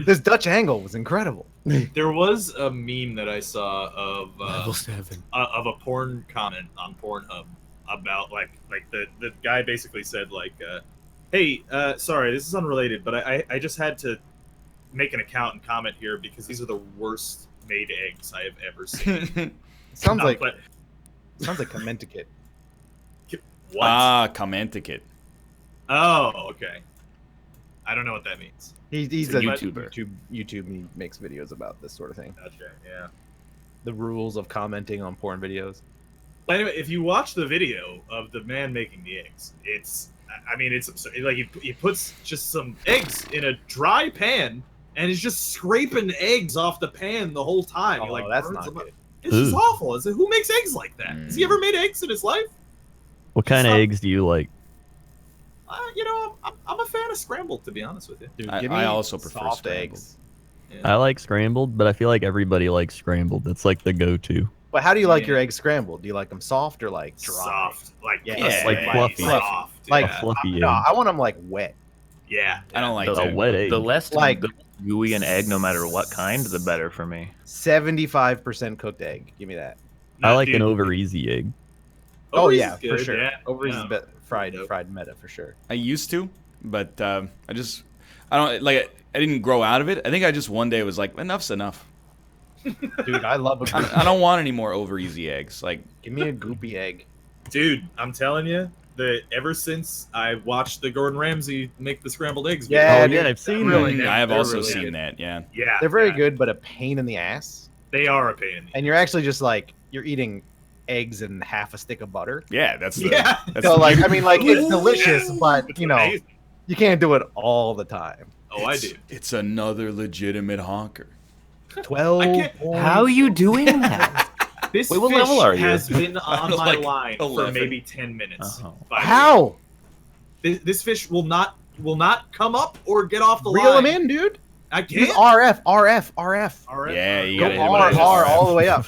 This Dutch angle was incredible. There was a meme that I saw of Level 7. of a porn comment on Pornhub about like the guy basically said like, "Hey, sorry, this is unrelated, but I just had to make an account and comment here because these are the worst made eggs I have ever seen." Sounds No, like but commenticate. what? Commenticate. Oh, okay. I don't know what that means. He's a a YouTuber. YouTube. He makes videos about this sort of thing. Gotcha. Yeah. The rules of commenting on porn videos. But anyway, if you watch the video of the man making the eggs, it's absurd. Like he puts just some eggs in a dry pan and is just scraping eggs off the pan the whole time. He, Oh, like, that's burns not them up. good. It's just Ooh. awful. It's like, who makes eggs like that? Has he ever made eggs in his life? What kind of Stop. eggs do you like? I'm a fan of scrambled, to be honest with you. Dude, I give me also prefer soft scrambled. eggs. I like scrambled, but I feel like everybody likes scrambled. That's like the go-to. But how do you like Yeah. your eggs scrambled? Do you like them soft or like dry? Soft, like Yeah, like fluffy. soft. Like yeah. Fluffy No, egg. I want them like wet. Yeah. I don't like The, that. A wet egg. the less Like- the gooey an egg, no matter what kind, the better for me. 75% cooked egg. Give me that. I like an Dude, over easy egg. Oh Ovaries yeah, is for good, sure. yeah. Ovaries Yeah. is fried Nope. fried meta for sure. I used to, but I don't like. I didn't grow out of it. I think I just one day was like, enough's enough. Dude, I love a I don't want any more over easy eggs. Like, give me a goopy egg. Dude, I'm telling you that ever since I watched the Gordon Ramsay make the scrambled eggs, Yeah, Oh dude, yeah, I've seen really that. good. I have They're also really seen good. that. Yeah. yeah, They're very yeah, good, but a pain in the ass. They are a pain in the And you're actually just like you're eating eggs and half a stick of butter. Yeah, that's the, Yeah. That's So the like, I beauty. mean, like it's delicious, but you know, Amazing. you can't do it all the time. Oh, I do. It's another legitimate honker. 12. I can't- How are you doing that? This Wait, what fish level are you? has been on my Like line 11. for maybe 10 minutes. Oh. How? This fish will not come up or get off the Reel line. him in, dude. I Use can't. RF. All right. Yeah, you Go gotta hit him R, with R this. all the way up.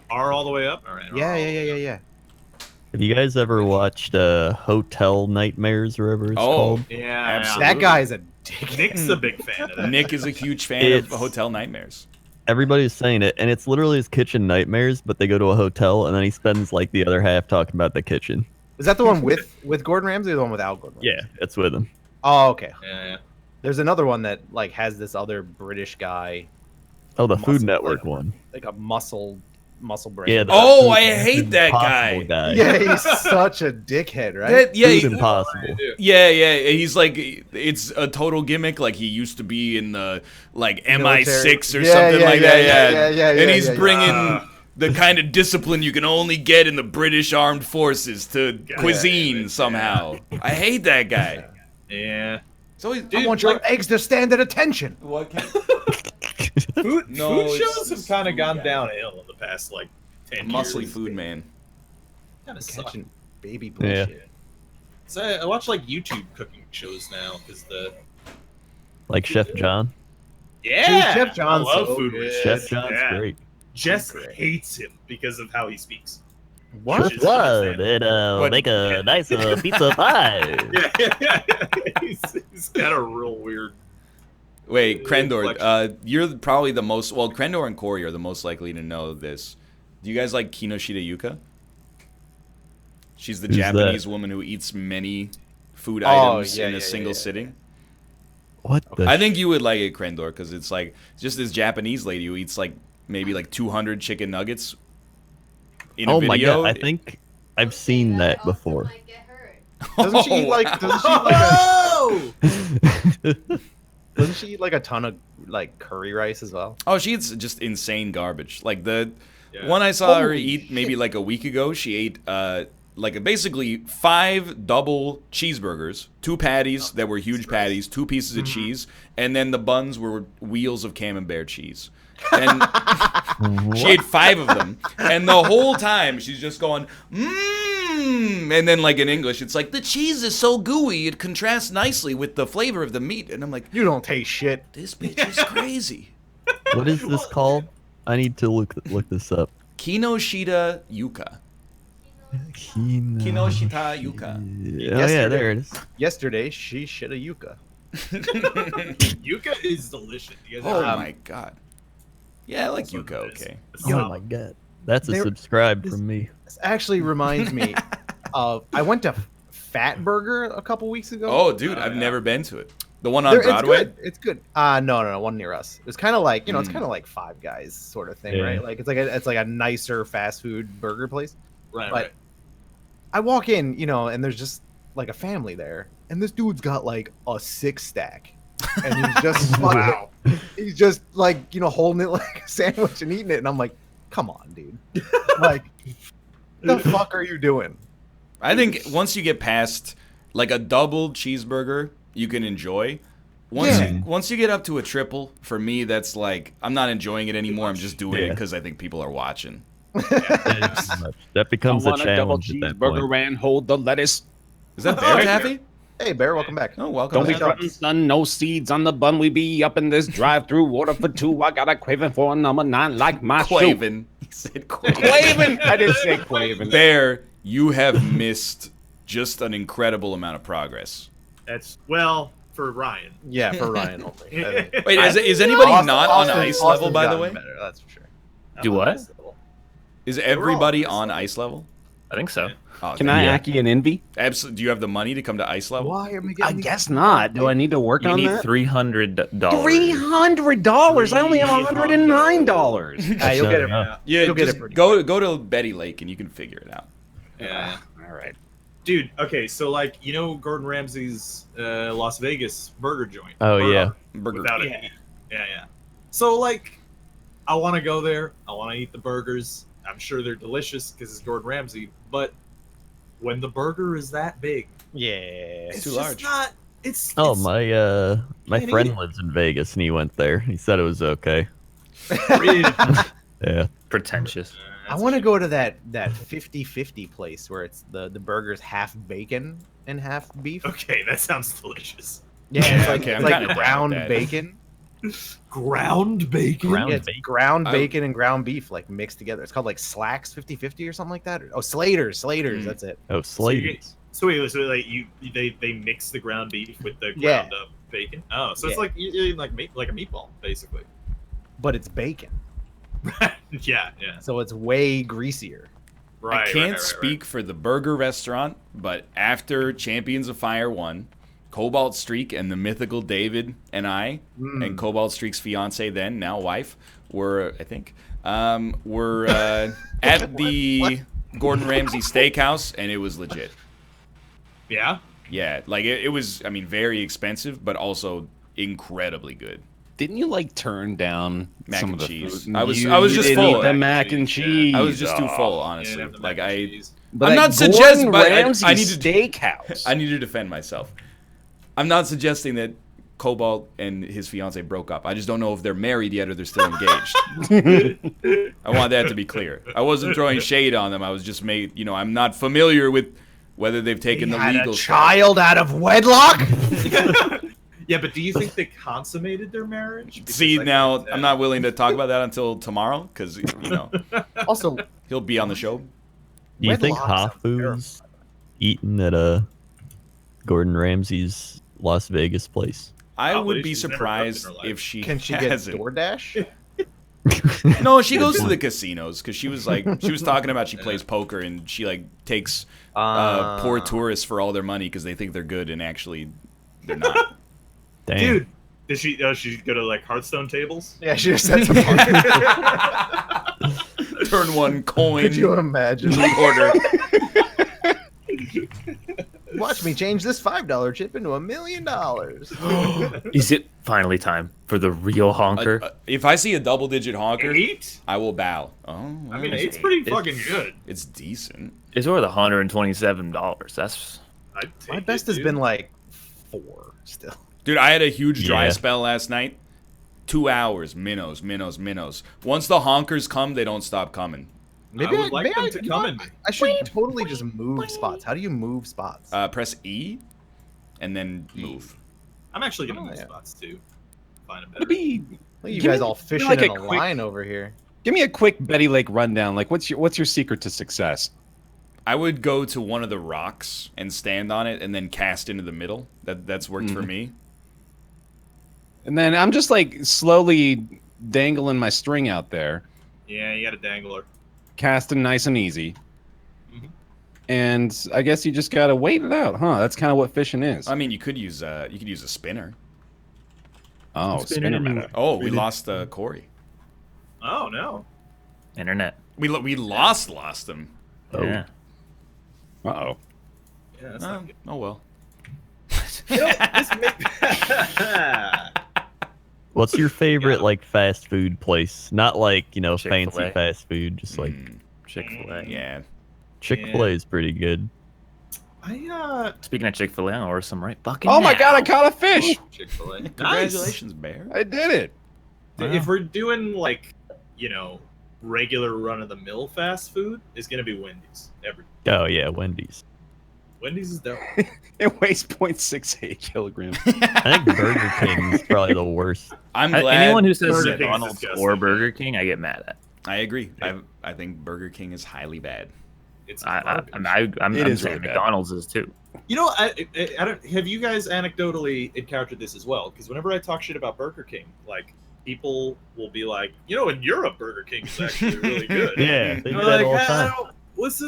R all the way up. All right. Yeah. Have you guys ever watched Hotel Nightmares or whatever it's called? Yeah. Absolutely. That guy's a dick. Nick's a big fan of that. Nick is a huge fan of It's- Hotel Nightmares. Everybody's saying it, and it's literally his kitchen nightmares, but they go to a hotel, and then he spends like the other half talking about the kitchen. Is that the one with Gordon Ramsay or the one without Gordon Ramsay? Yeah, it's with him. Oh, okay. Yeah. There's another one that like has this other British guy, Oh, the Muscle Food Network burger. one. like a muscle brain. Yeah. the Oh, Food I hate that Impossible guy. Yeah, he's such a dickhead, right? That- yeah, Food he- Impossible. yeah. He's like, it's a total gimmick. Like he used to be in the like MI6 or Yeah, something yeah, like yeah, that. yeah, and he's yeah. bringing the kind of discipline you can only get in the British Armed Forces to cuisine somehow. I hate that guy. Yeah. So he's, I want your eggs to stand at attention. what can, Food, No, food it's shows have this kind of food gone guy. downhill in the past like 10 muscly years. food man. Kind of suck. Catching baby Yeah. bullshit. So I watch like YouTube cooking shows now because the Like Chef John. yeah, Chef John's I love so food. good. with Chef John's Yeah. great. Jess hates him because of how he speaks. What? Which is Blood understandable. and What? make a nice pizza pie. Yeah. he's got a real weird. Wait, Krendor, Inflection. you're probably the most, well, Krendor and Corey are the most likely to know this. Do you guys like Kinoshita Yuka? She's the Who's Japanese that? woman who eats many food Oh, items yeah, in a yeah, single yeah. sitting. What the? I think you would like it, Krendor, because it's like just this Japanese lady who eats like maybe like 200 chicken nuggets in a Oh video. my god! I think I've seen that also before. might get hurt. Doesn't she eat like? Doesn't she eat like Oh! Doesn't she eat like a ton of like curry rice as well? Oh, she eats just insane garbage. Like the Yeah. one I saw her Holy eat maybe like a week ago, she ate like basically 5 double cheeseburgers, 2 patties that were huge patties, 2 pieces of cheese, and then the buns were wheels of camembert cheese. And she ate 5 of them, and the whole time she's just going, and then like in English, it's like the cheese is so gooey, it contrasts nicely with the flavor of the meat, and I'm like, You don't taste shit. this bitch is crazy. What is this called? I need to look this up. Kinoshita Yuka. Kinoshita Yuka. Oh yeah, there it is. Yesterday she shit a yucca. Yuca is delicious. You guys Oh ever- my god. Yeah, I like That's what Yuka, it is. okay. It's Oh solid. my god, that's a There- subscribe from me. This actually reminds me of I went to Fat Burger a couple weeks ago. Oh, dude, I've yeah. never been to it. The one on There- Broadway? It's good. No, one near us. It's kind of like it's kind of like Five Guys sort of thing, Yeah. right? Like it's like a nicer fast food burger place. Right, But right. I walk in, and there's just like a family there, and this dude's got like a 6-stack, and he's just Wow. he's just like holding it like a sandwich and eating it, and I'm like, come on, dude, like, the fuck are you doing? I think once you get past like a double cheeseburger, you can enjoy. Once you get up to a triple, for me, that's like I'm not enjoying it anymore. I'm just doing it Yeah. because I think people are watching. That becomes I a want a double challenge at that point. cheeseburger and hold the lettuce. Is that Bear Taffy? Hey, Bear, welcome back. Oh, welcome. Don't be back. frontin', son. No seeds on the bun. We be up in this drive-through. Water for 2. I got a craving for a number 9 like my shoe. Quaven. He said Quaven. Quaven. I didn't say Quaven. Bear, you have missed just an incredible amount of progress. That's well for Ryan. Yeah, for Ryan only. I think. Wait, is anybody Austin- not on Austin- ice level, Austin's by the gotten way? better, that's for sure. Do what? Is everybody We're all on ice level? I think so. Oh, Can I Yeah. Aki and envy? Do you have the money to come to ice level? Why am I I getting guess not. Do I need to work You on need that? $300. $300. I only have $109. You'll get it. enough. Yeah, You'll get just it pretty go to Betty Lake and you can figure it out. Yeah. All right. Dude, okay, so like Gordon Ramsay's Las Vegas burger joint. Oh, Burger- yeah. Burger. Without it. Yeah. So like I want to go there. I want to eat the burgers. I'm sure they're delicious because it's Gordon Ramsay. But when the burger is that big, Yeah. it's too just large. not. It's Oh, it's, my can't friend eat it. lives in Vegas and he went there. He said it was okay. Really, Yeah. Pretentious. I want to go to that 50-50 place where it's the burger's half bacon and half beef. Okay, that sounds delicious. Yeah, it's like, Okay, it's I'm like kinda down with ground that. bacon. Ground bacon. Ground Yeah, it's bacon? ground I- bacon and ground beef like mixed together. It's called like Slacks 50-50 or something like that. Oh, Slater's. That's it. Oh, Slades. So wait, so like they mix the ground beef with the Yeah. ground up bacon. Oh, so it's Yeah. like you like a meatball basically. But it's bacon, Yeah. so it's way greasier. Right. I can't right. speak for the burger restaurant, but after Champions of Fire won, Cobalt Streak and the mythical David and I, and Cobalt Streak's fiance then, now wife, were, I think, were at the Gordon Ramsay Steakhouse, and it was legit. Yeah. Yeah, like it was, I mean, very expensive, but also incredibly good. Didn't you like turn down Mac some and of the cheese. food? I was You just didn't full. eat the mac and cheese. I was just too full, Yeah, honestly. have the Like mac and I, cheese. But I'm not at suggesting, Gordon but Ramsay I need to Steakhouse. I need to defend myself. I'm not suggesting that Cobalt and his fiance broke up. I just don't know if they're married yet or they're still engaged. I want that to be clear. I wasn't throwing shade on them. I was just I'm not familiar with whether they've taken the Had legal a steps. child out of wedlock. Yeah, but do you think they consummated their marriage? Because See, I now can't I'm tell. not willing to talk about that until tomorrow because Also, he'll be on the show. Do you think Wedlock sounds Hafu's eaten at a Gordon Ramsay's Las Vegas place? I Probably. would be She's never surprised cooked in her life. if she can she get hasn't. DoorDash? No, she goes to the casinos because she was talking about she plays poker and she like takes poor tourists for all their money because they think they're good and actually they're not. Damn. Dude, did she? She go to like Hearthstone tables? Yeah, she just said some. Turn one coin. Could you imagine? Order. Watch me change this $5 chip into $1 million. Is it finally time for the real honker? If I see a double-digit honker, 8? I will bow. Oh, I mean, well, 8's pretty fucking good. it's decent. It's worth $127. That's I'd take My best it, has dude. been like 4 still. Dude, I had a huge dry Yeah. spell last night. 2 hours, minnows. Once the honkers come, they don't stop coming. I would like them to come in. I should totally just move spots. How do you move spots? Press E, and then move. I'm actually gonna Oh, move yeah. spots too. Find a Look better. at me. Look at you give guys me- all give me fishing like in a a quick- line over here. Give me a quick Betty Lake rundown. Like, what's your secret to success? I would go to one of the rocks and stand on it, and then cast into the middle. That's worked for me. And then I'm just like slowly dangling my string out there, Yeah, you got a dangler. casting nice and easy. Mhm. And I guess you just gotta wait it out, huh? That's kind of what fishing is. I mean, you could use a spinner. Oh, spinner meta. Oh, we lost Corey. Oh no. internet. We lost him. Oh. Yeah. Uh-oh. Yeah, that's not good. Oh well. What's your favorite like fast food place? Not like, fancy Chick-fil-A. fast food, just like Chick-fil-A. Yeah. Chick-fil-A is pretty good. Speaking of Chick-fil-A, I'll order some right fucking Oh my now. god, I caught a fish! Chick-fil-A. Nice. Congratulations, Bear. I did it. If we're doing like, regular run-of-the-mill fast food, it's gonna be Wendy's. Oh yeah, Wendy's. Wendy's is dope. It weighs 0.68 kilograms. I think Burger King is probably the worst. I'm glad. Anyone who says Burger King is McDonald's disgusting, or man. Burger King, I get mad at. I agree. I think Burger King is highly bad. It's I'm It is saying really bad. McDonald's is too. I don't. Have you guys anecdotally encountered this as well? Because whenever I talk shit about Burger King, like people will be like, in Europe, Burger King is actually really good. Yeah, they do And that I'm all the like, time. what's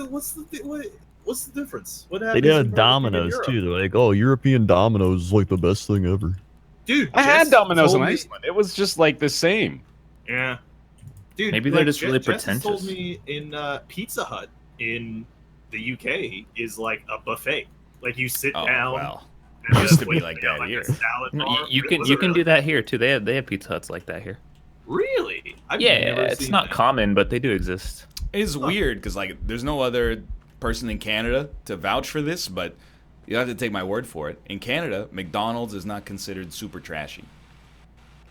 the difference? What They happens? do in it Burger King in Domino's Europe? too. They're like, oh, European Domino's is like the best thing ever. Dude, I had Jess Domino's in told me- Iceland. It was just like the same. Yeah. Dude, Maybe they're just really Jess has told pretentious. me in Pizza Hut in the UK is like a buffet. Like you sit Oh down. well. and Used just to be wait, like they got, that a here. salad No, bar. you can Was you it can really? do that here too. They have Pizza Huts like that here. Really? I've Yeah, never it's seen not that. common, but they do exist. It's weird because like there's no other person in Canada to vouch for this, but you have to take my word for it. In Canada, McDonald's is not considered super trashy.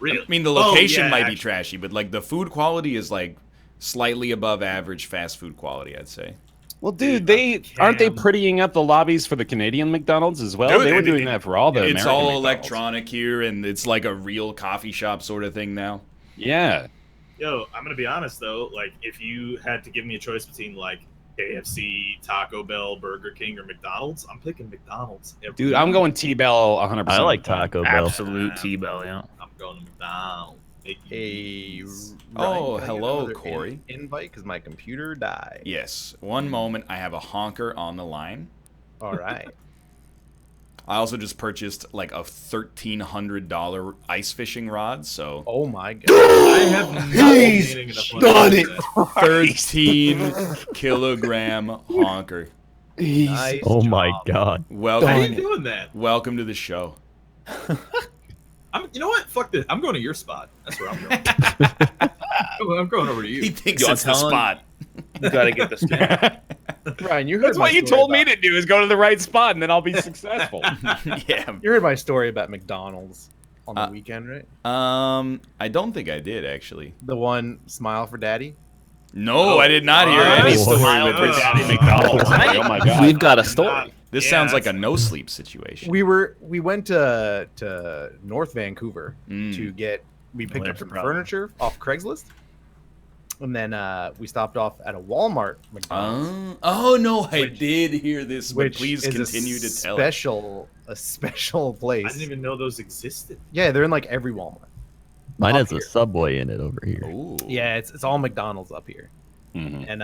Really? I mean, the location yeah, might be actually. trashy, but like the food quality is like slightly above average fast food quality, I'd say. Well, dude, aren't they prettying up the lobbies for the Canadian McDonald's as well? Dude, they were doing that for all the It's American all McDonald's. electronic here, and it's like a real coffee shop sort of thing now. Yeah. Yo, I'm gonna be honest though. Like, if you had to give me a choice between like KFC, Taco Bell, Burger King, or McDonald's, I'm picking McDonald's. Dude, I'm going T-Bell 100%. I like Taco Bell. Absolute T-Bell, yeah. I'm going to McDonald's. Hey, Oh, Ryan, can I get hello, another Corey. Invite because my computer died. Yes. One moment, I have a honker on the line. All right. I also just purchased like a $1,300 ice fishing rod, so Oh my god. I have not done it. 13-kilogram honker. Nice Oh my job. god. Why are Welcome, you doing that? welcome to the show. You know what? Fuck this. I'm going to your spot. That's where I'm going. I'm going over to He you. thinks Yo, it's the I'm telling- spot. You gotta get this guy. Ryan, you heard That's my what you story told me about- to do, is go to the right spot, and then I'll be successful. Yeah. You heard my story about McDonald's on the weekend, right? I don't think I did actually. The one Smile for Daddy. No, I did not hear Alright. any What? story with this. Daddy McDonald's. Oh my god. We've got a story. This Yeah, sounds like a that's- no sleep situation. We went to North Vancouver to get we picked Wait up for some problem. furniture off Craigslist, and then we stopped off at a Walmart McDonald's, Oh no, I Which- did hear this, but which please is continue to tell. It. a special place. I didn't even know those existed. Yeah, they're in like every Walmart. Mine Up has here. a Subway in it over here. Ooh. Yeah, it's all McDonald's up here. Mhm. And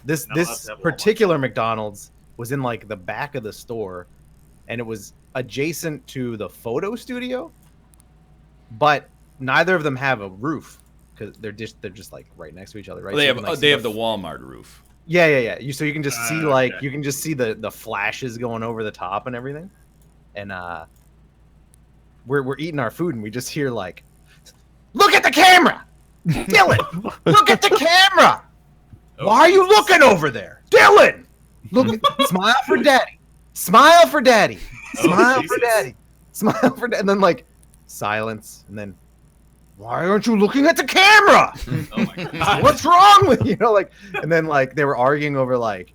this Not allowed this to have Walmart. particular McDonald's was in like the back of the store, and it was adjacent to the photo studio, but neither of them have a roof because they're just like right next to each other, right? Well, they So you have can, like, they see have the Walmart roof. yeah. So you can just see like Okay. you can just see the flashes going over the top and everything, and we're eating our food and we just hear like, look at the camera, Dylan, look at the camera. Why are you looking over there, Dylan? Look, smile for daddy, smile for daddy, smile for Jesus. daddy, smile for daddy, and then like silence, and then why aren't you looking at the camera? Oh my god. What's wrong with you? Like, and then like they were arguing over like,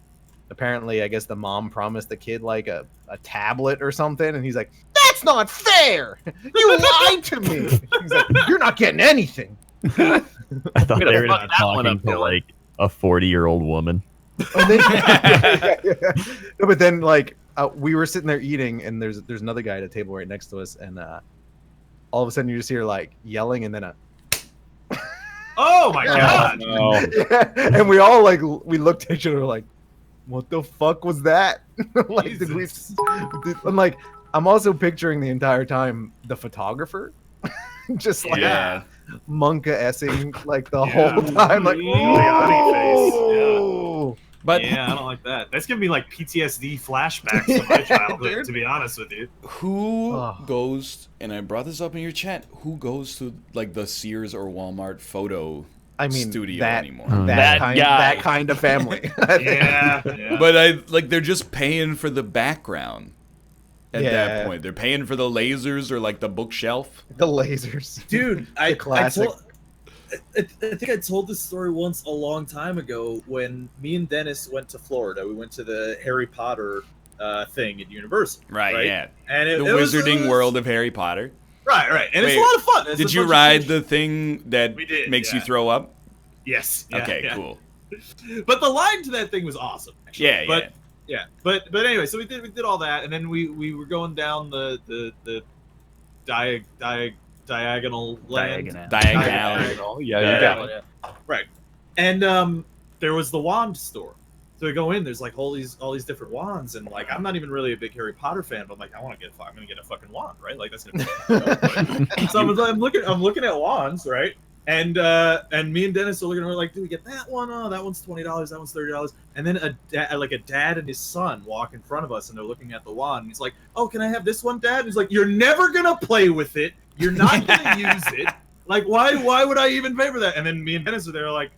apparently I guess the mom promised the kid like a tablet or something, and he's like, that's not fair. You lied to me. He's like, you're not getting anything. I thought We're they were gonna fuck that one talking up, to Dylan. like a 40-year-old woman. And then, No, but then like we were sitting there eating, and there's another guy at a table right next to us, and all of a sudden you just hear like yelling, and then a Oh my god. No. yeah, and we all like we looked at each other like, what the fuck was that? Like, did we? Jesus. I'm like, I'm also picturing the entire time the photographer, just like Yeah. monka-essing like the Yeah. whole time, like, Giuliani face, oh. But Yeah, I don't like that. That's giving me like PTSD flashbacks to my childhood, dude. to be honest with you. who Oh. goes? And I brought this up in your chat. Who goes to like the Sears or Walmart photo I mean, studio that anymore? That guy. that kind of family. Yeah. yeah. But I like they're just paying for the background. At Yeah. that point, they're paying for the lasers or like the bookshelf. The lasers. Dude, The classic. I think I told this story once a long time ago when me and Dennis went to Florida. We went to the Harry Potter thing at Universal. Right, yeah. And The Wizarding World of Harry Potter. Right, right. And it's Wait, a lot of fun. It's Did a you bunch of ride cool the thing that We did, makes you yeah. throw up? Yes. Yeah, Okay, yeah. cool. But the line to that thing was awesome. Actually. Yeah, but, yeah. But anyway, so we did all that, and then we were going down the diagonal land. Diagonal. Diagonal. Yeah, Yeah, you got it. yeah. Right. And there was the wand store. So we go in. There's like all these different wands, and like I'm not even really a big Harry Potter fan, but I'm like I'm gonna get a fucking wand, right? Like that's gonna be so I'm looking at wands, right? And me and Dennis are looking at her like, do we get that one? Oh, that one's $20. That one's $30. And then a dad and his son walk in front of us, and they're looking at the wand. And he's like, oh, can I have this one, Dad? And he's like, you're never gonna play with it. You're not gonna use it. Like, why would I even pay for that? And then me and Dennis are there like,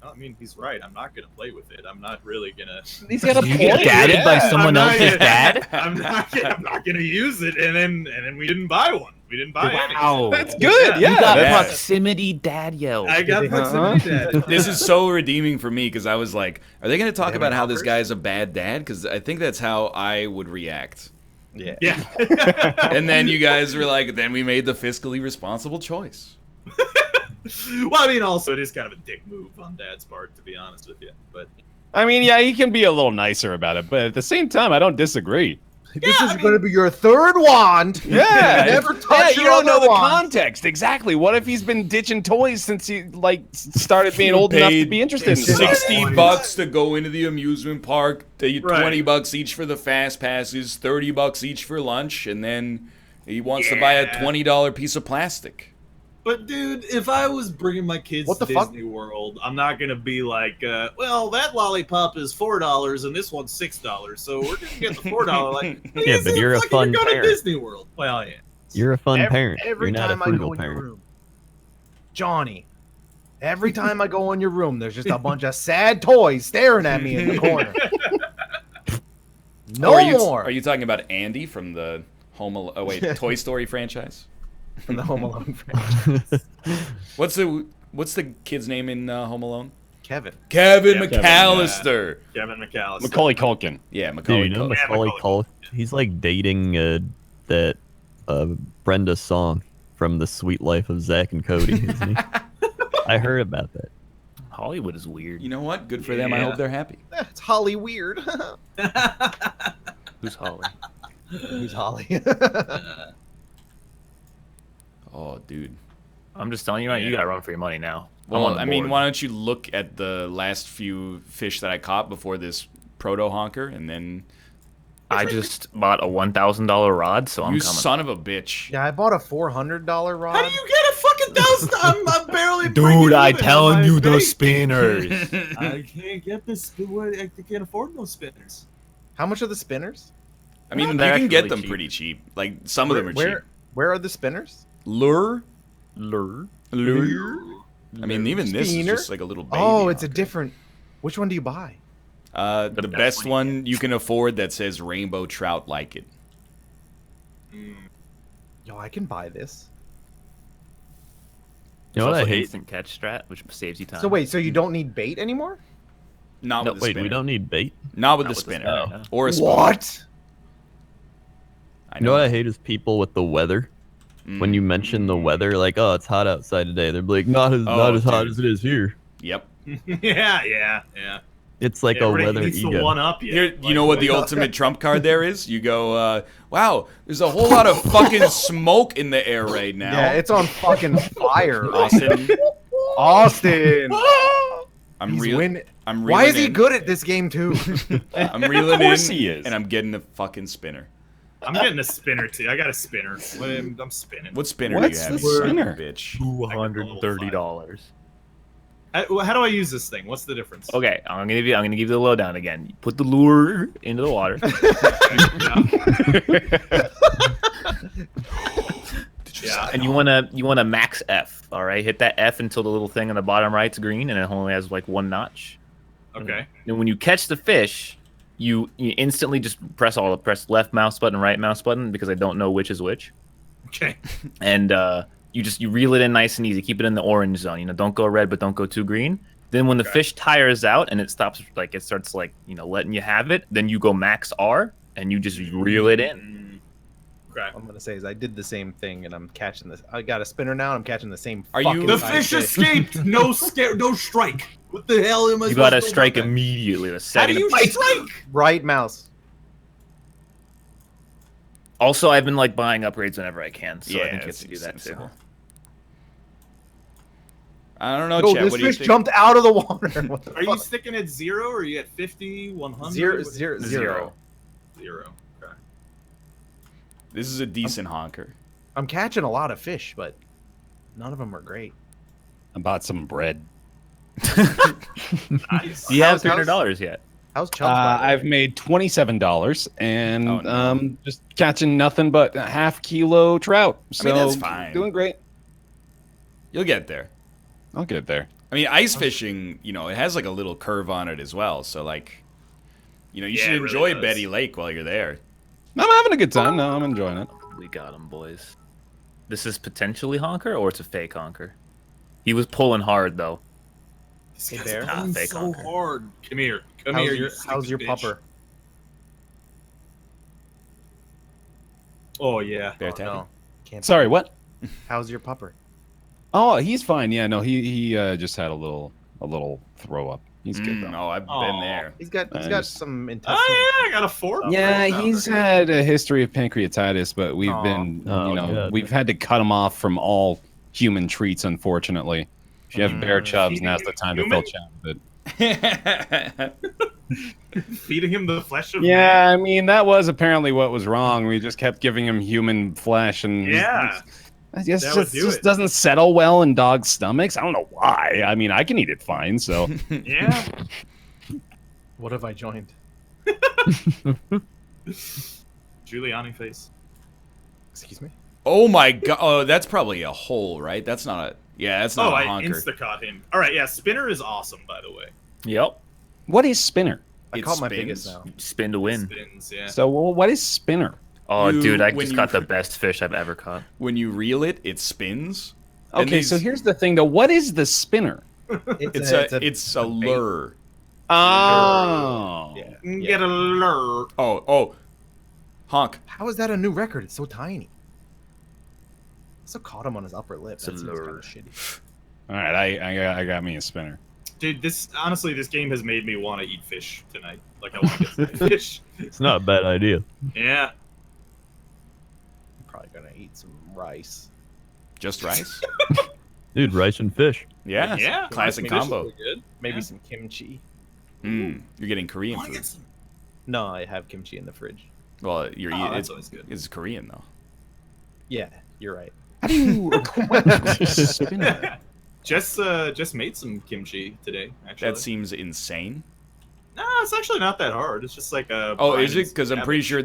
I mean, he's right. I'm not gonna play with it. I'm not really gonna. He's got a You get dadded by someone else's dad? I'm not gonna use it, and then we didn't buy one. We didn't buy any. Wow. That's good. You got Yeah. proximity dad yells. I got proximity dad. This is so redeeming for me because I was like, are they going to talk They have about how this offers? guy's a bad dad? Because I think that's how I would react. Yeah. Yeah. And then you guys were like, then we made the fiscally responsible choice. Well, I mean, also it is kind of a dick move on Dad's part, to be honest with you. But I mean, yeah, he can be a little nicer about it, but at the same time, I don't disagree. This is going to be your third wand. Yeah, Never touch you your don't know other the wand. context exactly. What if he's been ditching toys since he started being old enough to paid be interested in stuff? $60 to go into the amusement park, Right. $20 each for the fast passes, $30 each for lunch, and then he wants to buy a $20 piece of plastic. But dude, if I was bringing my kids What to the fuck? Disney World, I'm not gonna be like, well, that lollipop is $4 and this one's $6, so we're gonna get the $4. Like, Yeah, but you're a fun You're going parent. to Disney World. Well, yeah. You're a fun parent. Every You're not a time I go frugal in your parent. room, Johnny. Every time I go in your room, there's just a bunch of sad toys staring at me in the corner. No more. Are you talking about Andy from the Toy Story franchise? from the Home Alone franchise? What's the kid's name in Home Alone? Kevin. Kevin Yeah, McAllister. Kevin McAllister. Macaulay Culkin. Yeah, Dude, Macaulay you know Culkin. Macaulay Culkin? He's like dating that Brenda song from The Sweet Life of Zach and Cody, isn't he? I heard about that. Hollywood is weird. You know what? Good for them. I Yeah. hope they're happy. It's Holly weird. Who's Holly? Who's Holly? Oh, dude. I'm just telling you, right? You got to run for your money now. I'm Well, on the I mean, board. why don't you look at the last few fish that I caught before this proto honker, and then I just bought a $1,000 rod, so I'm you coming. son of a bitch. Yeah, I bought a $400 rod. How do you get a fucking $1,000? I'm barely. Dude, breaking I even on telling my you, the bait. spinners. I can't get this. I can't afford no spinners. How much are the spinners? I mean, you They're can get actually them cheap. pretty cheap. Like some of them are cheap. Where are the spinners? Lure. Lure. I mean, even this is Spinner? just like a little baby. Oh, it's a honker. different. Which one do you buy? The The best best one you can afford that says rainbow trout like it. Yo, I can buy this. You know what I hate? Instant catch strat, which saves you time. So wait, so you don't need bait anymore? Not No, with the Wait, spinner. we don't need bait? Not with Not the with the spinner. spinner, no. Or a spoon. What? I You know what I hate is people with the weather. When you mention the weather, like, oh, it's hot outside today, they're like, not as hot dude. as it is here. Yep. Yeah. It's like a Everybody weather needs to ego. one up you. Here, you know what the ultimate trump card there is? You go, wow, there's a whole lot of fucking smoke in the air right now. Yeah, it's on fucking fire. Austin. Austin. I'm He's real. winning. I'm reeling Why is he in. good at this game too? I'm reeling Of course in, he is. and I'm getting a fucking spinner. I'm getting a spinner too. I got a spinner. I'm spinning. What spinner What's do you have? the you son of a spinner? Bitch. $230. How do I use this thing? What's the difference? Okay, I'm gonna give you the lowdown again. You put the lure into the water. Yeah. And you wanna max F, all right? Hit that F until the little thing on the bottom right's green, and it only has like one notch. Okay. And when you catch the fish, you instantly just press left mouse button, right mouse button, because I don't know which is which. Okay. And you reel it in nice and easy. Keep it in the orange zone. Don't go red, but don't go too green. Then when the fish tires out and it starts letting you have it, then you go max R and you just reel it in. Okay. I'm gonna say is I did the same thing and I'm catching this. I got a spinner now and I'm catching the same. Are you- fucking The size fish escaped. No strike. What the hell am I? You gotta supposed to do strike about that? immediately. The How second do you it- strike? Right mouse. Also, I've been buying upgrades whenever I can, so I Yeah, think you it's have to do that too. sensible. I don't know, No, Chad. this What do you fish think? jumped out of the water. What the Are you fuck? sticking at 0 or are you at 50, 100? Zero, What- zero, Zero. zero. 0. Okay. This is a decent honker. I'm catching a lot of fish, but none of them are great. I bought some bread. Nice. Do you have How's- $300 yet? How's Chubbs? by the way? I've made $27 and Oh, no. just catching nothing but a half-kilo trout. So I mean, that's fine. Doing great. You'll get there. I'll get there. I mean, ice fishing, you know, it has like a little curve on it as well. So like, you know, you should it really enjoy does. Betty Lake while you're there. I'm having a good time. No, I'm enjoying it. We got him, boys. This is potentially honker, or it's a fake honker. He was pulling hard though. This Hey, guy's Bear. pulling Fake so honker. hard. Come here. Come here. you How's your stupid bitch. pupper? Oh yeah. Bear Oh, tapping. no. Can't. Sorry, what? How's your pupper? Oh, he's fine. Yeah, no, he just had a little throw up. He's good though. Oh, I've been Aw. there. He's got Nice. some intestinal. Oh yeah, I got a 4. Yeah, he's had a history of pancreatitis, but we've Aw. been, Oh, God. we've had to cut him off from all human treats, unfortunately. If you have bear chubs, now's the time to Human? filch out of it. Feeding him the flesh of Yeah, I mean, that was apparently what was wrong. We just kept giving him human flesh, and Yeah. I guess That it would just, do just it. doesn't settle well in dogs' stomachs. I don't know why. I mean, I can eat it fine, so. man. Yeah. What have I joined? Giuliani face. Excuse me. Oh my god! Oh, that's probably a hole, right? That's not a. Yeah, that's not Oh, a I honker. insta-caught him. All right, yeah, Spinner is awesome, by the way. Yep. What is spinner? I It caught my spins. biggest now. Spin to win. Spins, yeah. So, well, what is spinner? Oh, You- dude, I when just you- caught the best fish I've ever caught. When you reel it, it spins. And Okay, so these- here's the thing, though. What is the spinner? It's a lure. Oh. Yeah. Get a lure. Oh, honk. How is that a new record? It's so tiny. Also caught him on his upper lip. It's a That seems kind lure. of shitty. All right, I got me a spinner. Dude, this game has made me want to eat fish tonight. Like, I want to get some fish. It's not a bad idea. Yeah. I'm probably gonna eat some rice. Just rice. Dude, rice and fish. Yeah. Yeah. Classic Fish is combo. really good. Maybe Yeah. some kimchi. You're getting Korean I wanna food. get some. No, I have kimchi in the fridge. Well, you're Oh, eating. that's It's, always good. it's Korean though. Yeah, you're right. How do you equate spinner? Just made some kimchi today, actually. That seems insane. No, it's actually not that hard. It's just like a. Oh, brine is it? and Because I'm pretty cabbage. sure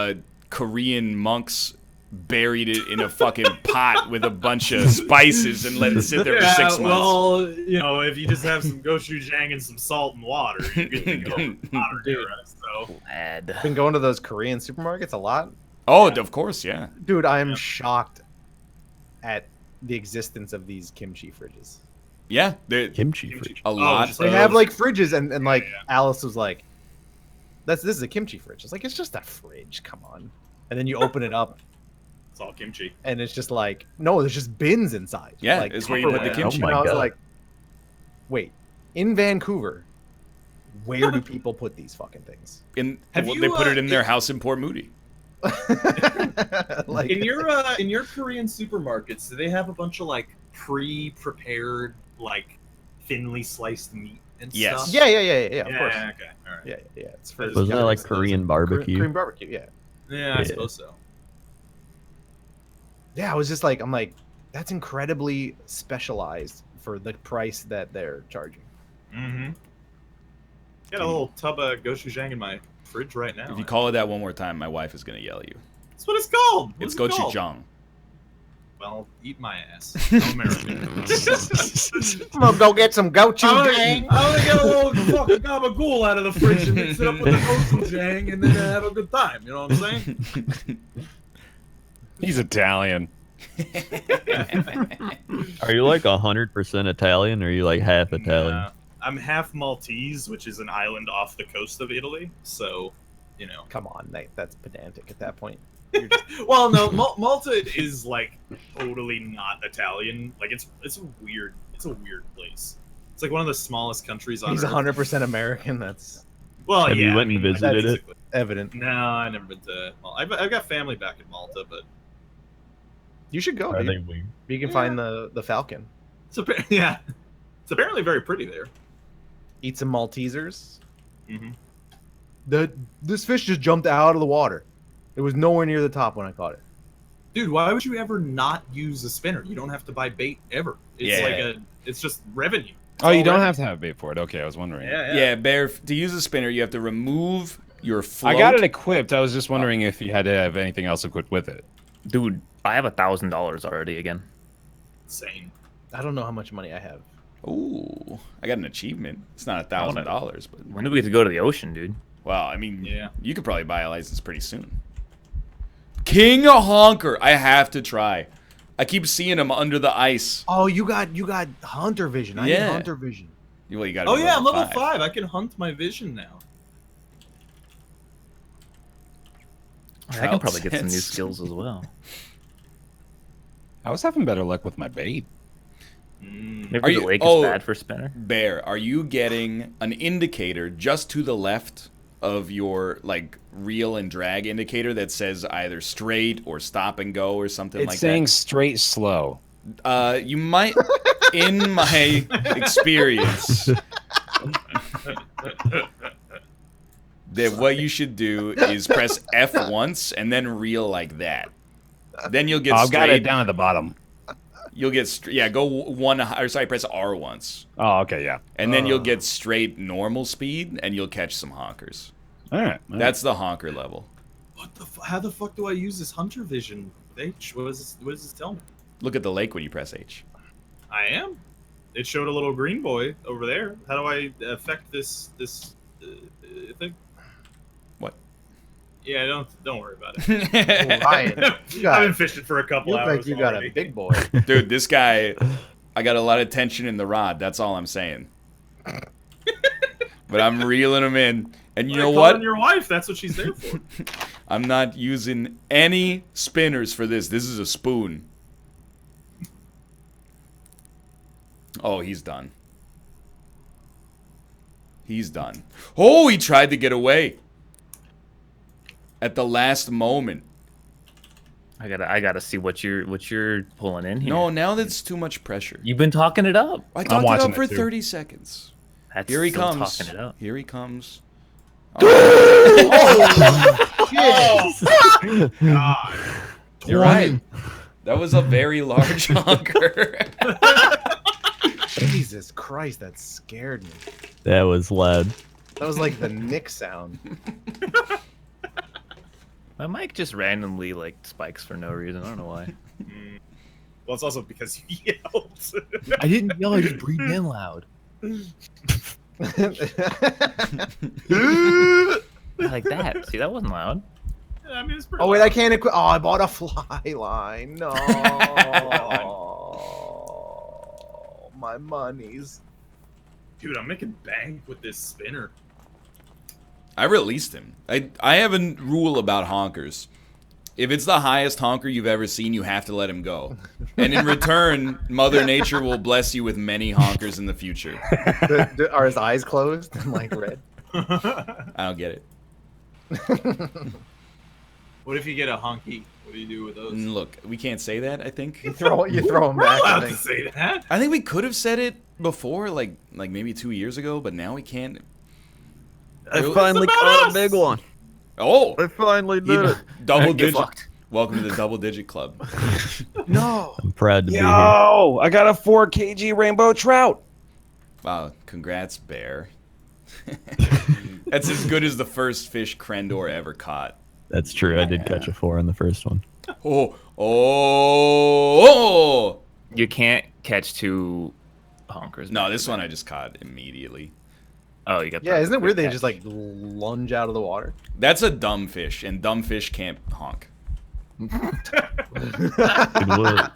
that Korean monks buried it in a fucking pot with a bunch of spices and let it sit there for 6 months. Well, you know, if you just have some gochujang and some salt and water, you're good to go. Modern Dude. era, so. Lad. Been going to those Korean supermarkets a lot. Oh, of course, yeah. Dude, I am Yeah. shocked at the existence of these kimchi fridges. Yeah, there- Kimchi fridge. a lot. just They like- have like fridges, and like Yeah. Alice was like, this is a kimchi fridge." It's like, it's just a fridge. Come on. And then you open it up, It's all kimchi. and it's just like, no, there's just bins inside. Yeah, like, it's where you put the Tupperware. kimchi. Oh my And I was God. like, wait, in Vancouver, where do people put these fucking things? Have Well, you, they put it in their it- house in Port Moody. Like, In your Korean supermarkets, do they have a bunch of like pre-prepared like thinly sliced meat and Yes. stuff? yeah, of Yeah, course. okay, all right. Yeah. It's for Wasn't Wasn't that like Korean barbecue? Korean barbecue, yeah. Yeah, I Yeah. suppose so. Yeah, I was just like, I'm like, that's incredibly specialized for the price that they're charging. Mm-hmm. Got a little tub of gochujang in my fridge right now. If you call it that one more time, my wife is gonna yell at you. That's what it's called. It's What's it called? gochujang. Well, eat my ass. I'm American. I'm gonna go get some I'm gochujang. gonna get a little fucking gabagool out of the fridge and mix it up with the gochujang and then have a good time. You know what I'm saying? He's Italian. Are you like 100% Italian, or are you like half Italian? I'm half Maltese, which is an island off the coast of Italy. So, you know. Come on, Nate, that's pedantic at that point. Well, no, Malta is like totally not Italian. Like it's a weird place. It's like one of the smallest countries on He's Earth. 100% American. That's Well, Have you yeah, went and visited it? basically. evident. No, I never been to. Well, I've got family back in Malta, but You should go. Are Dude. they weird? You can find the Falcon. yeah, it's apparently very pretty there. Eat some Maltesers. Mm-hmm. This fish just jumped out of the water. It was nowhere near the top when I caught it. Dude, why would you ever not use a spinner? You don't have to buy bait ever. It's Yeah. it's just revenue. It's Oh, you all don't revenue. have to have bait for it. Okay, I was wondering. Yeah, Bear. To use a spinner, you have to remove your float. I got it equipped. I was just wondering if you had to have anything else equipped with it. Dude, I have $1,000 already again. Insane. I don't know how much money I have. Ooh, I got an achievement. It's not $1,000, but When do we get to go to the ocean, dude? well, I mean, Yeah. you could probably buy a license pretty soon. King Honker, I have to try. I keep seeing him under the ice. Oh, you got hunter vision. I need Yeah. hunter vision. Well, you gotta Oh be yeah, I'm level 5. I can hunt my vision now. I can probably get some new sense. skills as well. I was having better luck with my bait. Maybe Are the you- lake oh. is bad for spinner. Bear, are you getting an indicator just to the left of your like reel and drag indicator that says either straight or stop and go or something It's like saying straight slow. that? You might, in my experience, that what you should do is press F once and then reel like that. Then you'll get I've straight. got it down at the bottom. You'll get go one. Or sorry, press R once, Oh, okay, yeah. and then you'll get straight normal speed, and you'll catch some honkers. All right. That's the honker level. What the? How the fuck do I use this hunter vision? H. What does this tell me? Look at the lake when you press H. I am. It showed a little green boy over there. How do I affect this thing? What? Yeah, don't worry about it. Ryan, you I've been got, fishing for a couple you look hours. like you got already. a big boy. Dude, this guy, I got a lot of tension in the rod. That's all I'm saying. But I'm reeling him in. And you know Call what? on your wife. That's what she's there for. I'm not using any spinners for this. This is a spoon. Oh, he's done. He's done. Oh, he tried to get away. At the last moment. I gotta see what you're pulling in here. No, now that's too much pressure. You've been talking it up. I talked it watching up for it too. 30 seconds. That's Here he still comes. Talking it up. Here he comes. God. You're right. That was a very large honker. Jesus Christ, that scared me. That was loud. That was like the Nick sound. My mic just randomly like spikes for no reason. I don't know why. Well, it's also because you yelled. I didn't yell. I just breathed in loud. Like that. See, that wasn't loud. I mean, it's pretty Oh wait, loud. I can't equip. Oh, I bought a fly line. No, my monies. Dude, I'm making bank with this spinner. I released him. I have a rule about honkers. If it's the highest honker you've ever seen, you have to let him go. And in return, Mother Nature will bless you with many honkers in the future. Are his eyes closed and like red? I don't get it. What if you get a honky? What do you do with those? Look, we can't say that, I think. You throw him We're back. allowed I to think. say that. I think we could have said it before, like maybe 2 years ago, but now we can't. I Really? finally It's about caught us! a big one. Oh! I finally did it. Double Get digit. fucked. Welcome to the double digit club. No. I'm proud to be here. Yo, I got a 4 kg rainbow trout. Wow, congrats, Bear. That's as good as the first fish Krendor ever caught. That's true. I did catch a 4 on the first one. Oh, oh! You can't catch two honkers. No, back this to one back. I just caught immediately. Oh, you got. Yeah, the isn't it weird they catch. just like lunge out of the water? That's a dumb fish, and dumb fish can't honk. Dude,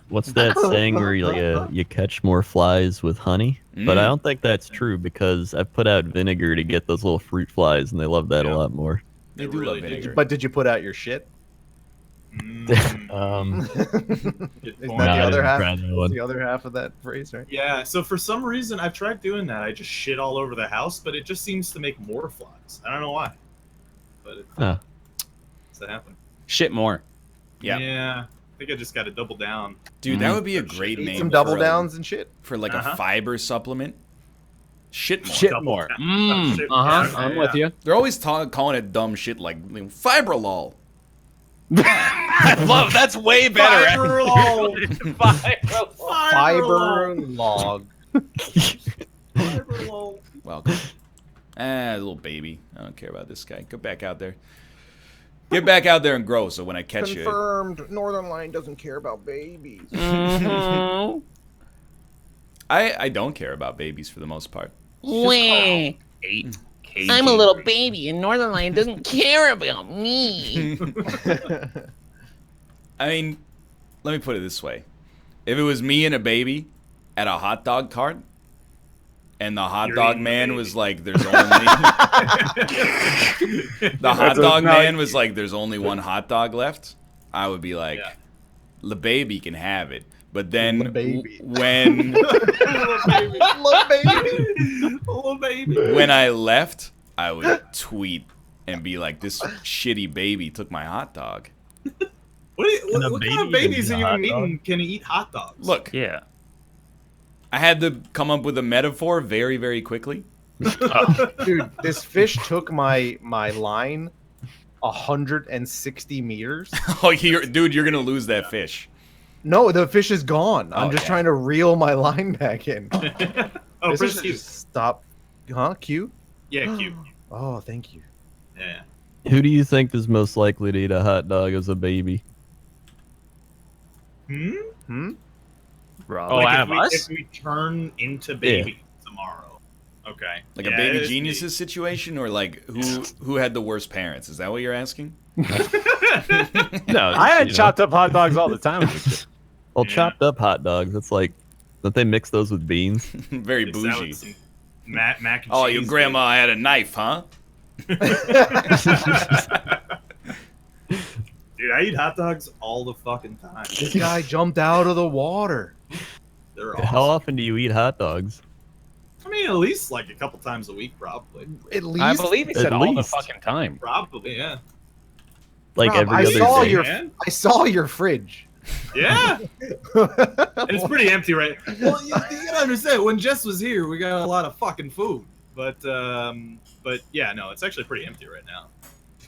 what's that saying where you catch more flies with honey? But I don't think that's true because I've put out vinegar to get those little fruit flies, and they love that a lot more. They They do really love do. vinegar. But did you put out your shit? Mm, Is good that point. No, I the other didn't half? try that one. The other half of that phrase, right? Yeah, so for some reason I've tried doing that. I just shit all over the house, but it just seems to make more flies. I don't know why. But it Huh. does that happen? Shit more. Yeah. Yeah. I think I just gotta double down. Dude, that would be a great Eat name some double for, downs and shit. for like Uh-huh. a fiber supplement. Shit more. Shit Double more. down. Shit, Uh-huh. yeah, I'm yeah. with you. They're always calling it dumb shit like Fibrolol. I love that's way better. Fiber lol. Fiber log. Fiber lol. Welcome. Little baby. I don't care about this guy. Go back out there. Get back out there and grow so when I catch you. Confirmed. Northernlion doesn't care about babies. I don't care about babies for the most part. Wait. I'm a little baby, and Northernlion doesn't care about me. I mean, let me put it this way. If it was me and a baby at a hot dog cart, and the hot dog man was like, there's only... the hot dog man was like, there's only one hot dog left, I would be like, the baby can have it. But then when... Little baby. When I left, I would tweet and be like, this shitty baby took my hot dog. What kind of babies are you meeting can eat hot dogs? Look. Yeah. I had to come up with a metaphor very, very quickly. Dude, this fish took my line 160 meters. Oh, dude, you're going to lose that fish. No, the fish is gone. I'm just Okay. trying to reel my line back in. Oh, This press is Q. just stop. Huh? Q? Yeah, Q. Oh, thank you. Yeah. Who do you think is most likely to eat a hot dog as a baby? Hmm? Rob. Like out if of us? If we turn into baby tomorrow. Okay. Like a baby geniuses situation, or like who had the worst parents? Is that what you're asking? No, I had chopped up hot dogs all the time. Well, chopped up hot dogs. It's like, don't they mix those with beans? Very Mix that with bougie. some mac and cheese. Oh, your grandma had a knife, huh? Dude, I eat hot dogs all the fucking time. This guy jumped out of the water. They're awesome. How often do you eat hot dogs? I mean, at least like a couple times a week, probably. At least. I believe he said At all the least. fucking time. Probably, yeah. Like Rob, every I other saw day? your Man. I saw your fridge. Yeah. And it's pretty empty, right? Well, you gotta understand, when Jess was here, we got a lot of fucking food. But yeah, no, it's actually pretty empty right now.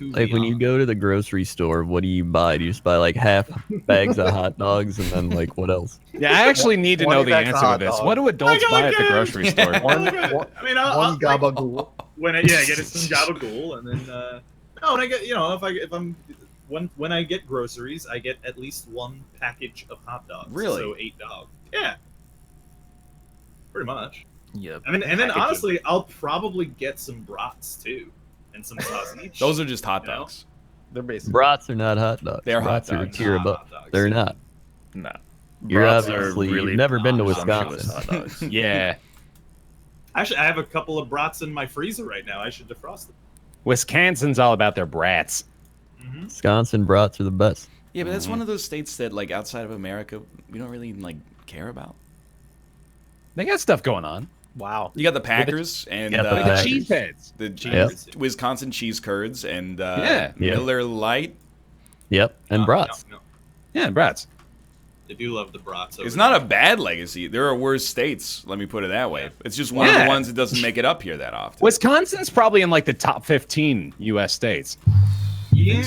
Like when you go to the grocery store, what do you buy? Do you just buy like half bags of hot dogs and then like what else? Yeah, I actually need to know 20 the bags of answer to hot this. dogs. What do adults I buy got at the it. grocery store? One I mean, I'll one gabagool. when I get it some gabagool, and then no, when I get when I get groceries, I get at least one package of hot dogs. Really? So 8 dogs. Yeah. Pretty much. Yep. I mean, and then Package of- honestly, I'll probably get some brats too, and some sausage. Those are just hot You know? dogs. They're basically. Brats are not hot dogs. They're hot Brats are a dogs. tier Not above. hot dogs. They're not. No. You're Brats are obviously really you've never been to sumptuous Wisconsin. hot dogs. Yeah. Actually, I have a couple of brats in my freezer right now. I should defrost them. Wisconsin's all about their brats. Wisconsin brats are the best. Yeah, but that's one of those states that, like, outside of America, we don't really, like, care about. They got stuff going on. Wow. You got the Packers and Yeah, the Like the Packers. cheese heads. the Yep. Wisconsin cheese curds and Yeah. Miller Lite. Yep, and No, brats. no. Yeah, brats. They do love the brats. It's not a bad legacy. There are worse states, let me put it that way. It's just one of Yeah. the ones that doesn't make it up here that often. Wisconsin's probably in like the top 15 U.S. states. Yeah.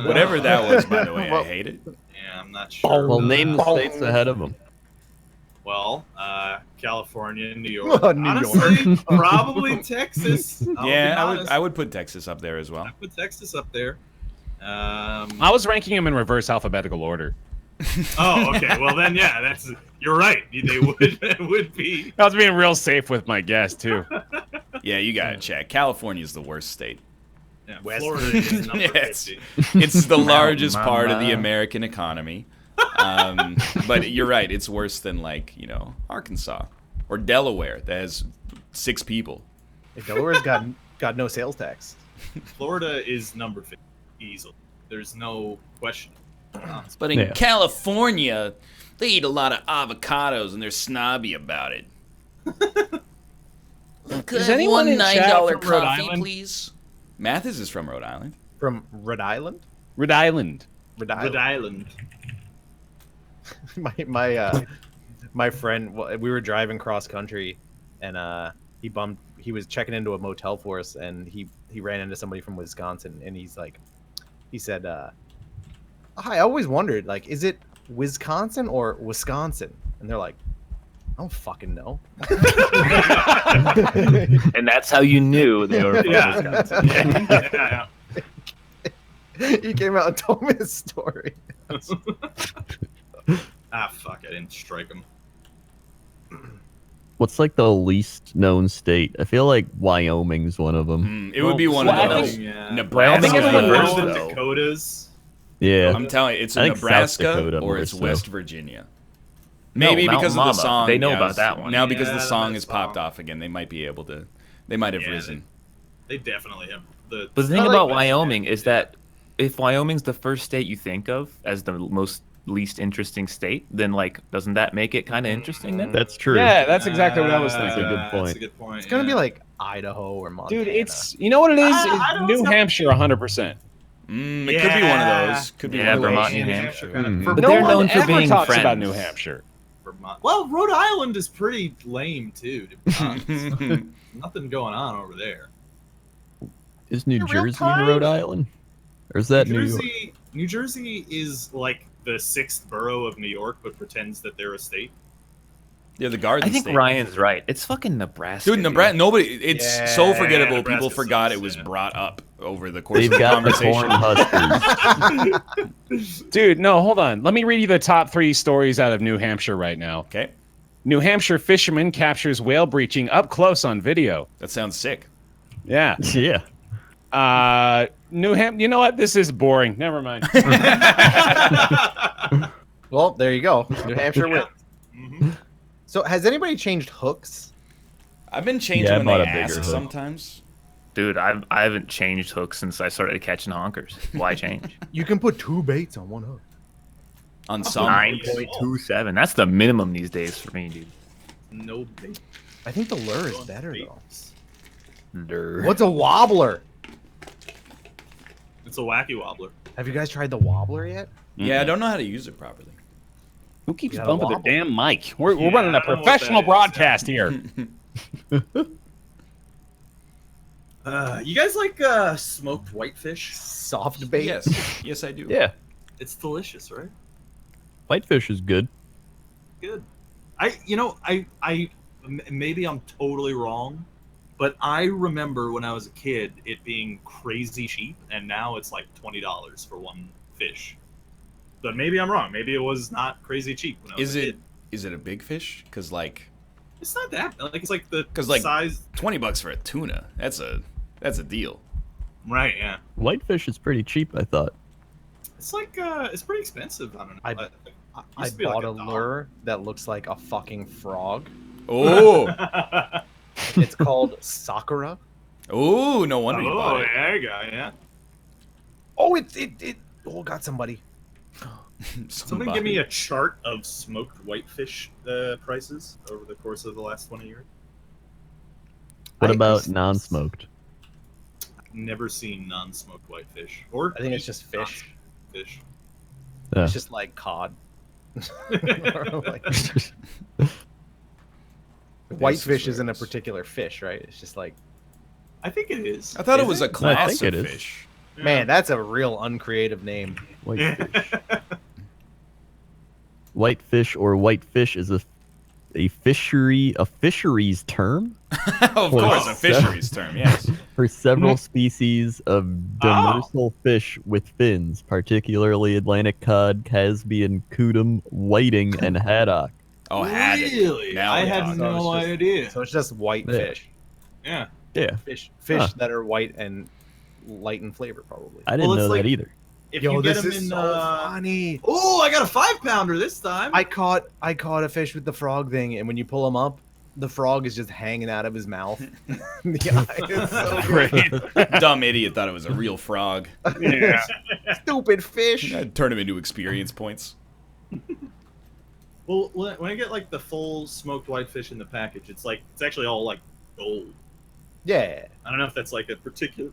Whatever that was, by the way, I hate it. Yeah, I'm not sure. Well, name the states ahead of them. Well, California, New York. New Honestly, probably Texas. I'll Yeah, be honest. I would put Texas up there as well. I put Texas up there. I was ranking them in reverse alphabetical order. Oh, okay. Well, then, yeah, that's. You're right. They would be. I was being real safe with my guess too. Yeah, you got to check. California's the worst state. Yeah, Florida is number Yes. 50. It's the largest part of the Mama. American economy. But you're right. It's worse than, like, you know, Arkansas or Delaware that has 6 people. Delaware's got no sales tax. Florida is number 50 easily. There's no question. But in Yeah. California, they eat a lot of avocados and they're snobby about it. Could Is I have anyone one in chat $9 from Rhode coffee, Island? please? Mathis is from Rhode Island. From Rhode Island? Rhode Island. Rhode Rhode Island. Island. my friend, we were driving cross country, and he was checking into a motel for us, and he ran into somebody from Wisconsin, and he said, hi, I always wondered, like, is it Wisconsin or Wisconsin? And they're like, I don't fucking know. And that's how you knew they were from Yeah. Wisconsin. Yeah. He came out and told me his story. Ah, fuck! I didn't strike him. What's like the least known state? I feel like Wyoming's one of them. It would be one of well, I those. think- Yeah. Nebraska. I think everyone Or knows, the though. Dakotas. Yeah. I'm telling you, it's I in think South Nebraska Dakota or more it's so. West Virginia. No, Maybe Mount because of Mama. the song. They know yeah, about that one. Now because Yeah, the song that has popped song. off again, they might be able to. They might have Yeah, risen. They definitely have the. But the thing I like about that. Wyoming is that if Wyoming's the first state you think of as the most least interesting state, then like doesn't that make it kind of interesting then? That's true. Yeah, that's exactly what I was That's thinking. a good That's point. a good point. It's gonna be yeah. like Idaho or Montana. Dude, it's you know what it is? I don't New know. Hampshire, 100%. It could be one of Yeah. those. Could be Yeah, one of Vermont, those. New Hampshire. kind of- Mhm. for But No they're one known for ever being talks friends. about New Hampshire. Vermont. Well, Rhode Island is pretty lame too. To be honest. Nothing going on over there. Is New You're real Jersey in Rhode Island? Or is that New York? New Jersey is like the 6th borough of New York, but pretends that they're a state. Yeah, the Garden I think State. Ryan's right. It's fucking Nebraska. Dude, Nebraska. Nobody. It's so Yeah, forgettable. Nebraska People forgot sucks, it was yeah. brought up over the course They've of the got the conversation. corn huskers. Dude, no, hold on. Let me read you the top 3 stories out of New Hampshire right now. Okay, New Hampshire fisherman captures whale breaching up close on video. that sounds sick. Yeah. Yeah. You know what? This is boring. Never mind. Well, there you go. New Hampshire wins. Mhm. So, has anybody changed hooks? I've been changing Yeah, I when bought they a bigger ask hook. sometimes. Dude, I haven't changed hooks since I started catching honkers. Why change? You can put 2 baits on 1 hook. On some. 9.27. That's the minimum these days for me, dude. No bait. I think the lure is better though. Durr. What's a wobbler? It's a wacky wobbler. Have you guys tried the wobbler yet? Yeah, I don't know how to use it properly. Who keeps Yeah, bumping the wobble. damn mic? We're Yeah, running I a don't know what professional that is. broadcast here. You guys like smoked whitefish? Soft bait. Yes, yes, I do. Yeah. It's delicious, right? Whitefish is good. Good. Maybe I'm totally wrong, but I remember when I was a kid it being crazy cheap, and now it's like $20 for one fish. But maybe I'm wrong. Maybe it was not crazy cheap when I was Is a it? kid. Is it a big fish? Because like It's not that like it's like the 'Cause, like- size. $20 for a tuna. That's a deal. Right? Yeah. Whitefish is pretty cheap, I thought. It's like it's pretty expensive. I don't know. I Used to be like bought a $1. lure that looks like a fucking frog. Oh, It's called Sakura. oh, no wonder you Oh, bought it. there you go. Yeah. Oh, it got somebody. Someone give me a chart of smoked whitefish prices over the course of the last 20 years. What I- about non-smoked? Never seen non-smoked whitefish. Or I think it's just fish. Fish. Yeah. It's just like cod. Like- Whitefish isn't a particular fish, right? It's just like, I think it is. I thought it Is was a class think of it is. fish. man, that's a real uncreative name. Whitefish. Whitefish or whitefish is a fisheries term Of course, a fisheries term. Yes. for several species of demersal fish with fins, particularly Atlantic cod, Caspian cudum, whiting, and haddock. Oh, had Really? it. Now I we're had talking. no it's just- idea. So it's just white Yeah. fish. Yeah. Yeah, Fish Huh. that are white and light in flavor, probably. I didn't Well, it's know like- that either. If Yo, you get this them is in, so funny. Oh, I got a 5-pounder this time. I caught a fish with the frog thing, and when you pull him up, the frog is just hanging out of his mouth. The eye is so great. Dumb idiot thought it was a real frog. Yeah. Stupid fish. I'd turn him into experience points. Well, when I get like the full smoked whitefish in the package, it's actually all like gold. Yeah, I don't know if that's like a particular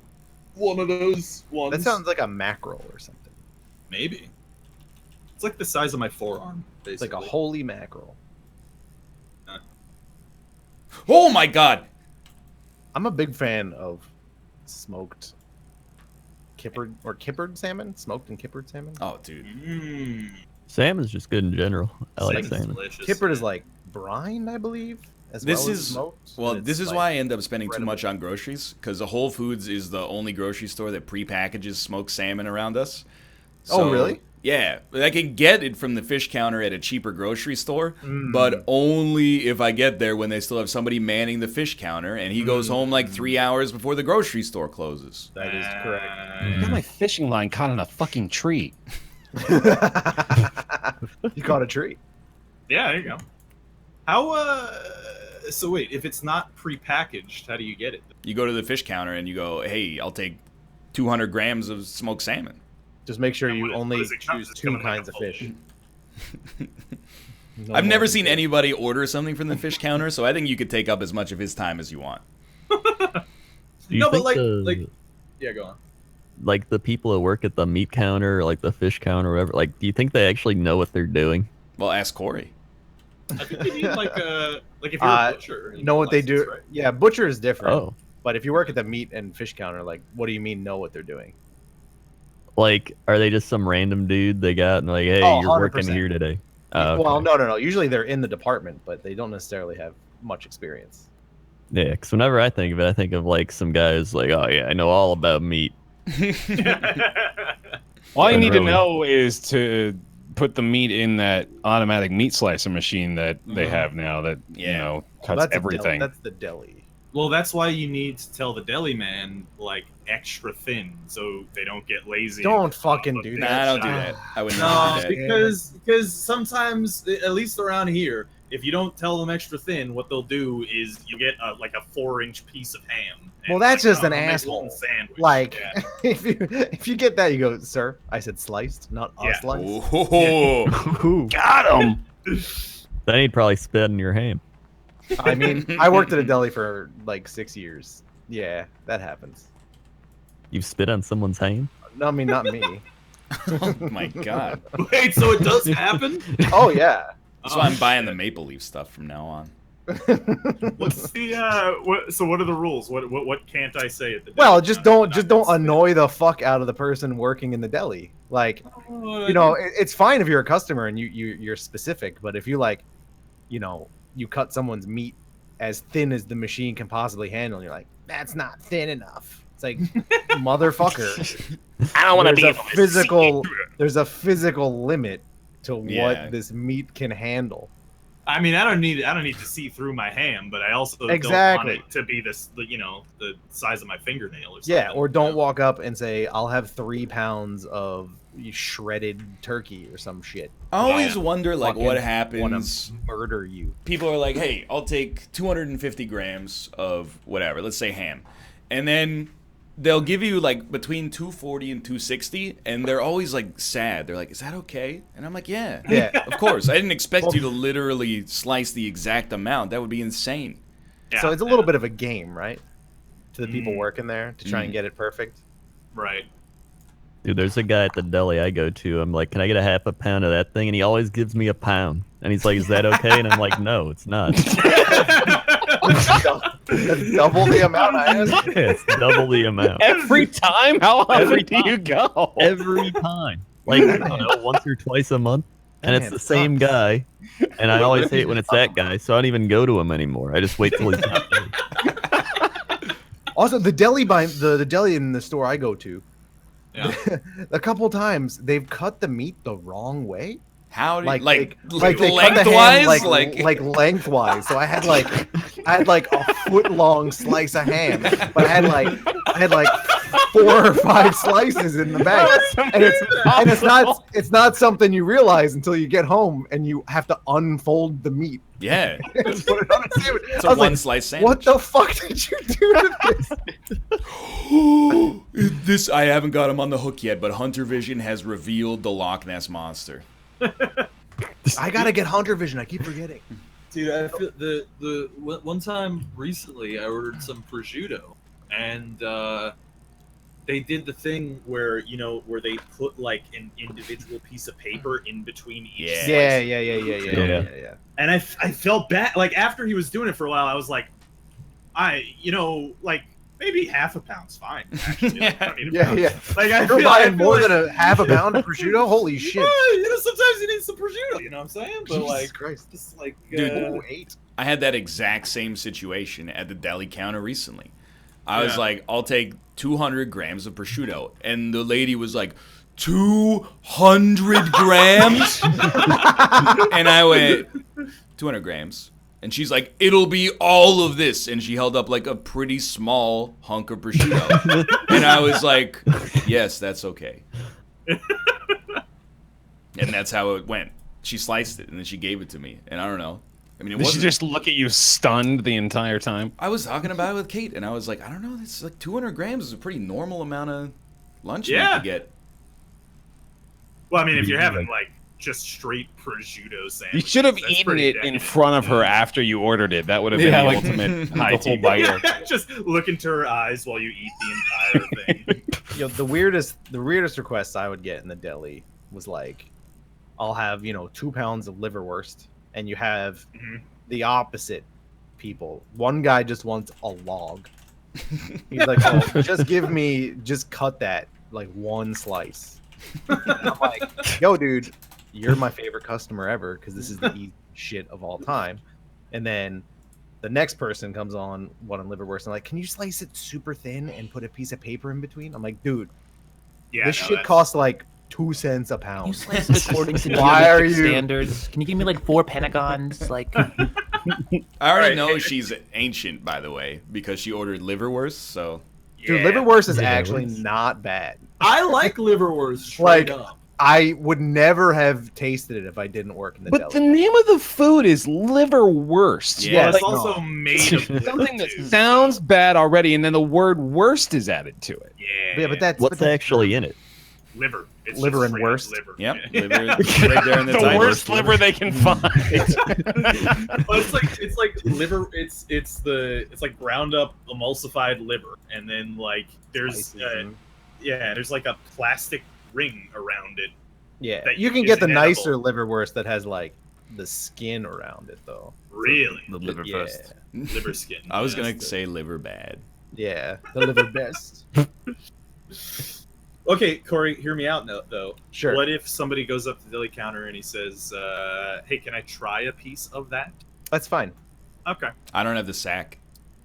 one of those ones. that sounds like a mackerel or something. maybe. It's like the size of my forearm, It's basically. like a holy mackerel. Oh my god! I'm a big fan of smoked kippered salmon, smoked and kippered salmon. Oh, dude. Mmm. Salmon's just good in general. I like salmon. Delicious. Kippered is like brined, I believe. As This well as is- smoked. Well, and this it's is like- why I end up spending too incredible. much on groceries, because the Whole Foods is the only grocery store that pre-packages smoked salmon around us. Oh, really? Yeah, I can get it from the fish counter at a cheaper grocery store, Mm. but only if I get there when they still have somebody manning the fish counter, and he goes home like 3 hours before the grocery store closes. That is correct. I got my fishing line caught on a fucking tree. You caught a tree. Yeah, there you go. How? So wait, if it's not prepackaged, how do you get it? You go to the fish counter and you go, "Hey, I'll take 200 grams of smoked salmon." Just make sure And you what only does it come- choose does it 2 come in like kinds a of fish. No I've more never than seen 2. anybody order something from the fish counter, so I think you could take up as much of his time as you want. Do you No, but think yeah, go on. like the people that work at the meat counter or like the fish counter or whatever, like do you think they actually know what they're doing? Well, ask Corey. I think you need like if you're a butcher. you Know need what a they license, do? right? Yeah, butcher is different. Oh, But if you work at the meat and fish counter, like, what do you mean know what they're doing? like are they just some random dude they got and like, hey, Oh, you're working 100%. here today? Oh, Well, okay. no. Usually they're in the department, but they don't necessarily have much experience. Yeah, because whenever I think of it, I think of like some guys like, oh yeah, I know all about meat. All you And need to really- know is to put the meat in that automatic meat slicer machine that they have now that you Yeah. know Well, cuts that's everything. that's the deli. Well, that's why you need to tell the deli man like extra thin, so they don't get lazy. Don't fucking do Nah, that. I don't do that. I would No, not do that. because sometimes, at least around here, If you don't tell them extra thin, what they'll do is you get like a 4-inch piece of ham. Well, that's just an I'll make asshole. one Sandwich. Like, Yeah. if you get that, you go, sir. I said sliced, not a Yeah. slice. Oh, Ooh, Got him. then he'd probably spit in your ham. I mean, I worked at a deli for like 6 years. Yeah, that happens. You've spit on someone's ham? No, I mean, not me. oh my god. Wait, so it does happen? Oh yeah. That's why I'm buying the Maple Leaf stuff from now on. What's the so what are the rules? What can't I say at the Well, deli? just don't annoy the fuck out of the person working in the deli. Like, you know, it's fine if you're a customer and you're specific, but if you like, you know, you cut someone's meat as thin as the machine can possibly handle, and you're like, that's not thin enough. It's like, motherfucker. I don't want to There's be a physical. There's a physical limit to Yeah. what this meat can handle. I mean, I don't need to see through my ham, but I also Exactly. don't want it to be the size of my fingernail or something. Yeah, or don't walk up and say, I'll have 3 pounds of shredded turkey or some shit. I always Yeah. wonder, like, Fucking what wanna happens. murder you. People are like, hey, I'll take 250 grams of whatever, let's say ham. And then they'll give you, like, between 240 and 260, and they're always, like, sad. They're like, is that okay? And I'm like, yeah. Yeah. Of course. I didn't expect you to literally slice the exact amount. That would be insane. So it's a little bit of a game, right? To the people working there to try Mm. and get it perfect. right. Dude, there's a guy at the deli I go to. I'm like, can I get a half a pound of that thing? And he always gives me a pound. And he's like, is that okay? And I'm like, no, it's not. That's double the amount I asked. Yeah, it's double the amount. Every time? How often Every do you go? Every time. Like, I don't know, once or twice a month. And it's Man, the same sucks. guy. And I always hate when it's that guy, so I don't even go to him anymore. I just wait till he's not there. Also, the deli the deli in the store I go to, Yeah. a couple times they've cut the meat the wrong way. How do you, Like like they cut the ham lengthwise? like lengthwise. So I had like a foot long slice of ham, but I had like 4 or 5 slices in the bag, and it's not something you realize until you get home and you have to unfold the meat Yeah. and put it on a sandwich. It's I a was like, one-slice sandwich. what the fuck did you do to this? This I haven't got him on the hook yet, but Hunter Vision has revealed the Loch Ness monster. I gotta get Hunter Vision. I keep forgetting. Dude, I feel the one time recently I ordered some prosciutto, and they did the thing where where they put like an individual piece of paper in between each Yeah. slice. Yeah. And I felt bad. Like after he was doing it for a while, I was like, like maybe half a pound's fine. Actually, Like, I don't need a Yeah, pound. yeah. Like I You're feel, buying I feel more like, than a half a pound of prosciutto? Holy shit. sometimes you need some prosciutto. You know what I'm saying? But Jesus like, Christ. just like, Dude, Ooh, 8. I had that exact same situation at the deli counter recently. I was Yeah. like, I'll take 200 grams of prosciutto. And the lady was like, 200 grams? And I went, 200 grams. And she's like, it'll be all of this. And she held up like a pretty small hunk of prosciutto. And I was like, yes, that's okay. And that's how it went. She sliced it and then she gave it to me. And I don't know. I mean, it Did she wasn't. just look at you stunned the entire time? I was talking about it with Kate, and I was like, I don't know. It's like 200 grams is a pretty normal amount of lunch meat to get. Well, I mean, if you're having like just straight prosciutto sandwich, You should have eaten it in front of her after you ordered it. That would have been the ultimate high tea bite. Just look into her eyes while you eat the entire thing. You know, the weirdest requests I would get in the deli was like, I'll have 2 pounds of liverwurst, and you have the opposite people. One guy just wants a log. He's like, oh, just cut that like one slice. And I'm like, yo, dude, you're my favorite customer ever because this is the easy shit of all time. And then the next person comes on wanting liverwurst, and like, can you slice it super thin and put a piece of paper in between? I'm like, dude, this shit costs like 2 cents a pound. You slice it according to Why are geometric you standards. Can you give me like 4 pentagons? Like, I already know she's ancient, by the way, because she ordered liverwurst. So, dude, liverwurst is actually not bad. I like liverwurst straight up. I would never have tasted it if I didn't work in the deli. But the name of the food is liverwurst. Yeah, it's Like, also made of something that sounds bad already, and then the word worst is added to it. Yeah, but that's What's actually in it? liver. It's Liver just and straight up worst. Liver. yep, Yeah. liver right there in the The title. worst liver they can find. Well, it's like liver. It's like ground up emulsified liver, and then like there's there's like a plastic ring around it. Yeah, that you can get the isn't nicer edible. liverwurst that has like the skin around it though. Really, the liver Yeah, first. liver skin. I was yeah. gonna say liver bad. yeah, the liver best. Okay, Corey, hear me out though. Sure. What if somebody goes up to the deli counter and he says, "Hey, can I try a piece of that?" That's fine. Okay. I don't have the sack.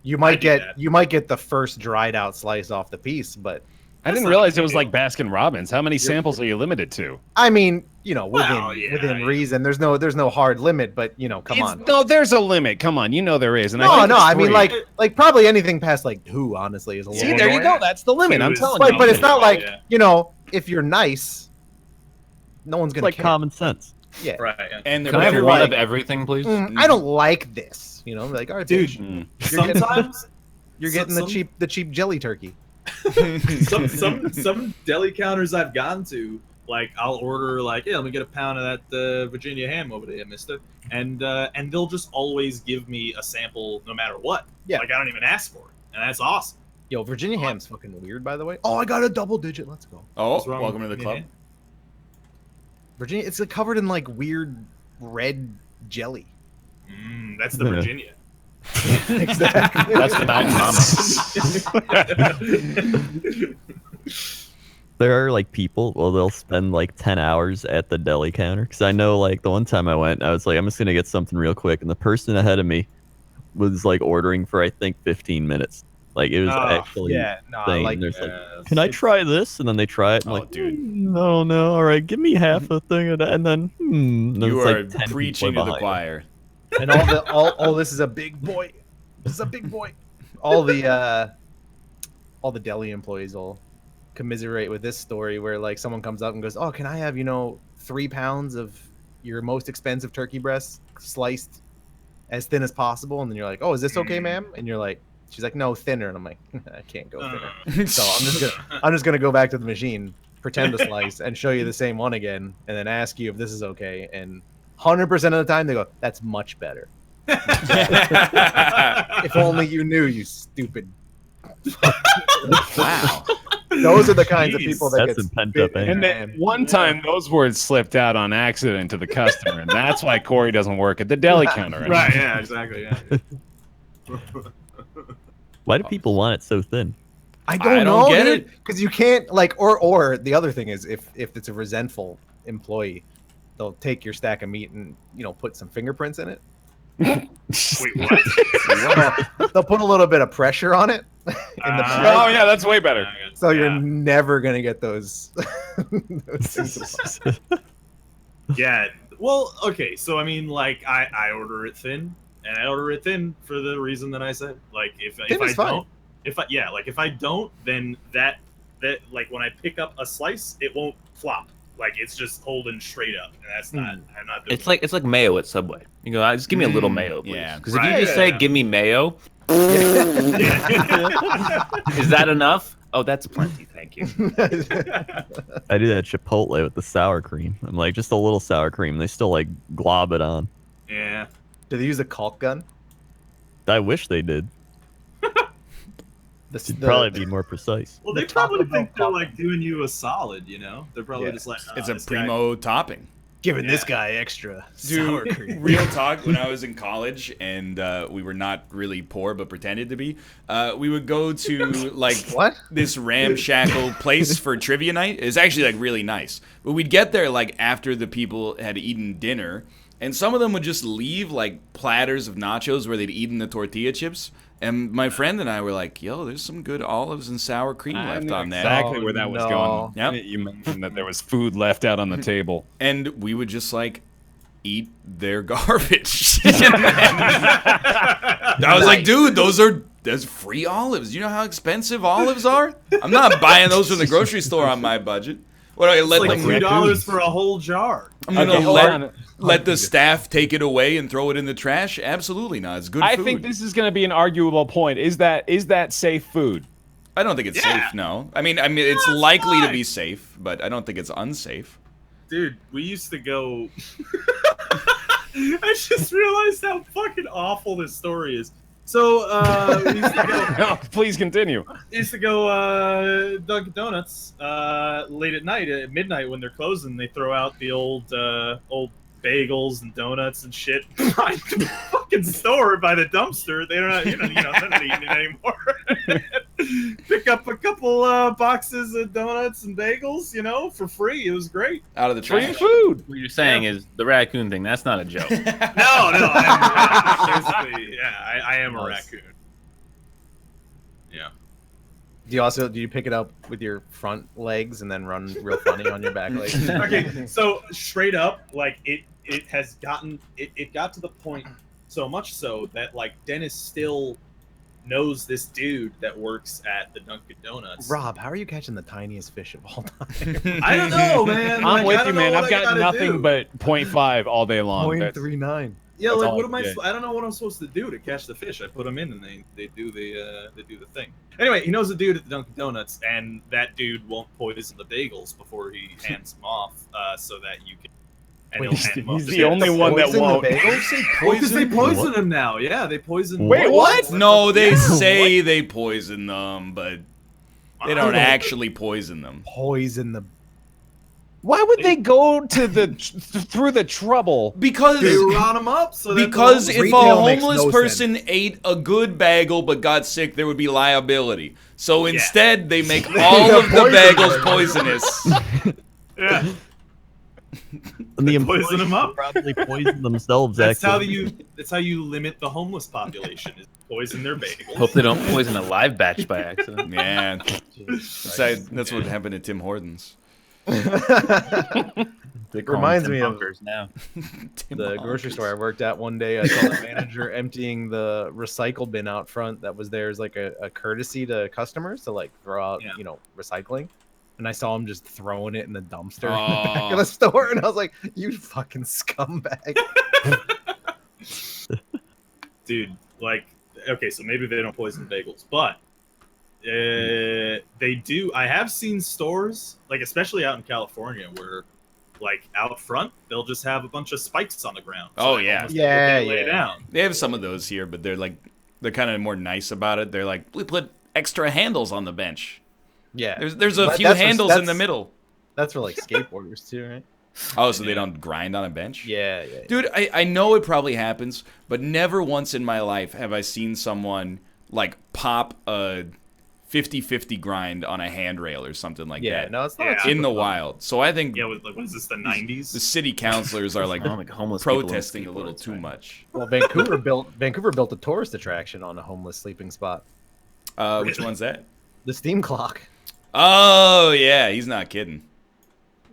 You might do get that. the first dried out slice off the piece, but I didn't realize it was like Baskin Robbins. How many samples are you limited to? I mean, within Well, yeah, within reason. There's no hard limit, but come on. No, there's a limit. Come on, you know there is. And No, think it's I mean 3. like probably anything past like 2, honestly, is a little. See, there you annoying. go. That's the limit. I'm telling you. But it's not like Yeah. if you're nice, no one's It's gonna like care. common sense. Yeah. Right. Yeah. And they're Can I have you're one right. of everything, please? I don't like this. Like, all right, Dude, bitch, sometimes you're getting the cheap jelly turkey. some deli counters I've gone to, like I'll order like, yeah, let me get a pound of that Virginia ham over there, mister, and they'll just always give me a sample no matter what. Yeah. Like I don't even ask for it, and that's awesome. Yo, Virginia ham's fucking weird, by the way. Oh, I got a double digit. Let's go. Oh, What's wrong welcome to with the Virginia club. Virginia, it's like covered in like weird red jelly. That's the Yeah. Virginia. Exactly. That's the mountain mama. There are like people, they'll spend like 10 hours at the deli counter. Because I know like the one time I went, I was like, I'm just going to get something real quick. And the person ahead of me was like ordering for, I think, 15 minutes. Like it was actually insane. like There's like, can I try this? And then they try it. And Oh, like, dude. no, all right, give me half a thing of that. And then, and then You it's, are like 10 preaching people to the behind. choir. And all this is a big boy. This is a big boy. All the deli employees will commiserate with this story where like someone comes up and goes, "Oh, can I have 3 pounds of your most expensive turkey breast sliced as thin as possible?" And then you're like, "Oh, is this okay, ma'am?" And you're like, she's like, "No, thinner." And I'm like, I can't go thinner. So I'm just gonna go back to the machine, pretend to slice, and show you the same one again, and then ask you if this is okay. And 100% of the time they go, "That's much better." If only you knew, you stupid. Wow. Those are the kinds of people that That's get some pent-up anger. And then one time those words slipped out on accident to the customer, and that's why Corey doesn't work at the deli counter. Right. Yeah. Exactly. Yeah. Why do people want it so thin? I don't know, get dude, it. because you can't like, or the other thing is if it's a resentful employee, they'll take your stack of meat and put some fingerprints in it. Wait, what? They'll put a little bit of pressure on it. Oh yeah, that's way better. So you're never gonna get those. Yeah. Well, okay. So I mean, like, I order it thin, and I order it thin for the reason that I said. Like, if I don't, if I don't, then that like when I pick up a slice, it won't flop. Like it's just holding straight up, and that's not. I'm not doing. It's like mayo at Subway. You go, just give me a little mayo, please. Yeah. Because if you just say, "Give me mayo," is that enough? Oh, that's plenty. Thank you. I do that at Chipotle with the sour cream. I'm like, just a little sour cream. They still like glob it on. Yeah. Do they use a caulk gun? I wish they did. It'd probably be more precise. Well, they probably think they're like doing you a solid, you know? They're probably just like, it's a primo topping. Giving this guy extra sour cream. Real talk, when I was in college and we were not really poor but pretended to be, we would go to like this ramshackle place for trivia night. It's actually like really nice. But we'd get there like after the people had eaten dinner, and some of them would just leave like platters of nachos where they'd eaten the tortilla chips. And my friend and I were like, yo, there's some good olives and sour cream left on that. Exactly where that was going. Yep. You mentioned that there was food left out on the table. And we would just like eat their garbage. I was like, dude, there's free olives. You know how expensive olives are? I'm not buying those from the grocery store on my budget. What do I let like them $3 for a whole jar? I'm gonna let the staff take it away and throw it in the trash? Absolutely not. It's good food. I think this is going to be an arguable point. Is that safe food? I don't think it's safe. No. I mean, it's likely to be safe, but I don't think it's unsafe. Dude, we used to go. I just realized how fucking awful this story is. So, we used to go. Please continue. We used to go Dunkin' Donuts late at night, at midnight when they're closing. They throw out the old bagels and donuts and shit behind the fucking store by the dumpster. They're not, they're not eating it anymore. Pick up a couple boxes of donuts and bagels, for free. It was great. Out of the trash. Free food. What you're saying is the raccoon thing. That's not a joke. No, I am a raccoon. Yeah. Do you pick it up with your front legs and then run real funny on your back legs? Okay, so straight up, like it has gotten it got to the point so much so that like Dennis still knows this dude that works at the Dunkin' Donuts. Rob, how are you catching the tiniest fish of all time? I don't know, man. I'm with you, man. I've got nothing but 0.5 all day long. 0.39. Yeah, like what am I? I don't know what I'm supposed to do to catch the fish. I put them in, and they do the thing. Anyway, he knows a dude at the Dunkin' Donuts, and that dude won't poison the bagels before he hands them off, so that you can. And he'll hand them off. He's the only one that won't. Because they poison them now. Yeah, they poison. Wait, what? No, they say they poison them, but they don't actually poison them. Poison the. Why would they go to through the trouble? Because they rot them up. So because if a homeless person ate a good bagel but got sick, there would be liability. So instead, they make all of the bagels poisonous. Yeah. And the poison them up. Probably poison themselves. That's how you limit the homeless population. Is poison their bagels. Hope they don't poison a live batch by accident. Man, that's what happened to Tim Hortons. It reminds me of now. The grocery store I worked at one day. I saw the manager emptying the recycle bin out front that was there as like a courtesy to customers to like throw out, recycling. And I saw him just throwing it in the dumpster in the back of the store, and I was like, "You fucking scumbag!" Dude, like, okay, so maybe they don't poison bagels, but they do. I have seen stores, like especially out in California, where like out front they'll just have a bunch of spikes on the ground. So lay down. They have some of those here, but they're kind of more nice about it. They're like, we put extra handles on the bench. Yeah, there's a few handles in the middle. That's for like skateboarders too, right? Oh, so they don't grind on a bench? Yeah. Dude, I know it probably happens, but never once in my life have I seen someone like pop a 50-50 grind on a handrail or something like that. Yeah, no, it's not in the wild. So I think what is this, the 90s? The city councilors are like homeless protesting a little too much. Well, Vancouver built a tourist attraction on a homeless sleeping spot. Which one's that? The steam clock. Oh yeah, he's not kidding.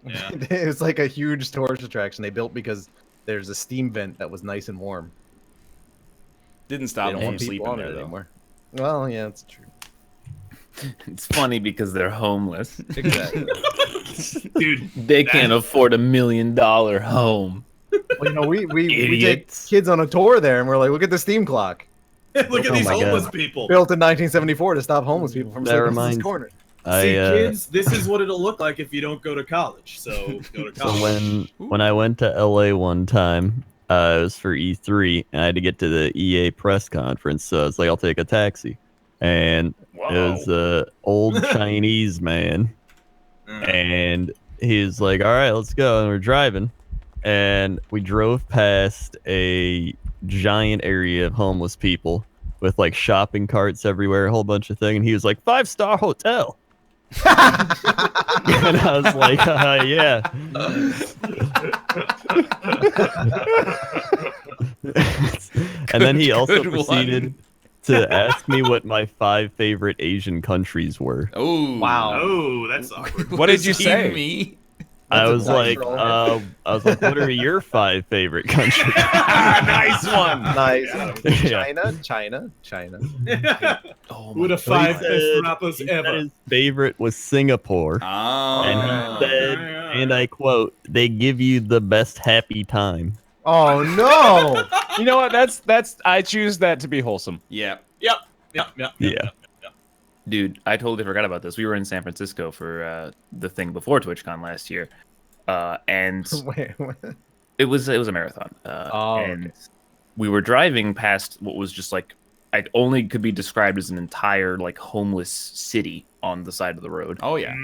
Yeah. It was like a huge tourist attraction they built because there's a steam vent that was nice and warm. Didn't They stop don't him want from people sleeping on there it though. anymore. Well, yeah, that's true. It's funny because they're homeless. Exactly. Dude, They can't afford $1 million home. Well, you know, we take Idiots. kids on a tour there, and we're like, look at the steam clock. look at Oh these my God. homeless people. Built in 1974 to stop homeless people from That sleeping in reminds- this corner. See, I kids, this is what it'll look like if you don't go to college. So go to so college. when I went to LA one time, it was for E3, and I had to get to the EA press conference. So I was like, I'll take a taxi, and it was a old Chinese man, and he was like, "All right, let's go." And we're driving, and we drove past a giant area of homeless people with like shopping carts everywhere, a whole bunch of things. And he was like, 5-star hotel. And I was like, yeah. And then he also Good proceeded to ask me what my 5 favorite Asian countries were. Oh Wow. Oh, that's awkward. What did you Is he say? Me? I That's a was nice like, roll. what are your 5 favorite countries? Nice one. Nice. Yeah. China. Oh Who the He five said- best rappers he said ever? his favorite was Singapore. And Ah. he said, and I quote, "They give you the best happy time." Oh no! You know what? That's. I choose that to be wholesome. Yeah. Yep. Yeah. Dude, I totally forgot about this. We were in San Francisco for the thing before TwitchCon last year, and Wait, what? it was a marathon. Oh, and okay. we were driving past what was just like I only could be described as an entire like homeless city on the side of the road. Oh yeah.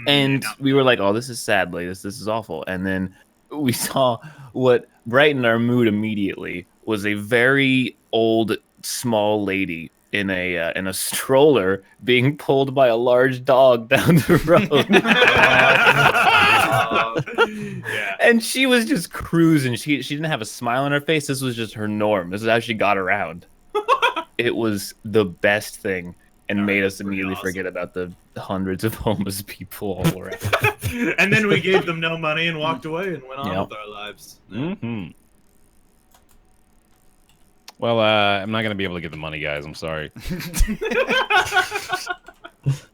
And we were like, "Oh, this is sad, like this is awful." And then we saw what brightened our mood immediately was a very old, small lady in a stroller being pulled by a large dog down the road. Yeah. And she was just cruising. She didn't have a smile on her face. This was just her norm. This is how she got around. It was the best thing and made us pretty immediately awesome. forget about the hundreds of homeless people all around. And then we gave them no money and walked away and went on Yep. with our lives. Hmm. Well, I'm not gonna be able to get the money, guys. I'm sorry.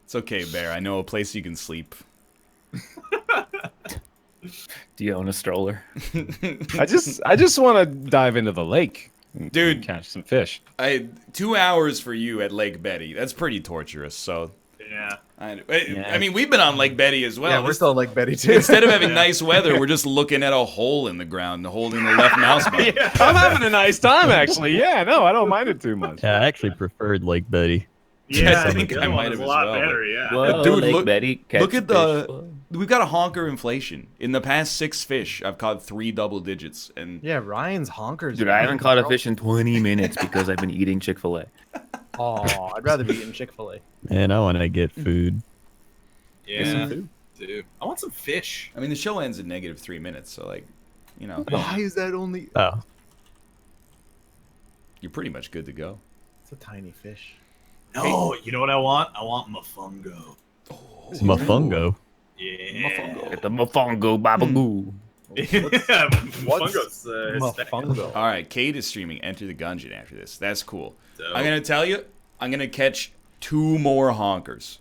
It's okay, Bear. I know a place you can sleep. Do you own a stroller? I just want to dive into the lake, and Dude. catch some fish. 2 hours for you at Lake Betty. That's pretty torturous. So, Yeah. I mean, we've been on Lake Betty as well. Yeah, we're still like Betty too. Instead of having nice weather, we're just looking at a hole in the ground, holding the left mouse button. I'm having a nice time, actually. Yeah, no, I don't mind it too much. Yeah, I actually preferred Lake Betty. Yeah, I I think think I the might one is have a as lot well, better, yeah. Whoa, Dude, Lake look- Betty, look catch at the- fish. Whoa. We've got a honker inflation. In the past 6 fish, I've caught 3 double digits, and Yeah, Ryan's honkers. Dude, I haven't caught a fish in 20 minutes because I've been eating Chick-fil-A. Oh, I'd rather be eating Chick-fil-A. Man, I want to get food. Yeah, dude. I want some fish. I mean, the show ends in -3 minutes, so like, you know, Why is that only? Oh, you're pretty much good to go. It's a tiny fish. No, you know what I want? I want mofongo. mofongo. Yeah. Get the mofongo babagoo. Yeah, mofongo's Hispanic. Mofongo. All right, Cade is streaming Enter the Gungeon after this. That's cool. Dope. I'm gonna tell you, I'm gonna catch 2 more honkers.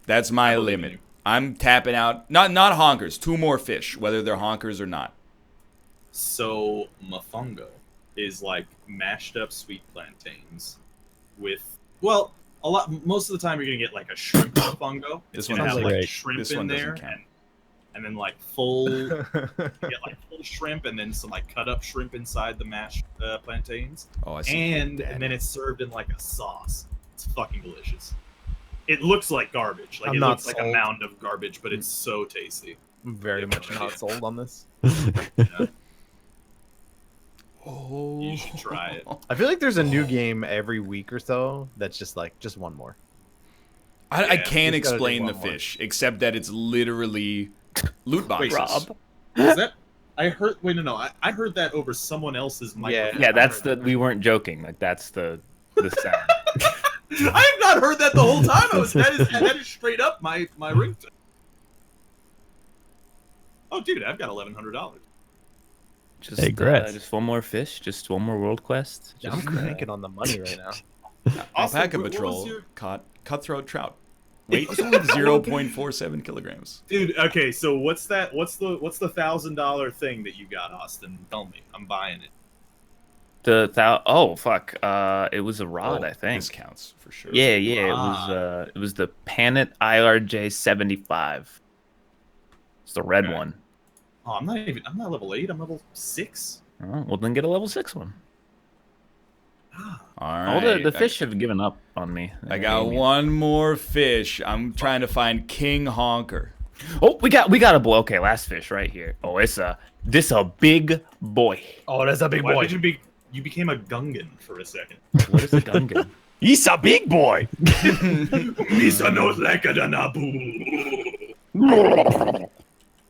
That's my believe in limit. you. I'm tapping out. Not honkers. 2 more fish, whether they're honkers or not. So mofongo is like mashed up sweet plantains with most of the time you're gonna get like a shrimp mofongo. This It's one gonna has have like- like Right. shrimp This in one doesn't there count. and then like full you get like full shrimp and then some like cut up shrimp inside the mashed plantains. Oh, I see. And then it's served in like a sauce. It's fucking delicious. It looks like garbage. Like I'm it not looks like a sold. mound of garbage, but it's so tasty. I'm very much not sold on this. Oh, You should try it. I feel like there's a new game every week or so that's just like just one more. I Yeah, can't just gotta do explain the one more. fish except that it's literally loot boxes. Rob. Is that? I heard. Wait, no. I heard that over someone else's microphone. Yeah, that's the. We weren't joking. Like that's the sound. I have not heard that the whole time. That is straight up my ringtone. Oh, dude, I've got $1,100. Just, Hey, Gretz. just one more fish, just one more world quest. Yeah, I'm Just, cranking on the money right now. Austin, Alpaca what was Patrol your- caught cutthroat trout. Weight 0.47 kilograms. Dude, okay, so what's the $1,000 thing that you got, Austin? Tell me, I'm buying it. Oh fuck! It was a rod, I think. This counts for sure. Yeah, it was the Panet IRJ 75. It's the red Okay. one. Oh, I'm not level 8. I'm level 6. Oh, well, then get a level 6 one. All All right. the fish have given up on me. I got one more fish. I'm trying to find King Honker. Oh, we got a boy. Okay, last fish right here. Oh, this a big boy. Oh, that's a big Why boy. did you became a Gungan for a second? What is a gungan? He's a big boy. Misa knows like a Nabu.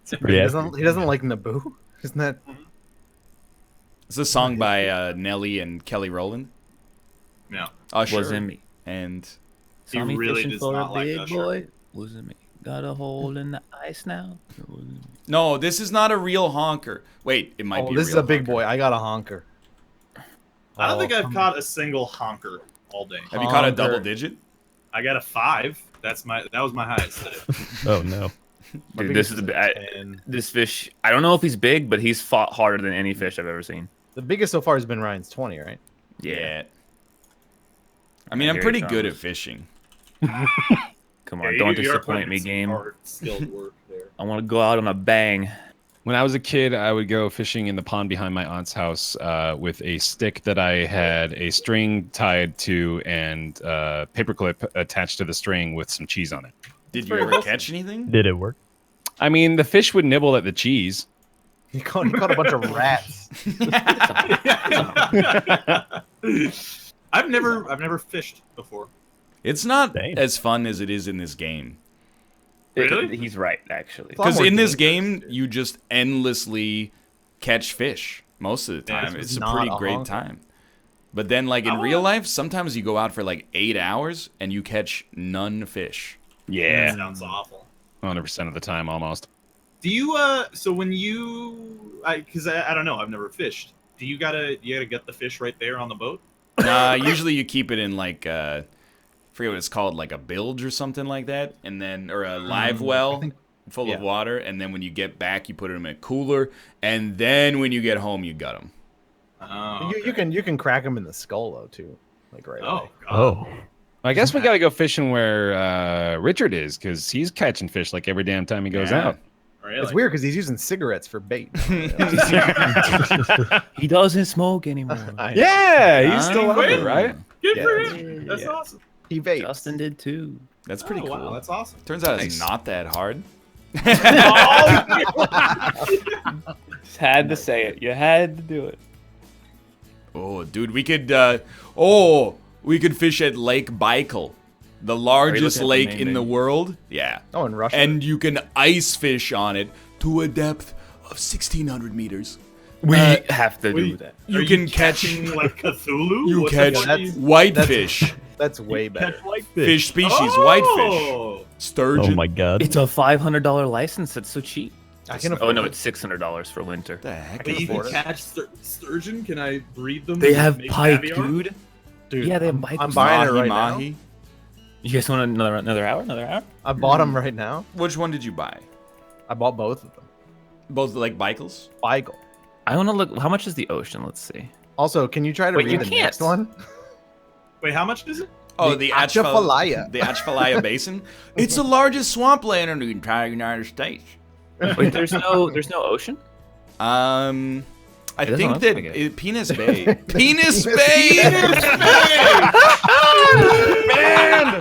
He doesn't like Naboo. Isn't that? It's a song by Nelly and Kelly Rowland. Yeah. Usher. Wasn't me. And He Saw me really fishing does for not a like big Usher. boy. Wasn't me. Got a hole in the ice now. It wasn't me. no, this is not a real honker. Wait, it might Oh, be. this is real a big honker. boy. I got a honker. I don't think Oh, I've caught a single honker all day. Have you caught a Honker. double digit? I got a 5. That was my highest today. Oh no. My Dude, this biggest is is 10. this fish. I don't know if he's big, but he's fought harder than any fish I've ever seen. The biggest so far has been Ryan's 20, right? Yeah. I mean, I'm Here he pretty good at comes. fishing. Come Yeah, on, don't you are disappoint putting me, some game. hard, skilled work there. I want to go out on a bang. When I was a kid, I would go fishing in the pond behind my aunt's house with a stick that I had a string tied to and paperclip attached to the string with some cheese on it. Did you ever catch anything? Did it work? I mean, the fish would nibble at the cheese. He caught a bunch of rats. I've never fished before. It's not Dang. as fun as it is in this game. Really? He's right, actually. It's a lot Because more in this dangerous, game, you just endlessly catch fish most of the Yeah, time. it's It's a not pretty a great honker. time. But then, like in real life, sometimes you go out for like 8 hours and you catch none fish. That Yeah, sounds awful. 100% of the time almost. Do you so when you because I don't know, I've never fished. Do you gotta get the fish right there on the boat? Usually you keep it in like forget what it's called, like a bilge or something like that, and then or a live well full of yeah. water, and then when you get back, you put them in a cooler, and then when you get home, you gut them. Oh, You can crack him in the skull though too, like right away. God. Oh. I guess we got to go fishing where Richard is because he's catching fish like every damn time he goes Yeah. out. Really? It's weird because he's using cigarettes for bait. He doesn't smoke anymore. Yeah, he's Ah. still out there, right? Good for Yeah. him. That's awesome. He vapes. Justin did too. That's pretty Oh, cool. Wow, that's awesome. Turns out Nice. it's not that hard. Just had to say it. You had to do it. Oh, dude, we could fish at Lake Baikal, the largest at the lake name, in the baby? world. Yeah. Oh, in Russia. And you can ice fish on it to a depth of 1,600 meters. We have to do wait, that. You Are can catch catching, like Cthulhu. you What the catch fuck are you- whitefish, That's way better. fish species, whitefish, Oh! sturgeon. Oh my god. It's a $500 license. That's so cheap. I can Oh afford no, it. it's $600 for winter. What the heck? But is you can this? catch sturgeon? Can I breed them? They and have make pike, caviar? dude. Dude, Yeah, they have pike. I'm buying it right now. Mahi. You guys want another hour? Another hour? I bought them right now. Which one did you buy? I bought both of them. Both the Lake Baikals? Beigel. I want to look. How much is the ocean? Let's see. Also, can you try to Wait, read you the can't. next one? Wait, how much is it? Oh, The the Atchafalaya. The Atchafalaya Basin. It's the largest swampland in the entire United States. Wait, there's no ocean. I It doesn't think look that like it. Penis Bay. Penis Bay. Man!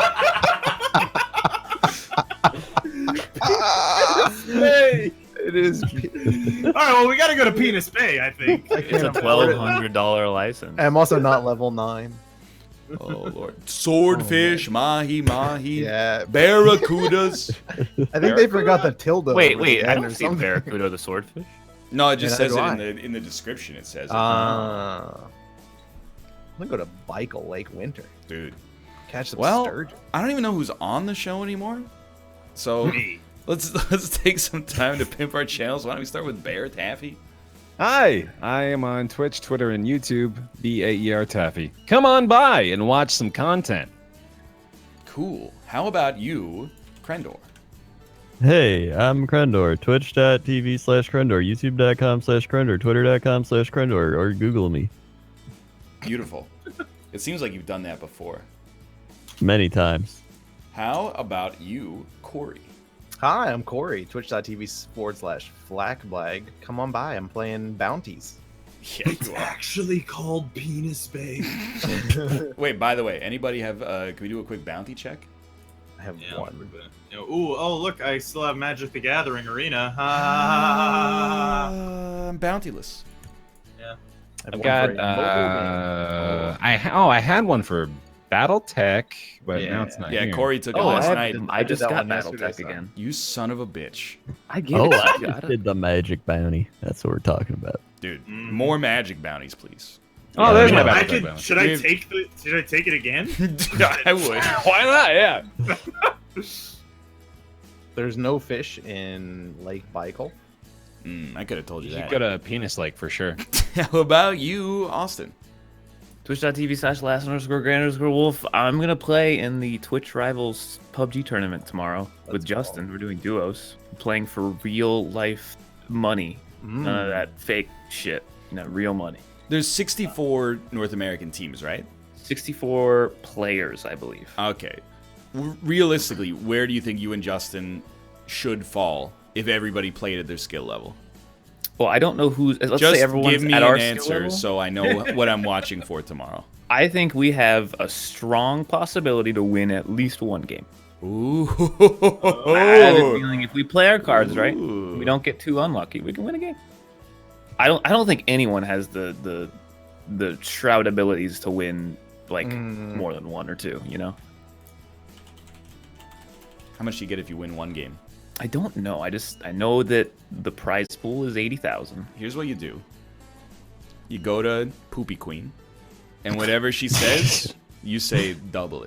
It is. All right, well, we got to go to Penis Bay, I think. I It's can't a afford it. $1,200 license. I'm also not level 9. Oh Lord. Swordfish, mahi, Yeah. barracudas. I think they forgot the tilde. Wait, over the I end don't or see something. barracuda the swordfish. No, it just Yeah, says neither it do in the description. It says it. I'm gonna go to Baikal Lake Winter. Dude. Catch some Well, sturgeon. I don't even know who's on the show anymore. So Me. let's take some time to pimp our channels. Why don't we start with Bear Taffy? Hi, I am on Twitch, Twitter, and YouTube. BAER Taffy. Come on by and watch some content. Cool. How about you, Krendor? Hey, I'm Krendor. Twitch.tv/Krendor, YouTube.com/Krendor, Twitter.com/Krendor, or Google me. Beautiful. It seems like you've done that before. Many times. How about you, Corey? Hi, I'm Corey. Twitch.tv/Flackblag. Come on by. I'm playing bounties. Yeah, It's you are. actually called Penis Babe. Wait, by the way, anybody have, can we do a quick bounty check? I have Yeah, one. Ooh, oh look, I still have Magic the Gathering Arena. I'm bountyless. I have I've one got, for a mobile game. I had one for BattleTech, but now it's not Yeah, here. Corey took it Oh, last I, night. I just that got one yesterday, BattleTech so. again. You son of a bitch. I get Oh, it. I You got just it. did the magic bounty. That's what we're talking about. Dude, Mhm. more magic bounties, please. Oh, there's Yeah, my I BattleTech could, balance. should I take it again? I would. Why not? Yeah. There's no fish in Lake Baikal. I could have told you You that. got a penis lake for sure. How about you, Austin? Twitch.tv/last_grand_wolf. I'm gonna play in the Twitch Rivals PUBG tournament tomorrow with Justin. We're doing duos, playing for real life money. None of that fake shit. Real money. There's 64 North American teams, right? 64 players, I believe. Okay. Realistically, where do you think you and Justin should fall if everybody played at their skill level? Well, I don't know who's. Let's Just say everyone's give me at an our skill answer level. so I know what I'm watching for tomorrow. I think we have a strong possibility to win at least one game. Ooh. I have a feeling if we play our cards right, Ooh. we don't get too unlucky, we can win a game. I don't think anyone has the shroud abilities to win like more than one or two, How much do you get if you win one game? I don't know. I know that the prize pool is 80,000. Here's what you do. You go to Poopy Queen, and whatever she says, you say double